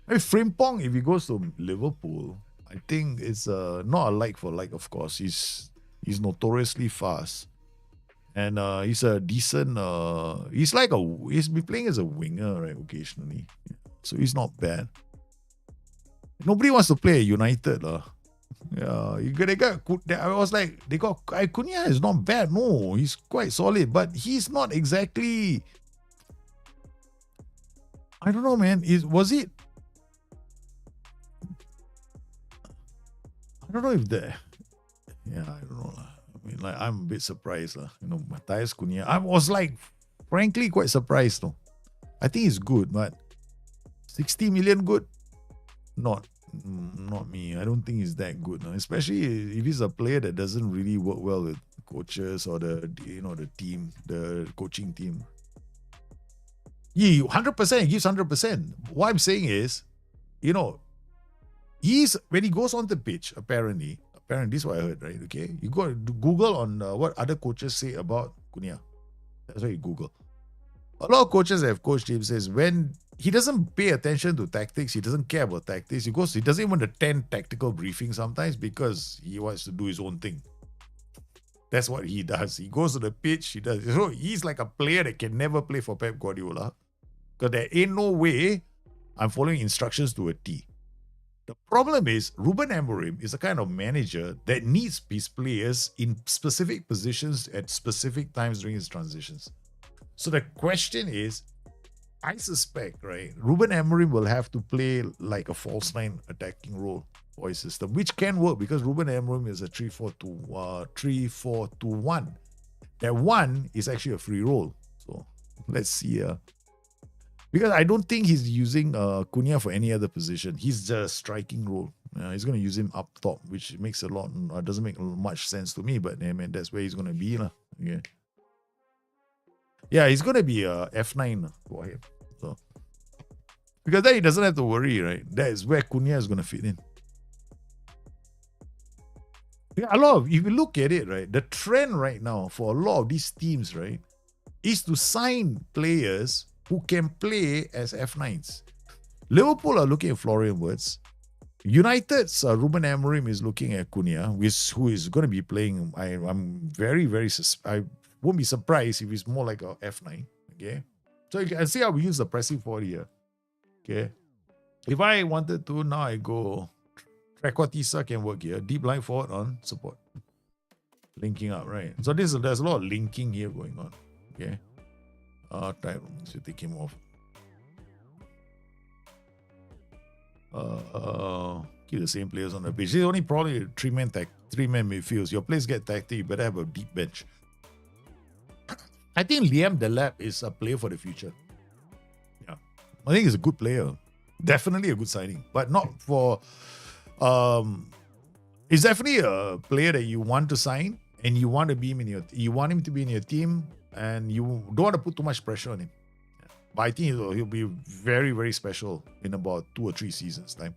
A: Hey, Frimpong, if he goes to Liverpool, I think it's not a like for like, of course. He's notoriously fast. And he's a decent he's been playing as a winger, right, occasionally. So he's not bad. Nobody wants to play at United. Yeah, I was like, Cunha is not bad. No, he's quite solid, but he's not exactly, I don't know, man. I don't know if I don't know. I mean, like, I'm a bit surprised. Matthias Cunha. I was like, frankly, quite surprised. No, I think he's good, but 60 million good? Not me. I don't think he's that good. No? Especially if he's a player that doesn't really work well with coaches or the team, the coaching team. Yeah, 100%. He gives 100%. What I'm saying is, when he goes on the pitch, apparently this is what I heard, right? Okay, you go to Google on what other coaches say about Cunha. That's why you Google. A lot of coaches that have coached him says when he doesn't pay attention to tactics, he doesn't care about tactics. He doesn't even attend tactical briefings sometimes because he wants to do his own thing. That's what he does. He goes to the pitch. He does. So he's like a player that can never play for Pep Guardiola because there ain't no way I'm following instructions to a T. The problem is Ruben Amorim is a kind of manager that needs his players in specific positions at specific times during his transitions. So the question is, I suspect, right, Ruben Amorim will have to play like a false nine attacking role for his system, which can work because Ruben Amorim is a 3-4-2-1. That one is actually a free role. So let's see. Because I don't think he's using Cunha for any other position. He's just striking role. He's going to use him up top, which doesn't make much sense to me. But man, that's where he's going to be. Okay. Yeah, he's going to be F9 for him. So, because then he doesn't have to worry, right? That is where Cunha is going to fit in. Yeah, if you look at it, right, the trend right now for a lot of these teams, right, is to sign players who can play as F9s. Liverpool are looking at Florian Wirtz. United's Ruben Amorim is looking at Cunha, who is going to be playing. I'm very, I won't be surprised if he's more like a F9. Okay, so you can see how we use the pressing forward here. Okay, if I wanted to, now I go Trequartista can work here. Deep line forward on support, linking up, right? So there's a lot of linking here going on. Okay, time to take him off. Keep the same players on the pitch. The only probably three-man midfields. Your players get tactic, you better have a deep bench. I think Liam Delap is a player for the future. Yeah, I think he's a good player. Definitely a good signing, but not for. It's definitely a player that you want to sign and you want to be him you want him to be in your team, and you don't want to put too much pressure on him. But I think he'll be very, very special in about 2 or 3 seasons' time.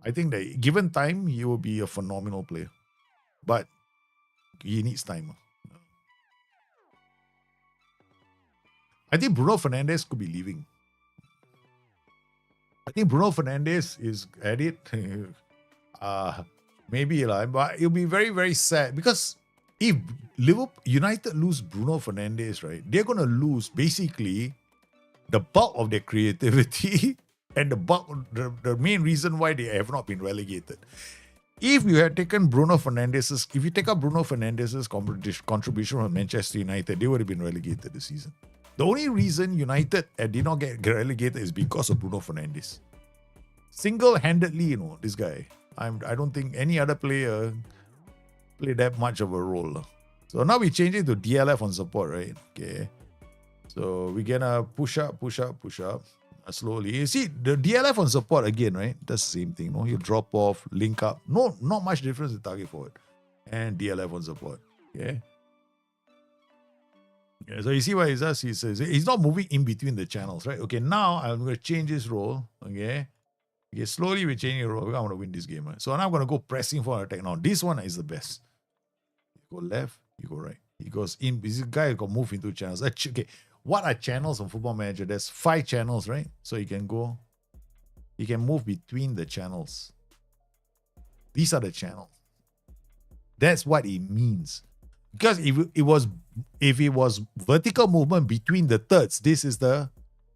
A: I think that given time, he will be a phenomenal player. But he needs time. I think Bruno Fernandes could be leaving. I think Bruno Fernandes is at it. Maybe, but it'll be very, very sad because if United lose Bruno Fernandes, right, they're going to lose basically the bulk of their creativity and the main reason why they have not been relegated. If you had taken if you take up Bruno Fernandes's contribution from Manchester United, they would have been relegated this season. The only reason United did not get relegated is because of Bruno Fernandes. Single-handedly, this guy. I don't think any other player play that much of a role. So now we change it to DLF on support, right? Okay. So we're gonna push up slowly. You see, the DLF on support again, right? That's the same thing. You drop off, link up. No, not much difference in target forward. And DLF on support. Okay. Yeah, so you see what he does? He says he's not moving in between the channels, right? Okay, now I'm going to change his role. Okay, slowly we're changing the role. We're going to win this game, right? So now I'm going to go pressing for attack. Now this one is the best. You go left, you go right. He goes in. This guy can move into channels. Okay, what are channels on Football Manager? There's 5 channels, right? So you can move between the channels. These are the channels. That's what it means. Because if it was vertical movement between the thirds, this is the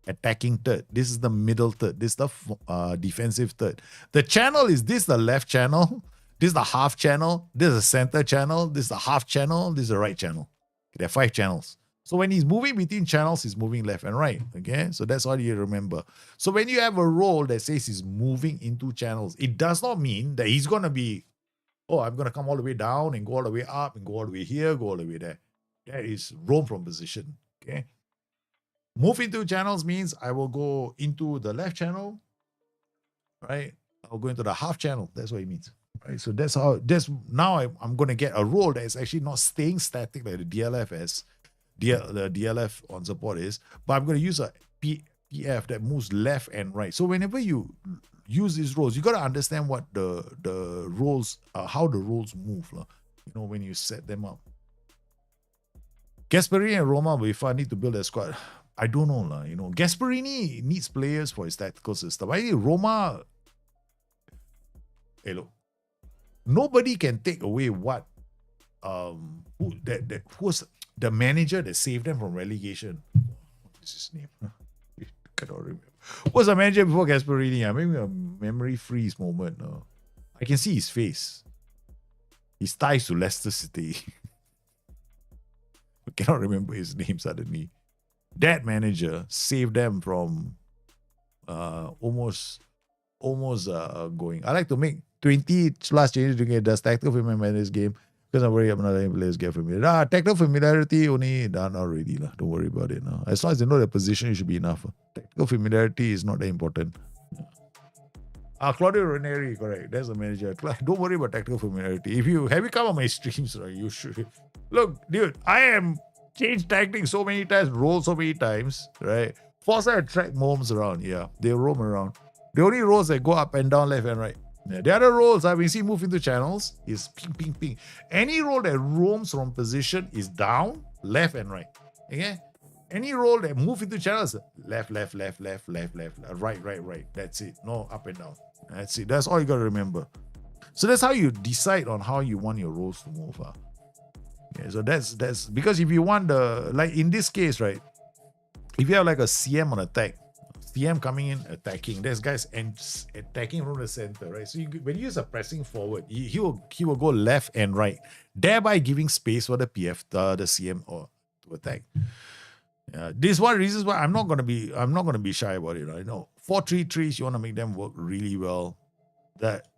A: attacking third. This is the middle third. This is the defensive third. The channel is this the left channel. This is the half channel. This is the center channel. This is the half channel. This is the right channel. There are 5 channels. So when he's moving between channels, he's moving left and right. Okay, so that's all you remember. So when you have a role that says he's moving into channels, it does not mean that he's going to be, I'm going to come all the way down and go all the way up and go all the way here, go all the way there. That is roam from position. Okay. Move into channels means I will go into the left channel, right? I'll go into the half channel. That's what it means. Right. So now I'm going to get a role that is actually not staying static like the DLF the DLF on support is, but I'm going to use a PF that moves left and right. So whenever you use these roles, you got to understand what the roles, how the roles move, when you set them up. Gasperini and Roma will be fun. Need to build a squad. I don't know, Gasperini needs players for his tactical system. I think Roma, look, nobody can take away what who was the manager that saved them from relegation. What is his name? I cannot remember. What's the manager before Gasperini? Maybe a memory freeze moment. I can see his face. His ties to Leicester City. I cannot remember his name suddenly. That manager saved them from almost going. I like to make 20 plus changes to get the tactical familiarity in this game because I'm not letting players get familiar. Tactical familiarity only, not really. Don't worry about it. As long as they know their position, it should be enough. Tactical familiarity is not that important. Claudio Ranieri, correct. That's the manager. Don't worry about tactical familiarity. Have you come on my streams, right? You should. Look, dude, I am changed tactics so many times, rolled so many times, right? Forza attract moms around. Yeah, they roam around. The only roles that go up and down, left and right. Yeah, the other roles we see move into channels is ping, ping, ping. Any role that roams from position is down left and right. Okay? Any role that move into channels, left, right. That's it. No up and down. That's it. That's all you got to remember. So that's how you decide on how you want your roles to move. Okay, so that's because if you want like in this case, right? If you have like a CM on attack, CM coming in attacking, there's guys attacking from the center, right? So when you use a pressing forward, he will go left and right, thereby giving space for the PF, the CM or to attack. This is one of the reasons why I'm not gonna be shy about it. I know 4-3-3s, you want to make them work really well. That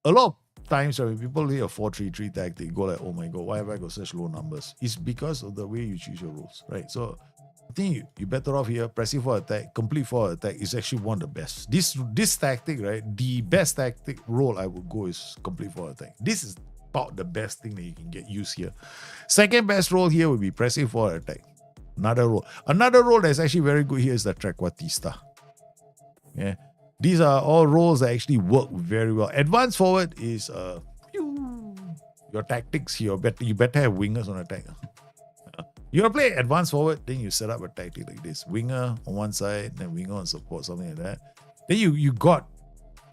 A: a lot of times when people hear a 4-3-3 tactic, go like, oh my god, why have I got such low numbers? It's because of the way you choose your rules, right? So I think you're better off here. Pressing for attack, complete for attack is actually one of the best. This tactic, right? The best tactic role I would go is complete for attack. This is about the best thing that you can get used here. Second best role here would be pressing for attack. Another role that's actually very good here is the Trequartista. Yeah. These are all roles that actually work very well. Advanced forward is your tactics here. You better have wingers on attack. You want to play advanced forward, then you set up a tactic like this. Winger on one side, then winger on support, something like that. Then you got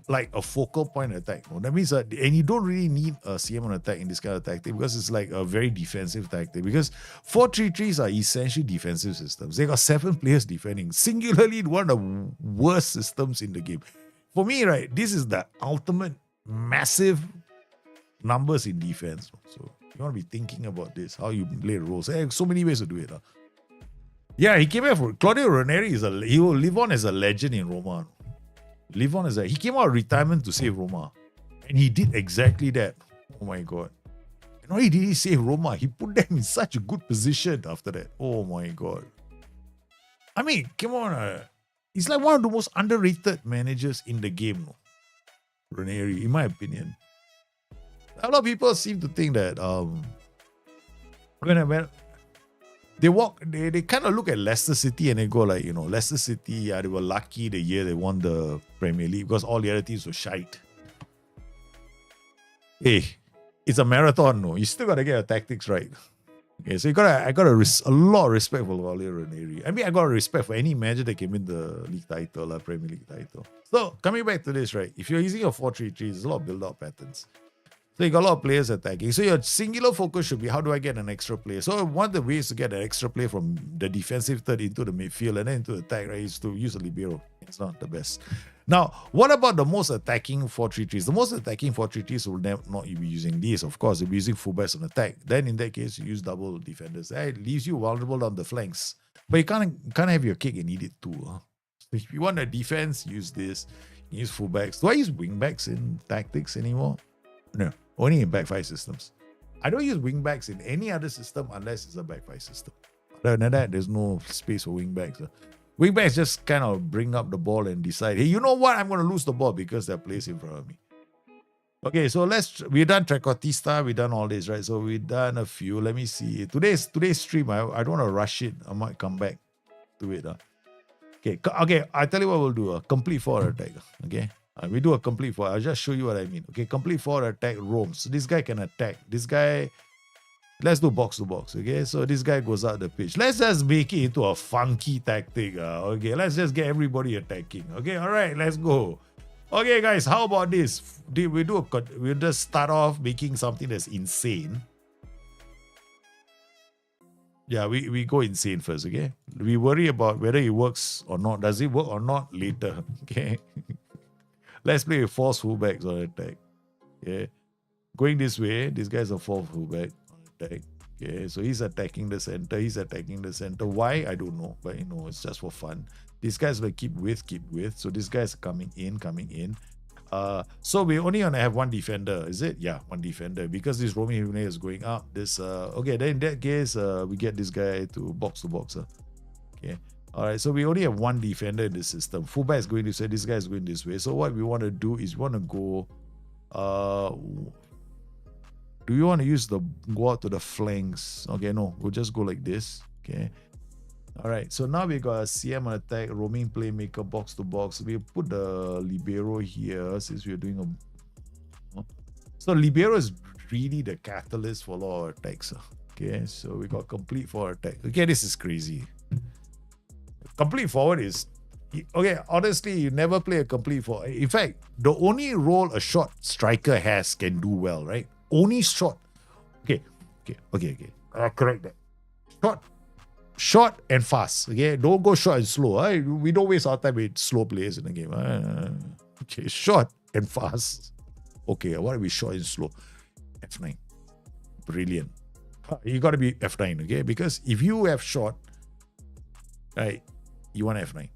A: like a focal point attack. That means and you don't really need a CM on attack in this kind of tactic because it's like a very defensive tactic. Because 4-3-3s are essentially defensive systems. They got 7 players defending. Singularly, one of the worst systems in the game. For me, right, this is the ultimate massive numbers in defense. So you want to be thinking about this, how you play roles. There's so many ways to do it. Yeah, he came here for Claudio Ranieri. He will live on as a legend in Roma. He came out of retirement to save Roma. And he did exactly that. Oh my god. And not only did he save Roma, he put them in such a good position after that. Oh my god. I mean, come on. He's like one of the most underrated managers in the game. Ranieri, in my opinion. A lot of people seem to think that when they kind of look at Leicester City and they go like, Leicester City, they were lucky the year they won the Premier League because all the other teams were shite. Hey, it's a marathon, no. You still got to get your tactics right. Okay, so I got a lot of respect for Claudio Ranieri. I mean, I got respect for any manager that came in the league title, Premier League title. So, coming back to this, right? If you're using a 4-3-3, there's a lot of build-up patterns. So you got a lot of players attacking. So your singular focus should be, how do I get an extra player? So one of the ways to get an extra player from the defensive third into the midfield and then into attack, right, is to use a libero. It's not the best. Now, what about the most attacking 4-3-3s? The most attacking 4-3-3s will not be using these, of course. They'll be using fullbacks on attack. Then in that case, you use double defenders. That leaves you vulnerable down the flanks. But you can't have your cake and eat it too. So if you want a defense, use this. Use fullbacks. Do I use wingbacks in tactics anymore? No. Only in back 5 systems. I don't use wingbacks in any other system unless it's a back 5 system. Other than that, there's no space for wingbacks. Wingbacks just kind of bring up the ball and decide, hey, you know what? I'm going to lose the ball because there are players in front of me. Okay, so we've done Trequartista, we've done all this, right? So we've done a few. Let me see. Today's stream, I don't want to rush it. I might come back to it. Okay, I tell you what we'll do. A complete forward attack. Okay. We do a complete forward. I'll just show you what I mean. Okay, complete forward attack roams. So this guy can attack. This guy, let's do box to box. Okay, so this guy goes out the pitch. Let's just make it into a funky tactic. Okay, let's just get everybody attacking. Okay, all right, let's go. Okay, guys, how about this? We'll just start off making something that's insane. Yeah, we go insane first. Okay, we worry about whether it works or not. Does it work or not later? Okay. Let's play with false fullbacks on attack. Okay. Going this way, this guy's a false fullback on attack. Okay, so he's attacking the center. Why? I don't know. But it's just for fun. This guy's like keep width. So this guy's coming in. So we only gonna have one defender, is it? Yeah, one defender. Because this Romeo Jimenez is going up. Okay, then in that case, we get this guy to box. Okay. All right, so we only have one defender in the system. Fullback is going this way, this guy is going this way. So what we want to do is we want to go... do you want to go out to the flanks? Okay, no, we'll just go like this. Okay. All right, so now we got a CM on attack, roaming playmaker, box to box. We'll put the libero here since we're doing a... So libero is really the catalyst for a lot of attacks. Okay, so we got complete forward attack. Okay, this is crazy. Complete forward is okay. Honestly, you never play a complete forward. In fact, the only role a short striker has can do well, right? Only short. Okay. Correct that. Short and fast. Okay, don't go short and slow. We don't waste our time with slow players in the game. Okay, short and fast. Okay, what are we short and slow? F9. Brilliant. You got to be F9, okay? Because if you have short, right, you want F9.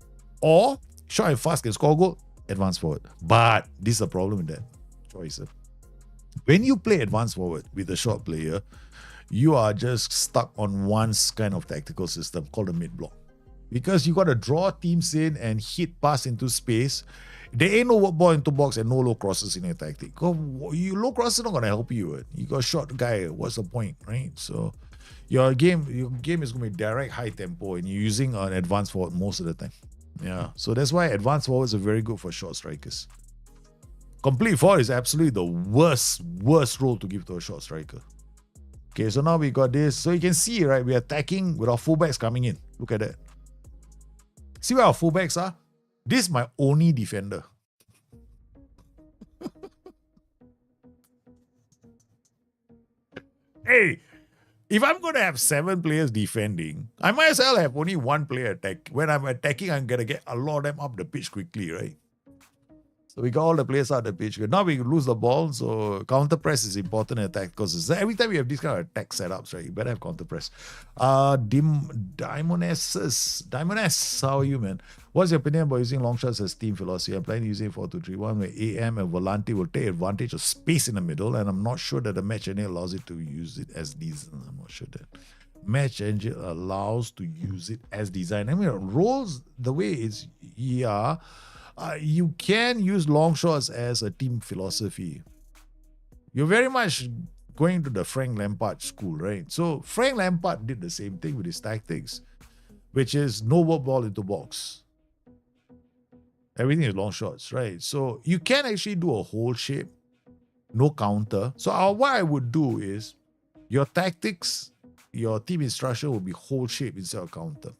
A: Or short and fast can score goal, advance forward. But this is a problem with that choice. When you play advance forward with a short player, you are just stuck on one kind of tactical system called a mid block. Because you got to draw teams in and hit pass into space. There ain't no ball into box and no low crosses in your tactic. Low crosses not going to help you. You got a short guy. What's the point, right? So your game is going to be direct, high tempo, and you're using an advanced forward most of the time. Yeah. So that's why advanced forwards are very good for short strikers. Complete forward is absolutely the worst role to give to a short striker. Okay, so now we got this. So you can see, right, we're attacking with our fullbacks coming in. Look at that. See where our fullbacks are? This is my only defender. Hey, if I'm going to have 7 players defending, I might as well have only 1 player attack. When I'm attacking, I'm going to get a lot of them up the pitch quickly, right? So we got all the players out the pitch. Now we lose the ball, so counter press is important in attack because every time we have these kind of attack setups, right, you better have counter press. Diamoness, how are you, man? What's your opinion about using long shots as team philosophy? I'm planning to use it 4-2-3-1 where AM and Volante will take advantage of space in the middle, and I'm not sure that the match engine allows it to use it as designed. I'm not sure that match engine allows to use it as designed. I mean, roles the way it's you can use long shots as a team philosophy. You're very much going to the Frank Lampard school, right? So Frank Lampard did the same thing with his tactics, which is no work ball into box. Everything is long shots, right? So you can actually do a whole shape, no counter. So what I would do is your tactics, your team instruction will be whole shape instead of counter.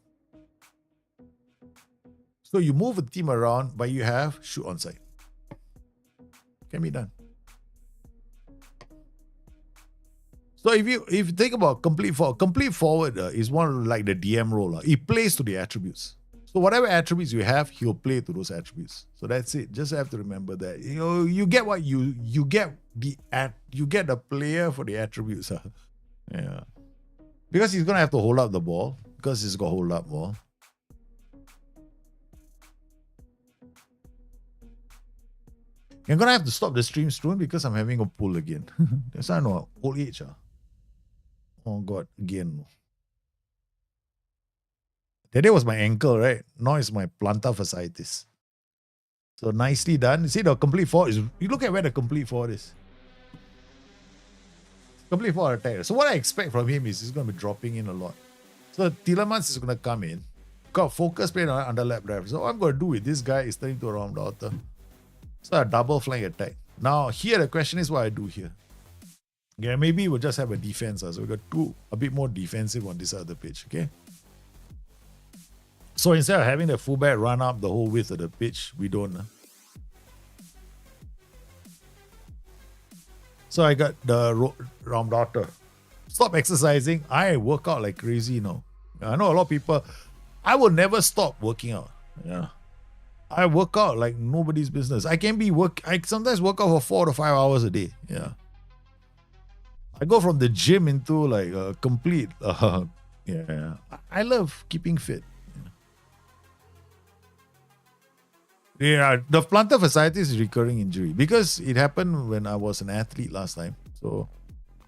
A: So you move the team around, but you have shoot onside. Can be done. So if you think about complete forward is one like the DM role. He plays to the attributes. So whatever attributes you have, he'll play to those attributes. So that's it. Just have to remember that. You get what you get the player for the attributes. Yeah. Because he's gonna have to hold up the ball. Because he's got hold up ball. You're going to have to stop the stream soon because I'm having a pull again. That's why I know. Old age. Oh, God. Again. That day was my ankle, right? Now it's my plantar fasciitis. So nicely done. You see the complete forward is... You look at where the complete forward is. Complete forward attack. So what I expect from him is he's going to be dropping in a lot. So Tielemans is going to come in. Got focus play on underlap drive. So what I'm going to do with this guy is turn him to a round daughter. So a double flank attack. Now here the question is what I do here. Yeah, maybe we'll just have a defense. So we got a bit more defensive on this side of the pitch. Okay. So instead of having the fullback run up the whole width of the pitch, we don't. So I got the round daughter. Stop exercising. I work out like crazy now. I know a lot of people. I will never stop working out. Yeah. I work out like nobody's business. I sometimes work out for 4 to 5 hours a day. Yeah. I go from the gym into like a complete, yeah. I love keeping fit. Yeah, the plantar fasciitis is recurring injury because it happened when I was an athlete last time. So,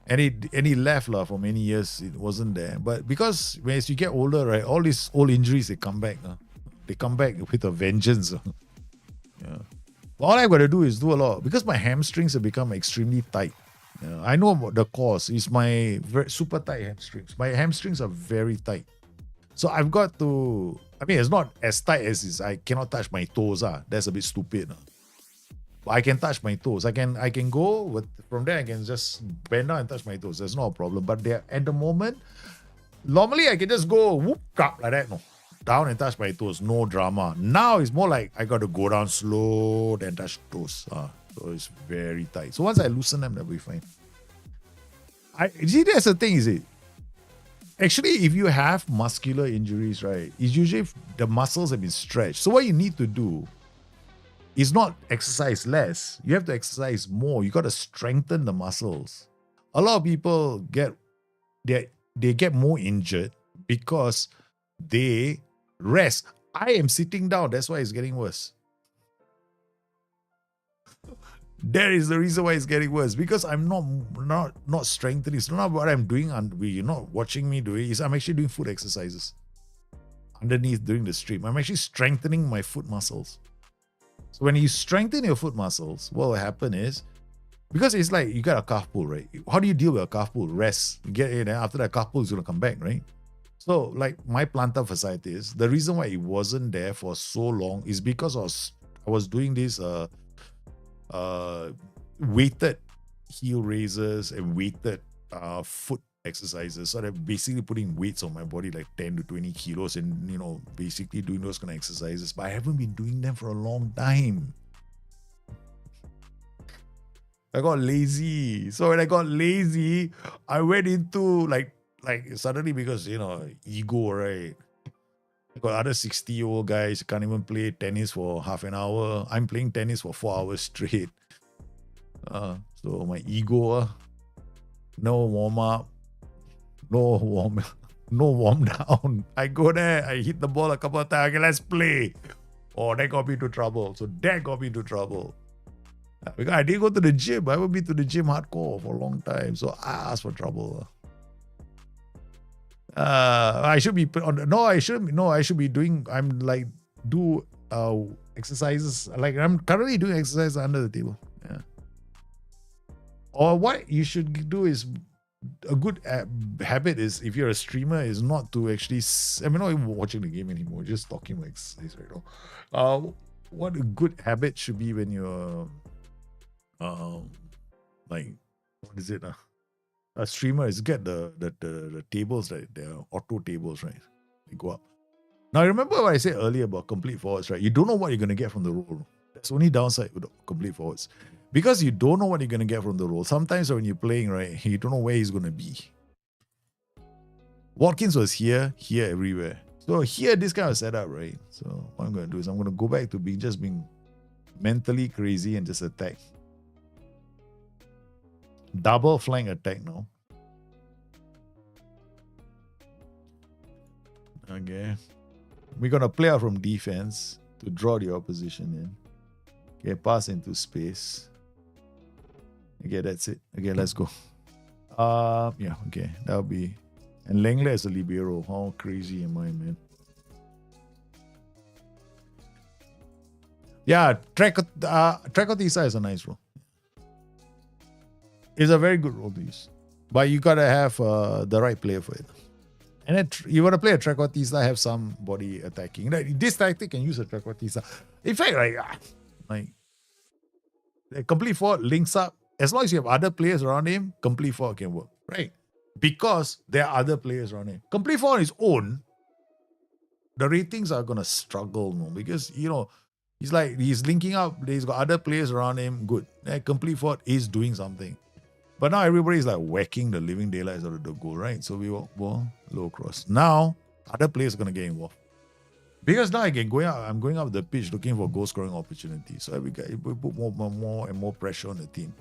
A: and he left for many years. It wasn't there. But because as you get older, right, all these old injuries, they come back. They come back with a vengeance. Yeah. All I've got to do is do a lot because my hamstrings have become extremely tight. Yeah. I know the cause. It's my super tight hamstrings. My hamstrings are very tight. So I've got to... I mean, it's not as tight as I cannot touch my toes. That's a bit stupid. I can touch my toes. I can go from there. I can just bend down and touch my toes. There's no problem. But there at the moment, normally I can just go whoop up like that. No, down and touch my toes. No drama. Now it's more like I got to go down slow then touch toes. So it's very tight. So once I loosen them, that'll be fine. See, that's the thing, is it? Actually, if you have muscular injuries, right, it's usually the muscles have been stretched. So what you need to do is not exercise less. You have to exercise more. You got to strengthen the muscles. A lot of people they get more injured because they rest. I am sitting down. That's why it's getting worse. That is the reason why it's getting worse, because I'm not strengthening. It's not what I'm doing, and you're not watching me do it. I'm actually doing foot exercises underneath during the stream. I'm actually strengthening my foot muscles. So when you strengthen your foot muscles, what will happen is, because it's like you got a calf pull, right? How do you deal with a calf pull? Rest. You get it, and after that calf pull is going to come back, right? So like my plantar fasciitis, the reason why it wasn't there for so long is because I was doing this weighted heel raises and weighted foot exercises. So I'm basically putting weights on my body, like 10 to 20 kilos, and basically doing those kind of exercises. But I haven't been doing them for a long time. I got lazy. So when I got lazy, I went into like suddenly, because ego, right? I got other 60-year-old guys who can't even play tennis for half an hour. I'm playing tennis for 4 hours straight. So my ego, no warm up, no warm down. I go there, I hit the ball a couple of times. Okay, let's play. Oh, that got me into trouble. Because I didn't go to the gym. I haven't been to the gym hardcore for a long time. So I asked for trouble. I should be I should be doing, exercises. Like I'm currently doing exercises under the table. Yeah. Or what you should do is, a good habit is, if you're a streamer, is not to actually, not even watching the game anymore, just talking about exercise right now. What a good habit should be when you're what is it? A streamer is get the tables, right? They're auto tables, right? They go up. Now, remember what I said earlier about complete forwards, right? You don't know what you're going to get from the roll. That's the only downside with complete forwards. Because you don't know what you're going to get from the roll. Sometimes when you're playing, right, you don't know where he's going to be. Watkins was here, everywhere. So here, this kind of setup, right? So what I'm going to do is I'm going to go back to being mentally crazy and just attack. Double flank attack now. Okay. We're going to play out from defense to draw the opposition in. Okay, pass into space. Okay, that's it. Okay, let's go. Yeah, okay. That'll be... And Lenglet is a libero. How crazy am I, man? Yeah, Trequartista is a nice role. It's a very good role to use. But you gotta have the right player for it. And then you want to play a Trequartista, have somebody attacking. This tactic can use a Trequartista. In fact, like complete forward links up. As long as you have other players around him, complete forward can work, right? Because there are other players around him. Complete forward on his own, the ratings are gonna struggle, no? Because he's linking up. He's got other players around him. Good. Complete forward is doing something. But now everybody is like whacking the living daylights out of the goal, right? So we walk ball, low cross. Now, other players are going to get involved. Because now I'm going up the pitch looking for goal scoring opportunities. So we put more and more pressure on the team.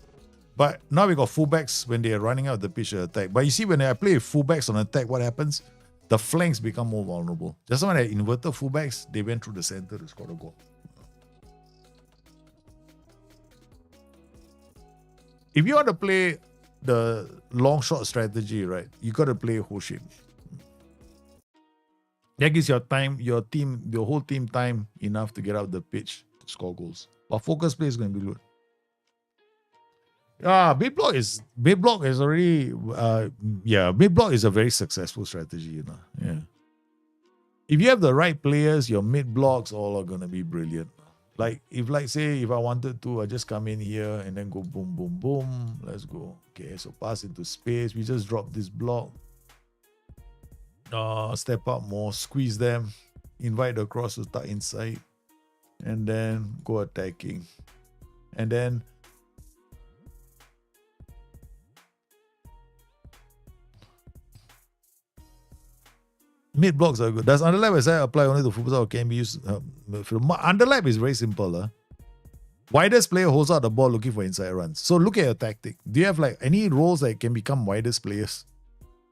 A: But now we got fullbacks when they're running out the pitch to attack. But you see, when I play with fullbacks on attack, what happens? The flanks become more vulnerable. Just when I inverted fullbacks, they went through the center to score the goal. If you want to play the long shot strategy, right, you got to play whole shape. That gives your whole team time enough to get out the pitch to score goals. But focus play is going to be good. Mid block is already mid block is a very successful strategy, Yeah. If you have the right players, your mid blocks all are going to be brilliant. Like if say if I wanted to, I just come in here and then go boom, boom, boom. Let's go. Okay, so pass into space. We just drop this block. Step up more, squeeze them, invite the cross to tuck inside, and then go attacking. And then mid blocks are good. Does underlap as I apply only to futsal or can be used? Underlap is very simple. Widest player holds out the ball looking for inside runs. So look at your tactic. Do you have like any roles that can become widest players?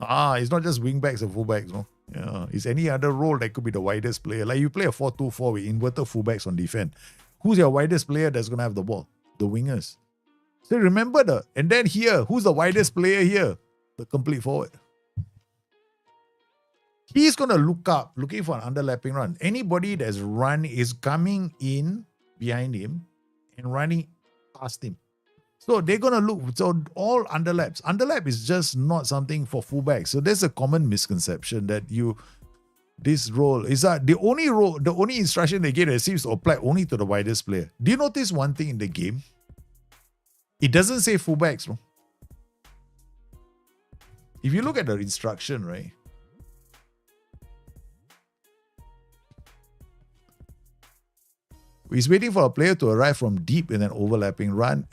A: It's not just wingbacks and fullbacks, no. Yeah, it's any other role that could be the widest player. Like you play a 4-2-4 with inverted fullbacks on defense. Who's your widest player that's gonna have the ball? The wingers. So remember and then here, who's the widest player here? The complete forward. He's gonna look up, looking for an underlapping run. Anybody that's is coming in behind him and running past him. So they're going to look. So all underlaps. Underlap is just not something for fullbacks. So there's a common misconception that this role is that the only instruction they get seems to apply only to the widest player. Do you notice one thing in the game? It doesn't say fullbacks, no? If you look at the instruction, right? He's waiting for a player to arrive from deep in an overlapping run.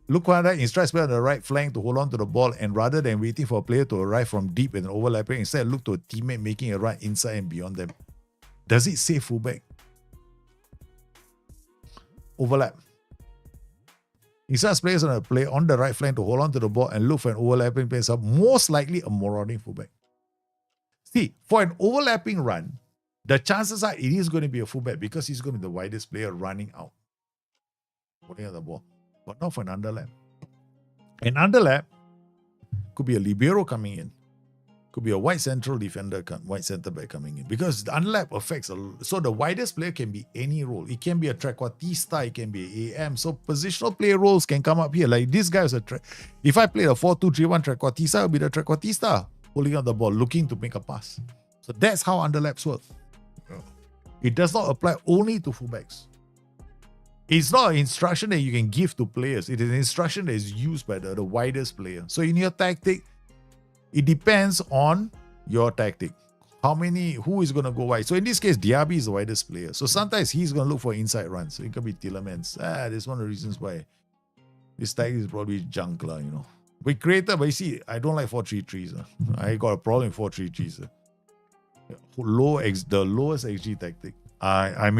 A: Look what that instructs player on the right flank to hold on to the ball, and rather than waiting for a player to arrive from deep in an overlapping, instead look to a teammate making a run inside and beyond them. Does it say fullback? Overlap. Instructs players on the right flank to hold on to the ball and look for an overlapping player, most likely a marauding fullback. See, for an overlapping run, the chances are it is going to be a fullback because he's going to be the widest player running out, holding on the ball. But not for an underlap. An underlap could be a libero coming in. Could be a wide central defender, wide centre back coming in. Because the underlap affects so the widest player can be any role. It can be a Trequartista, it can be AM. So positional player roles can come up here. Like this guy is if I play a 4-2-3-1 Trequartista, it will be the Trequartista holding on the ball, looking to make a pass. So that's how underlaps work. It does not apply only to fullbacks. It's not an instruction that you can give to players. It is an instruction that is used by the widest player. So in your tactic, it depends on your tactic. Who is going to go wide? So in this case, Diaby is the widest player. So sometimes he's going to look for inside runs. So it could be Tillemans. That's one of the reasons why this tactic is probably junk, We created, but you see, I don't like 4-3-3s. I got a problem with 4-3-3s. The lowest XG tactic. I'm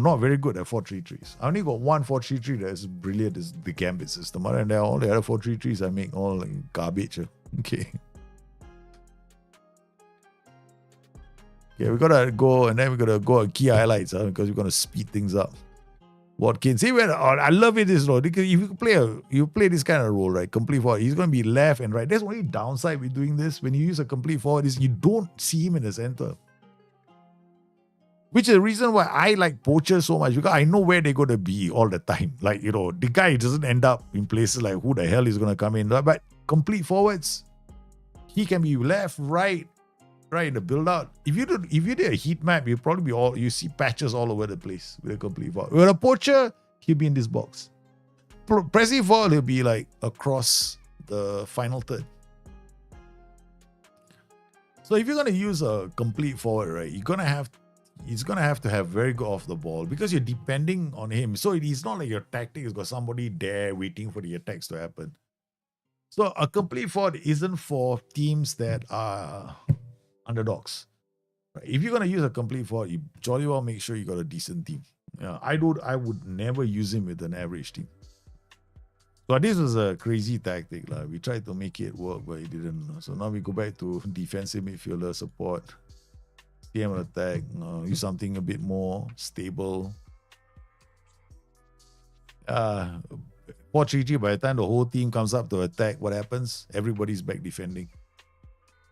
A: not very good at 4-3-3s. I only got one 4-3-3 that is brilliant, is the Gambit system. And then all the other 4-3-3s I make all like garbage. Okay. Yeah, we gotta go, and then we gotta go on key highlights because we're gonna speed things up. Watkins, see where I love it is because if you play this kind of role, right? Complete forward, he's gonna be left and right. There's only downside with doing this when you use a complete forward is you don't see him in the center. Which is the reason why I like poachers so much, because I know where they're going to be all the time. Like, the guy doesn't end up in places like who the hell is going to come in. But complete forwards, he can be left, right in the build out. If you did a heat map, you probably you see patches all over the place with a complete forward. With a poacher, he'll be in this box. Pressing forward, he'll be like across the final third. So if you're going to use a complete forward, right, he's going to have to have very good off the ball because you're depending on him. So it's not like your tactic has got somebody there waiting for the attacks to happen. So a complete forward isn't for teams that are underdogs. Right? If you're going to use a complete forward, you jolly well make sure you got a decent team. I would never use him with an average team. So this was a crazy tactic. We tried to make it work, but it didn't. So now we go back to defensive midfielder support. TM attack, use something a bit more stable. 4-3-3, by the time the whole team comes up to attack, what happens? Everybody's back defending.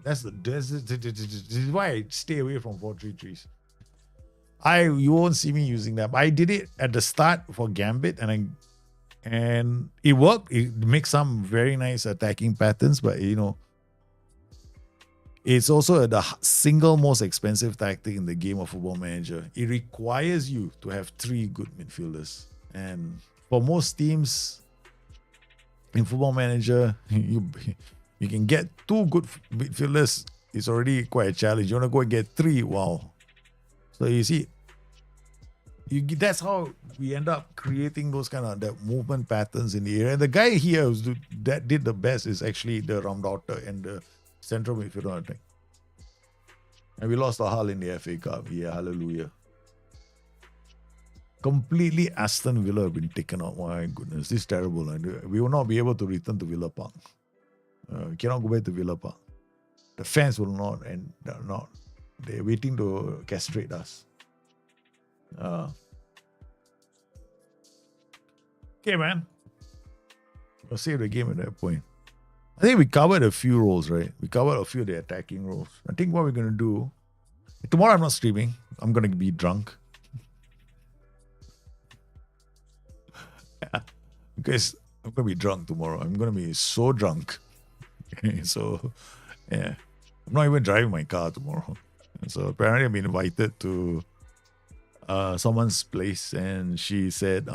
A: This is why I stay away from 4-3-3s. You won't see me using that. I did it at the start for Gambit, and it worked. It makes some very nice attacking patterns, but It's also the single most expensive tactic in the game of Football Manager. It requires you to have 3 good midfielders. And for most teams in Football Manager, you can get 2 good midfielders. It's already quite a challenge. You want to go and get 3, wow. So you see, that's how we end up creating those kind of that movement patterns in the area. And the guy here that did the best is actually the Ramdaughter and the central midfielder, I think. And we lost the Hull in the FA Cup. Yeah, hallelujah. Completely Aston Villa have been taken out. My goodness, this is terrible. We will not be able to return to Villa Park. We cannot go back to Villa Park. The fans will not, and not. They're waiting to castrate us. Okay, man. We'll save the game at that point. I think we covered a few roles, right? We covered a few of the attacking roles. I think what we're going to do... Tomorrow I'm not streaming. I'm going to be drunk. Because I'm going to be drunk tomorrow. I'm going to be so drunk. So, yeah. I'm not even driving my car tomorrow. So apparently I've been invited to someone's place, and she said,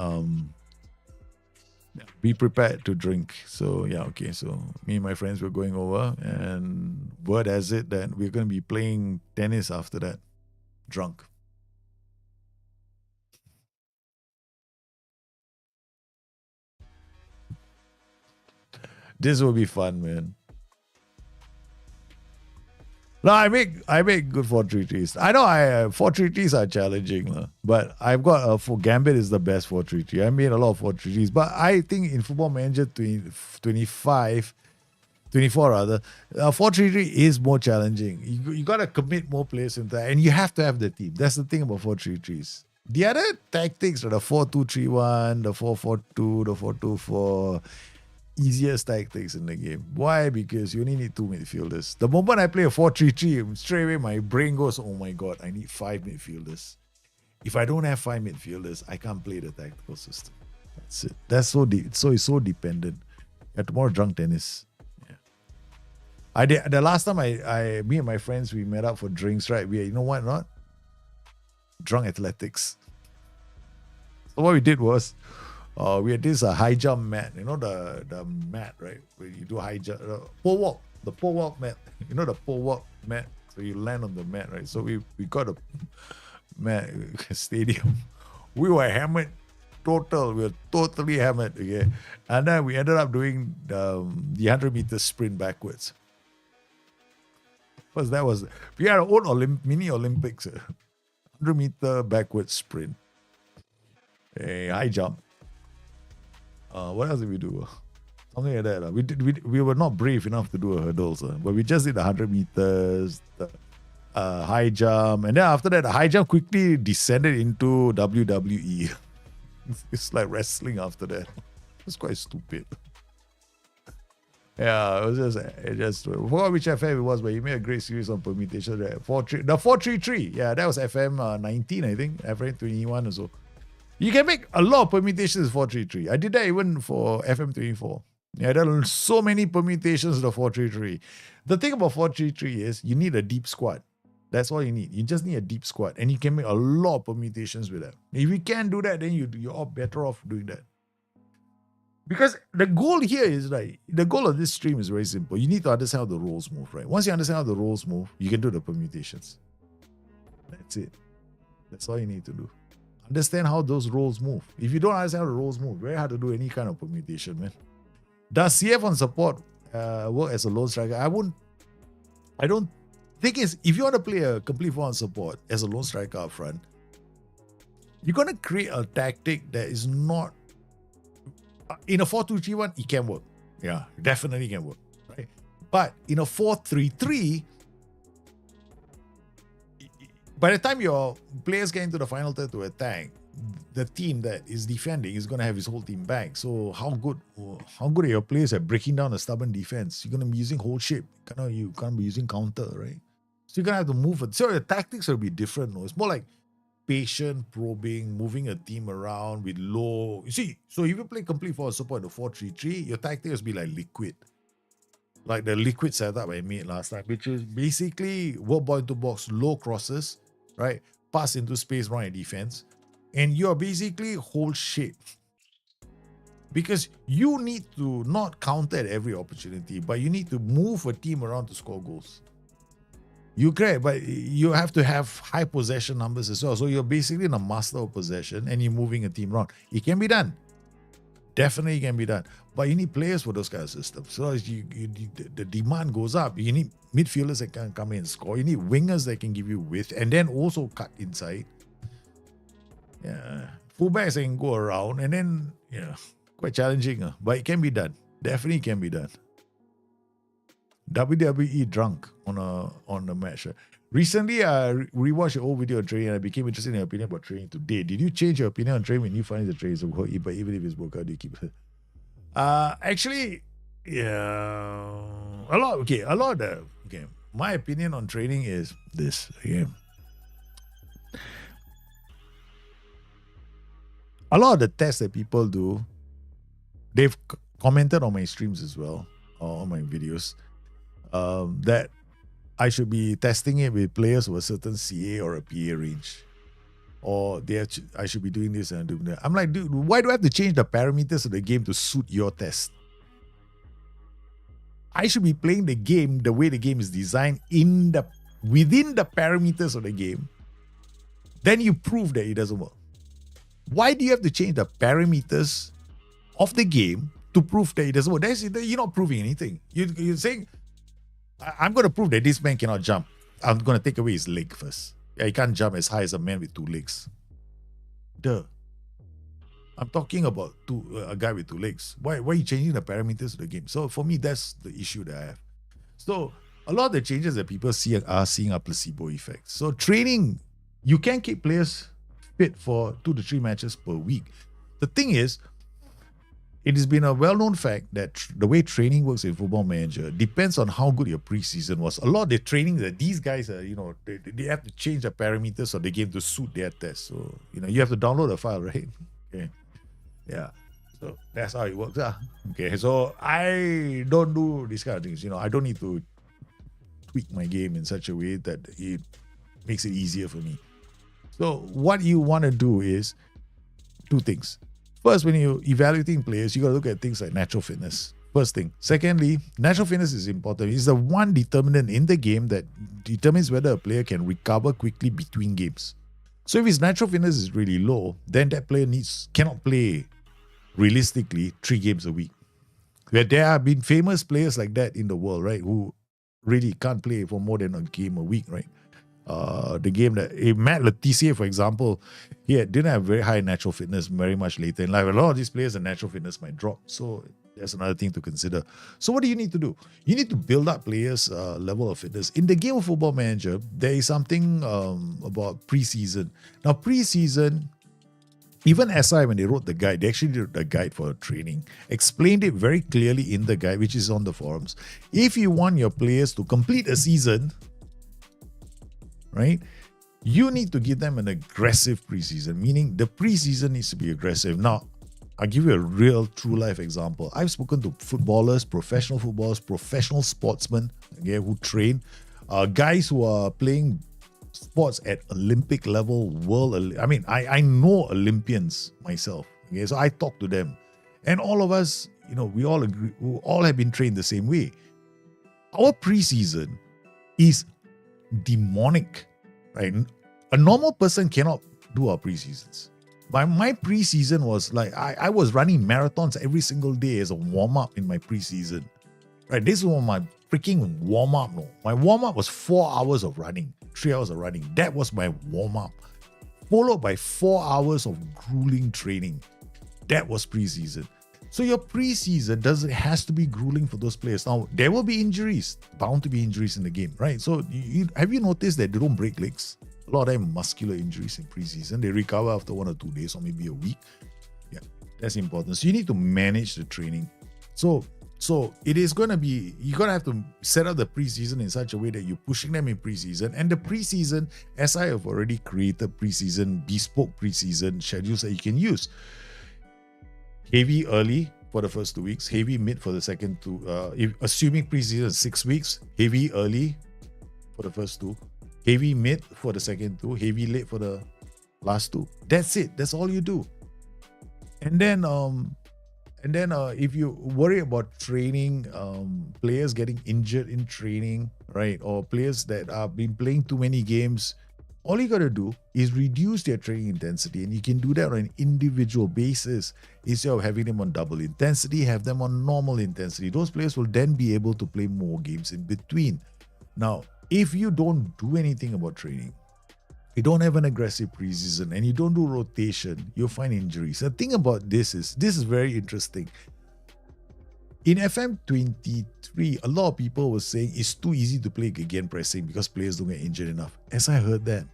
A: be prepared to drink. So yeah, okay. So me and my friends were going over, and word has it that we're going to be playing tennis after that, drunk. This will be fun, man. No, I make good 4-3-3s. I know 4-3-3s are challenging, but I've got for Gambit is the best 4-3-3. I made a lot of 4-3-3s, but I think in Football Manager 24 rather, 4-3-3 is more challenging. You got to commit more players into that, and you have to have the team. That's the thing about 4-3-3s. The other tactics are the 4-2-3-1, the 4-4-2, the 4-2-4. Easiest tactics in the game. Why? Because you only need 2 midfielders. The moment I play a 4-3-3, straight away my brain goes, oh my God, I need 5 midfielders. If I don't have 5 midfielders, I can't play the tactical system. That's it. That's so deep. So it's so dependent. Yeah, tomorrow drunk tennis. Yeah. I did the last time me and my friends, we met up for drinks, right? You know what not? Drunk athletics. So what we did was we had this high jump mat, you know, the mat, right? Where you do high jump, pole walk mat. You know the pole walk mat? So you land on the mat, right? So we got a mat stadium. We were hammered total. We were totally hammered, okay? And then we ended up doing the 100-meter sprint backwards. Because we had our own mini Olympics. 100-meter backwards sprint. A high jump. What else did we do? Something like that. We were not brave enough to do a hurdles, but we just did the 100 meters, the high jump, and then after that, the high jump quickly descended into WWE. It's like wrestling after that. It's quite stupid. Yeah, it just I forgot which FM it was, but he made a great series on permutation. The 4-3-3. Yeah, that was FM 19, I think. FM 21 or so. You can make a lot of permutations 4-3-3. I did that even for FM 24. Yeah, there are so many permutations of the 4-3-3. The thing about 4-3-3 is you need a deep squad. That's all you need. You just need a deep squad, and you can make a lot of permutations with that. If you can't do that, then you're all better off doing that. Because the goal here is, right, the goal of this stream is very simple. You need to understand how the roles move, right? Once you understand how the roles move, you can do the permutations. That's it. That's all you need to do. Understand how those roles move. If you don't understand how the roles move, very hard to do any kind of permutation, man. Does CF on support work as a lone striker? I don't think it's, if you want to play a complete 4 on support as a lone striker up front, you're going to create a tactic that is not, in a 4-2-3-1, it can work. Yeah, definitely can work, right? But in a 4-3-3, by the time your players get into the final third to attack, the team that is defending is going to have his whole team back. So how good are your players at breaking down a stubborn defense? You're going to be using whole shape. You can't be using counter, right? So you're going to have to move it. So your tactics will be different. No? It's more like patient probing, moving a team around with low. You see, so if you play complete 4 support in the 4-3-3, your tactics will be like liquid. like the liquid setup I made last time, which is basically work ball into box, low crosses, right? Pass into space, run a defense. And you're basically whole shit. Because you need to not counter at every opportunity, but you need to move a team around to score goals. You correct, but you have to have high possession numbers as well. So you're basically in a master of possession and you're moving a team around. It can be done. Definitely can be done. But you need players for those kind of systems. So as the demand goes up, you need midfielders that can come in and score. You need wingers that can give you width and then also cut inside. Yeah. Fullbacks that can go around and then, quite challenging. But it can be done. Definitely can be done. WWE drunk on a match. Recently, I rewatched your old video on training and I became interested in your opinion about training today. Did you change your opinion on training when you find the training is work? But even if it's workout, do you keep it? Actually, yeah, a lot. My opinion on training is this. Again, a lot of the tests that people do, they've commented on my streams as well, or on my videos, that I should be testing it with players with a certain CA or a PA range. Or I should be doing this and doing that. I'm like, dude, why do I have to change the parameters of the game to suit your test? I should be playing the game the way the game is designed within the parameters of the game. Then you prove that it doesn't work. Why do you have to change the parameters of the game to prove that it doesn't work? You're not proving anything. You're saying, I'm going to prove that this man cannot jump. I'm going to take away his leg first. Yeah, he can't jump as high as a man with 2 legs. Duh. I'm talking about a guy with 2 legs. Why are you changing the parameters of the game? So for me, that's the issue that I have. So a lot of the changes that people are seeing are placebo effects. So training, you can keep players fit for 2 to 3 matches per week. The thing is, it has been a well-known fact that the way training works in Football Manager depends on how good your preseason was. A lot of the training that these guys are, they have to change the parameters of the game to suit their test. So, you have to download a file, right? Okay. Yeah. So that's how it works. Okay. So I don't do these kind of things. I don't need to tweak my game in such a way that it makes it easier for me. So what you want to do is 2 things. First, when you're evaluating players, you got to look at things like natural fitness. First thing. Secondly, natural fitness is important. It's the one determinant in the game that determines whether a player can recover quickly between games. So if his natural fitness is really low, then that player cannot play realistically 3 games a week. Where there have been famous players like that in the world, right, who really can't play for more than a game a week, right? The game that Matt Letitia, for example, he didn't have very high natural fitness very much later in life. A lot of these players, the natural fitness might drop. So that's another thing to consider. So what do you need to do? You need to build up players' level of fitness. In the game of Football Manager, there is something about preseason. Now, preseason, even SI, when they wrote the guide, they actually did a guide for training, explained it very clearly in the guide, which is on the forums. If you want your players to complete a season, right, you need to give them an aggressive preseason, meaning the preseason needs to be aggressive. Now, I'll give you a real true life example. I've spoken to footballers, professional sportsmen, okay, who train, guys who are playing sports at Olympic level, I know Olympians myself, okay, so I talk to them. And all of us, we all agree, we all have been trained the same way. Our preseason is demonic, right? A normal person cannot do our preseasons. But my preseason was like, I was running marathons every single day as a warm-up in my preseason. Right? This was my freaking warm-up. No. My warm-up was 4 hours of running, 3 hours of running. That was my warm-up. Followed by 4 hours of grueling training. That was preseason. So your preseason has to be grueling for those players. Now, there will be injuries, bound to be injuries in the game, right? So have you noticed that they don't break legs? A lot of them muscular injuries in preseason. They recover after 1 or 2 days or maybe a week. Yeah, that's important. So you need to manage the training. So it is going to be, you're going to have to set up the preseason in such a way that you're pushing them in preseason. And the preseason, as I have already created bespoke preseason schedules that you can use. Heavy early, for the first 2 weeks, heavy mid for the second two. If assuming preseason 6 weeks, heavy early for the first two, heavy mid for the second two, heavy late for the last two. That's it. That's all you do. And then if you worry about training, players getting injured in training, right, or players that have been playing too many games, all you got to do is reduce their training intensity, and you can do that on an individual basis. Instead of having them on double intensity, have them on normal intensity. Those players will then be able to play more games in between. Now, if you don't do anything about training, you don't have an aggressive preseason, and you don't do rotation, you'll find injuries. The thing about this is very interesting. In FM23, a lot of people were saying it's too easy to play again pressing because players don't get injured enough. As I heard that.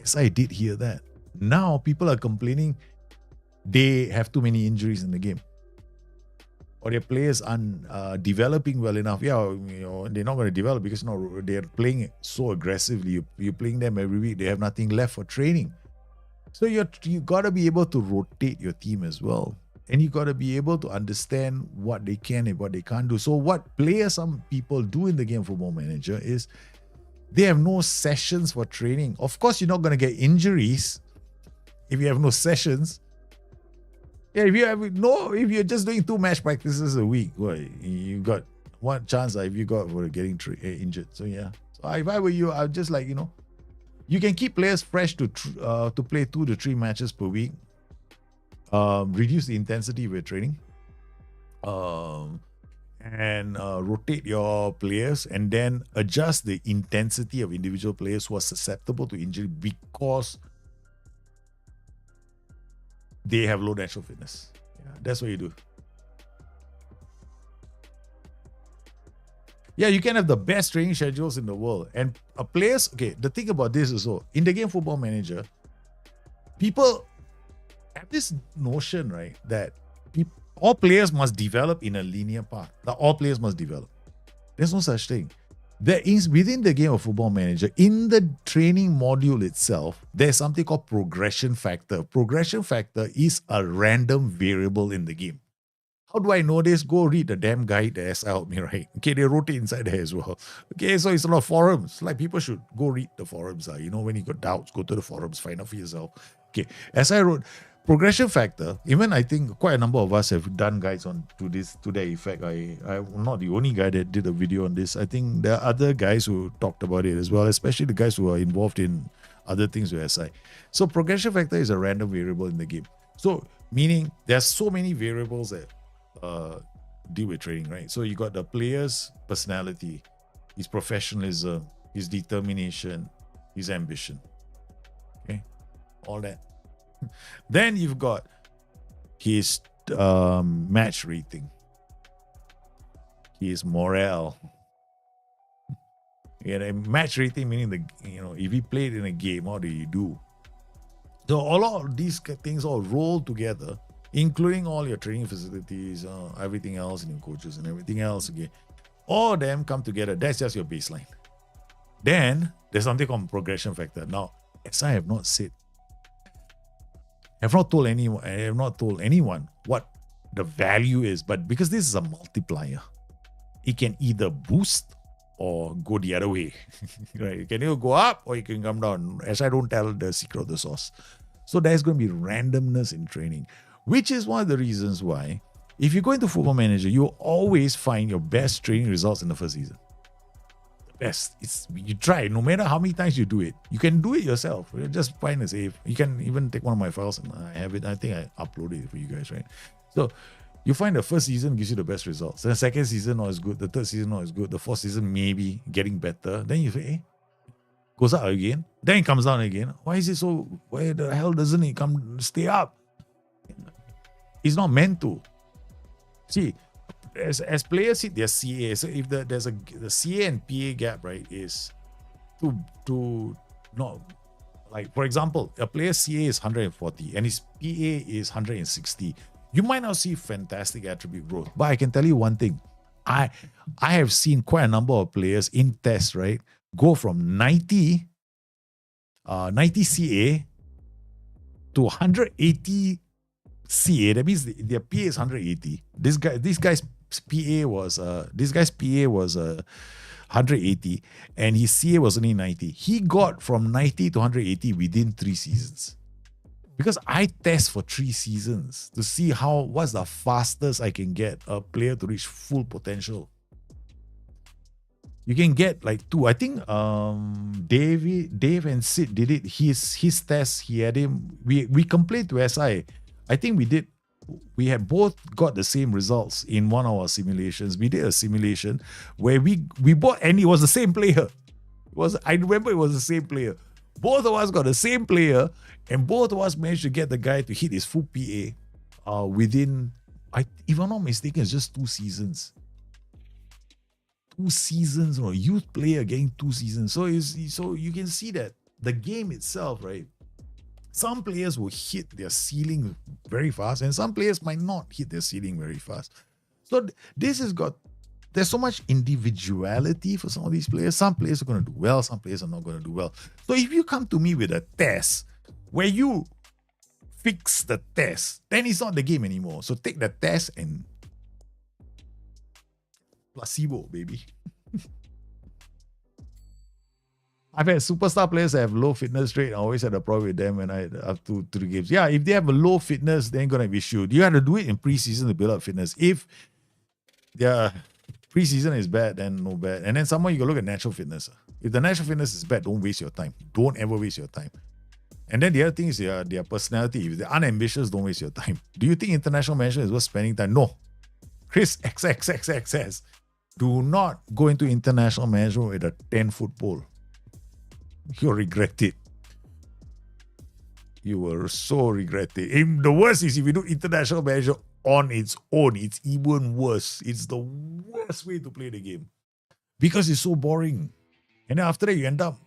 A: As I did hear that. Now people are complaining they have too many injuries in the game. Or their players aren't developing well enough. Yeah, they're not going to develop because they're playing so aggressively. You're playing them every week. They have nothing left for training. So you got to be able to rotate your team as well. And you got to be able to understand what they can and what they can't do. So what some people do in the game Football Manager is they have no sessions for training. Of course, you're not going to get injuries if you have no sessions. Yeah, if you're just doing 2 match practices a week, well, you got one chance if you got for getting injured. So yeah. So if I were you, I'd just you can keep players fresh to play 2 to 3 matches per week. Reduce the intensity with training, and rotate your players, and then adjust the intensity of individual players who are susceptible to injury because they have low natural fitness. Yeah, that's what you do. Yeah, you can have the best training schedules in the world, and players. Okay, the thing about this is in the game Football Manager, people have this notion, right, that all players must develop in a linear path. That all players must develop. There's no such thing. There is, within the game of Football Manager, in the training module itself, there's something called progression factor. Progression factor is a random variable in the game. How do I know this? Go read the damn guide that SI helped me write. Okay, they wrote it inside there as well. Okay, so it's a lot of forums. Like, people should go read the forums. When you got doubts, go to the forums, find out for yourself. Okay, SI wrote progression factor. Even I think quite a number of us have done guides to that effect. I'm not the only guy that did a video on this. I think there are other guys who talked about it as well, especially the guys who are involved in other things with SI. So progression factor is a random variable in the game. So meaning there's so many variables that deal with training, right? So you got the player's personality, his professionalism, his determination, his ambition. Okay, all that. Then you've got his match rating, his morale. Match rating meaning if he played in a game, how do you do? So all of these things all roll together, including all your training facilities, everything else, and your coaches and everything else. Okay, all of them come together. That's just your baseline. Then there's something called progression factor. Now, as I have not told anyone what the value is, but because this is a multiplier, it can either boost or go the other way. Right? It can either go up or it can come down. As I don't tell the secret of the sauce. So there's going to be randomness in training, which is one of the reasons why if you go into Football Manager, you'll always find your best training results in the first season. Best. You try, no matter how many times you do it. You can do it yourself. Just find a save. You can even take one of my files and I have it. I think I uploaded it for you guys, right? So you find the first season gives you the best results. The second season not as good. The third season not as good. The fourth season maybe getting better. Then you say, goes up again. Then it comes down again. Why is it so? Why the hell doesn't it stay up? It's not meant to. See, as players hit their CA, so if the CA and PA gap, right, is like, for example, a player's CA is 140 and his PA is 160. You might not see fantastic attribute growth, but I can tell you one thing. I have seen quite a number of players in tests, right, go from 90 CA to 180 CA. That means their PA is 180. This guy's PA was 180, and his CA was only 90. He got from 90 to 180 within 3 seasons. Because I test for 3 seasons to see what's the fastest I can get a player to reach full potential. You can get like 2. I think Dave and Sid did it. His test, he had him. We complained to SI. I think we had both got the same results in one of our simulations. We did a simulation where we bought, and it was the same player. I remember it was the same player. Both of us got the same player, and both of us managed to get the guy to hit his full PA within, if I'm not mistaken, it's just 2 seasons. 2 seasons, youth player getting 2 seasons. So you can see that the game itself, right? Some players will hit their ceiling very fast, and some players might not hit their ceiling very fast. So there's so much individuality for some of these players. Some players are going to do well, some players are not going to do well. So if you come to me with a test where you fix the test, then it's not the game anymore. So take the test and placebo, baby. I've had superstar players that have low fitness rate. I always had a problem with them when I up to 3 games. Yeah, if they have a low fitness, they ain't gonna be issue. You have to do it in preseason to build up fitness. If their preseason is bad, then no bad. And then someone you can look at natural fitness. If the natural fitness is bad, don't waste your time. Don't ever waste your time. And then the other thing is their personality. If they're unambitious, don't waste your time. Do you think international management is worth spending time? No. Chris XXXXS. Do not go into international management with a 10-foot pole. You'll regret it. You will so regret it. And the worst is if you do international management on its own, it's even worse. It's the worst way to play the game because it's so boring. And then after that, you end up.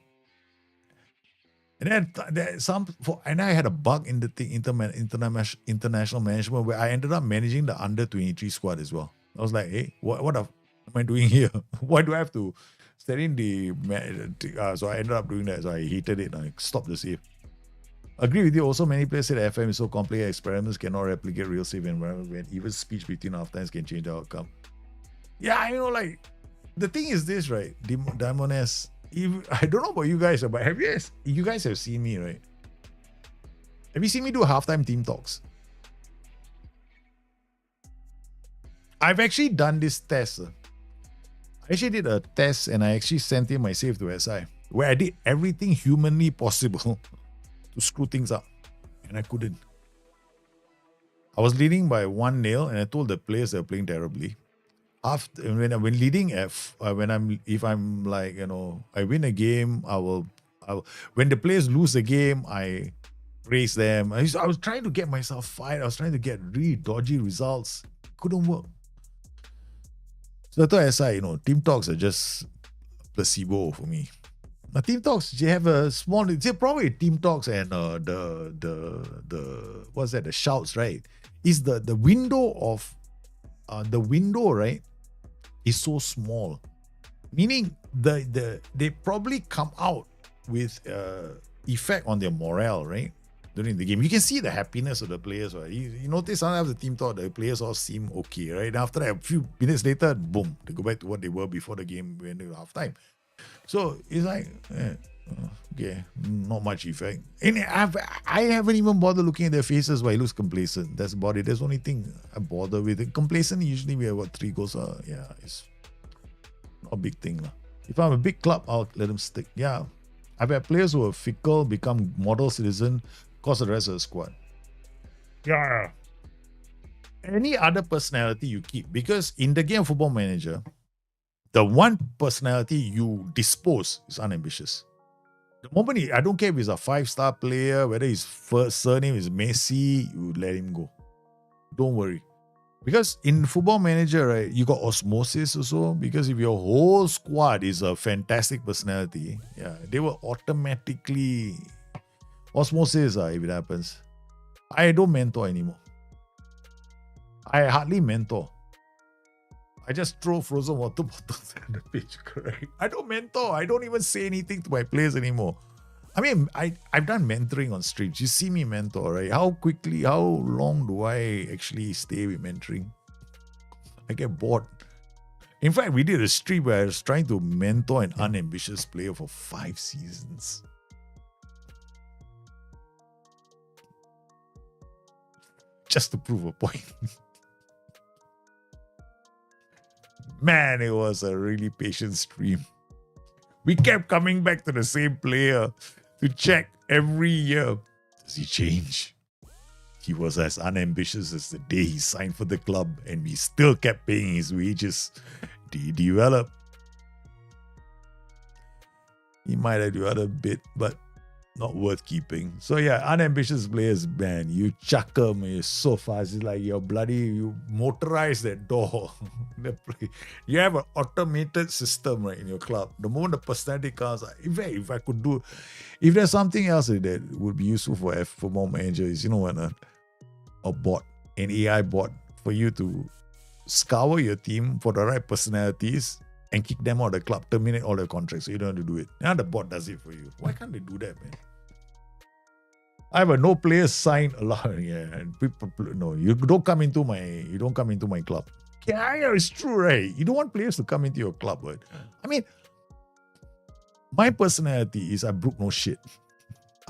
A: And then I had a bug in the thing, international management, where I ended up managing the under 23 squad as well. I was like, hey, what am I doing here? Why do I have to set in the... so I ended up doing that. So I hated it. I stopped the save. Agree with you. Also, many players say that FM is so complex, experiments cannot replicate real safe environment when even speech between halftimes can change the outcome. Yeah, the thing is this, right? Daimones, I don't know about you guys, but you guys have seen me, right? Have you seen me do halftime team talks? I've actually done this test. I actually did a test and I actually sent in my save to SI, where I did everything humanly possible to screw things up, and I couldn't. I was leading by 1-0, and I told the players they were playing terribly. When leading if I'm like, I win a game, I will when the players lose a game, I praise them. I was trying to get myself fired. I was trying to get really dodgy results. Couldn't work. So I told SI, team talks are just placebo for me. Now, team talks, they have a small. It's probably team talks and the shouts, right? Is the window of the window, right? Is so small, meaning they probably come out with effect on their morale, right? During the game, you can see the happiness of the players. Right? You notice sometimes the team thought the players all seem okay, right? And after that, a few minutes later, boom, they go back to what they were before the game when they were halftime. So it's like, okay, not much effect. And I haven't even bothered looking at their faces while it looks complacent. That's about it. That's the only thing I bother with. Complacent, usually we have 3 goals. Yeah, it's not a big thing. If I'm a big club, I'll let them stick. Yeah, I've had players who are fickle, become model citizen, cause the rest of the squad. Yeah. Any other personality you keep, because in the game of Football Manager, the one personality you dispose is unambitious. The moment I don't care if he's a 5-star player, whether his first surname is Messi, you let him go. Don't worry. Because in Football Manager, right, you got osmosis also. Because if your whole squad is a fantastic personality, yeah, they will automatically osmosis if it happens. I don't mentor anymore. I hardly mentor. I just throw frozen water bottles on the pitch, correct? I don't mentor. I don't even say anything to my players anymore. I mean, I've done mentoring on streams. You see me mentor, right? How long do I actually stay with mentoring? I get bored. In fact, we did a stream where I was trying to mentor an unambitious player for 5 seasons. Just to prove a point. Man, it was a really patient stream. We kept coming back to the same player to check every year. Does he change? He was as unambitious as the day he signed for the club, and we still kept paying his wages. Did he develop? He might have developed a bit, but not worth keeping. So yeah, unambitious players, man, you chuck them, you're so fast. It's like you motorize that door. You have an automated system, right, in your club. The moment the personality comes, if I could do, if there's something else that would be useful for football manager is, you know what, a bot, an AI bot for you to scour your team for the right personalities and kick them out of the club, terminate all their contracts so you don't have to do it. Now the bot does it for you. Why can't they do that, man? I have a no players sign allowed. Yeah, and people, no, you don't come into my club. Yeah, it's true, right? You don't want players to come into your club, but I mean, my personality is I brook no shit.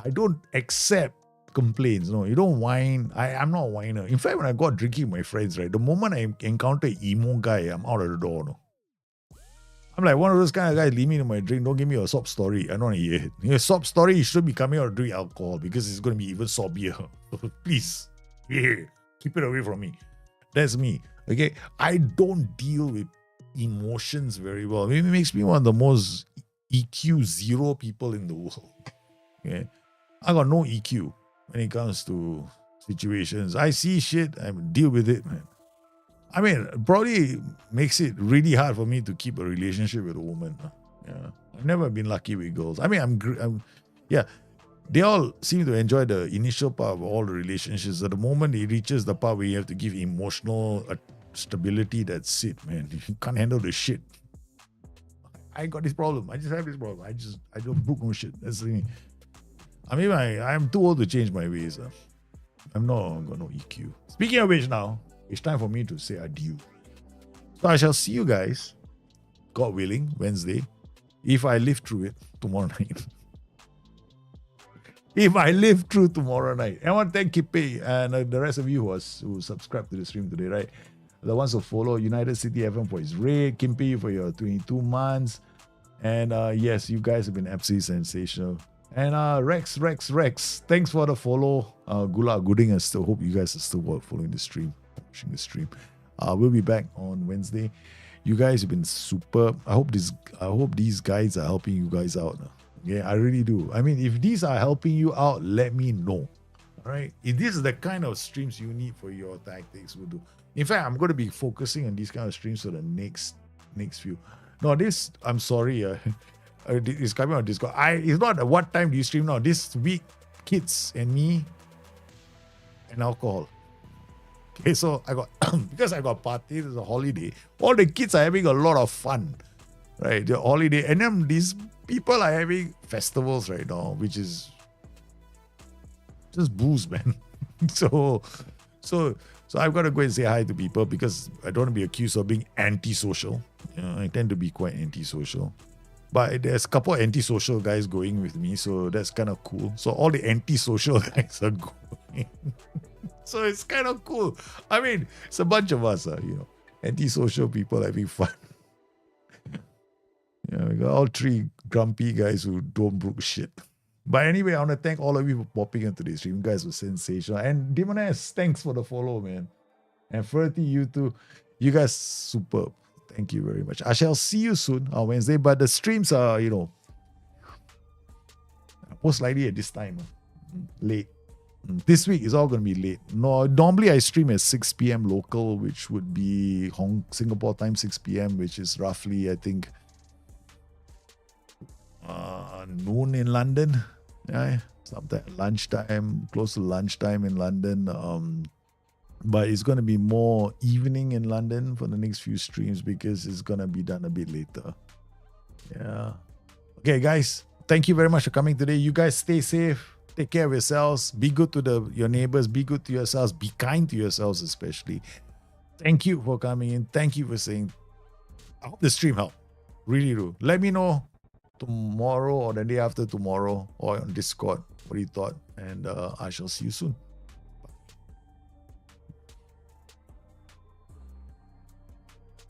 A: I don't accept complaints. No, you don't whine. I'm not a whiner. In fact, when I go out drinking with my friends, right, the moment I encounter an emo guy, I'm out of the door. No. I'm like one of those kind of guys, leave me to my drink, don't give me a sob story. I don't want to hear it. Your sob story, you should be coming out to drink alcohol because it's going to be even sobbier. Please, keep it away from me. That's me. Okay, I don't deal with emotions very well. Maybe it makes me one of the most EQ zero people in the world. Okay, I got no EQ when it comes to situations. I see shit, I deal with it, man. I mean, probably makes it really hard for me to keep a relationship with a woman. Yeah, I've never been lucky with girls. I mean, yeah, they all seem to enjoy the initial part of all the relationships. At the moment it reaches the part where you have to give emotional stability, that's it, man. You can't handle the shit. I got this problem. I just have this problem. I don't book no shit. That's the thing. I mean, I'm too old to change my ways. I'm not got no EQ. Speaking of which, now it's time for me to say adieu. So I shall see you guys, God willing, Wednesday, if I live through it tomorrow night. If I live through tomorrow night. I want to thank Kippe and the rest of you who subscribed to the stream today, right? The ones who follow United City FM for his raid, Kippe for your 22 months. And yes, you guys have been absolutely sensational. And Rex, thanks for the follow. Gula Gooding, I still hope you guys are still following the stream, watching the stream. We'll be back on Wednesday. You guys have been super. I hope these guys are helping you guys out. Yeah, I really do. I mean, if these are helping you out, let me know. All right. If this is the kind of streams you need for your tactics, we'll do. In fact, I'm going to be focusing on these kind of streams for the next few. No, this, I'm sorry. It's coming on Discord. It's not what time do you stream now. This week, kids and me and alcohol. Okay, so I got because I got parties, it's a holiday. All the kids are having a lot of fun, right? The holiday, and then these people are having festivals right now, which is just booze, man. So I've got to go and say hi to people because I don't want to be accused of being antisocial. You know, I tend to be quite antisocial. But there's a couple of antisocial guys going with me, so that's kind of cool. So all the antisocial guys are going. So it's kind of cool. I mean, it's a bunch of us, antisocial people having fun. Yeah, we got all three grumpy guys who don't brook shit. But anyway, I want to thank all of you for popping into this stream. You guys were sensational. And Demoness, thanks for the follow, man. And Ferty, you too. You guys superb. Thank you very much. I shall see you soon on Wednesday, but the streams are, most likely at this time, late. This week is all going to be late. No, normally I stream at 6 p.m. local, which would be Singapore time 6 p.m., which is roughly, I think, noon in London. Yeah, something lunchtime, close to lunchtime in London. But it's going to be more evening in London for the next few streams because it's going to be done a bit later. Yeah. Okay, guys. thank you very much for coming today. You guys stay safe. Take care of yourselves. Be good to your neighbors. Be good to yourselves. Be kind to yourselves, especially. Thank you for coming in. Thank you for saying. I hope the stream helped. Really do. Let me know tomorrow or the day after tomorrow or on Discord what you thought. And I shall see you soon.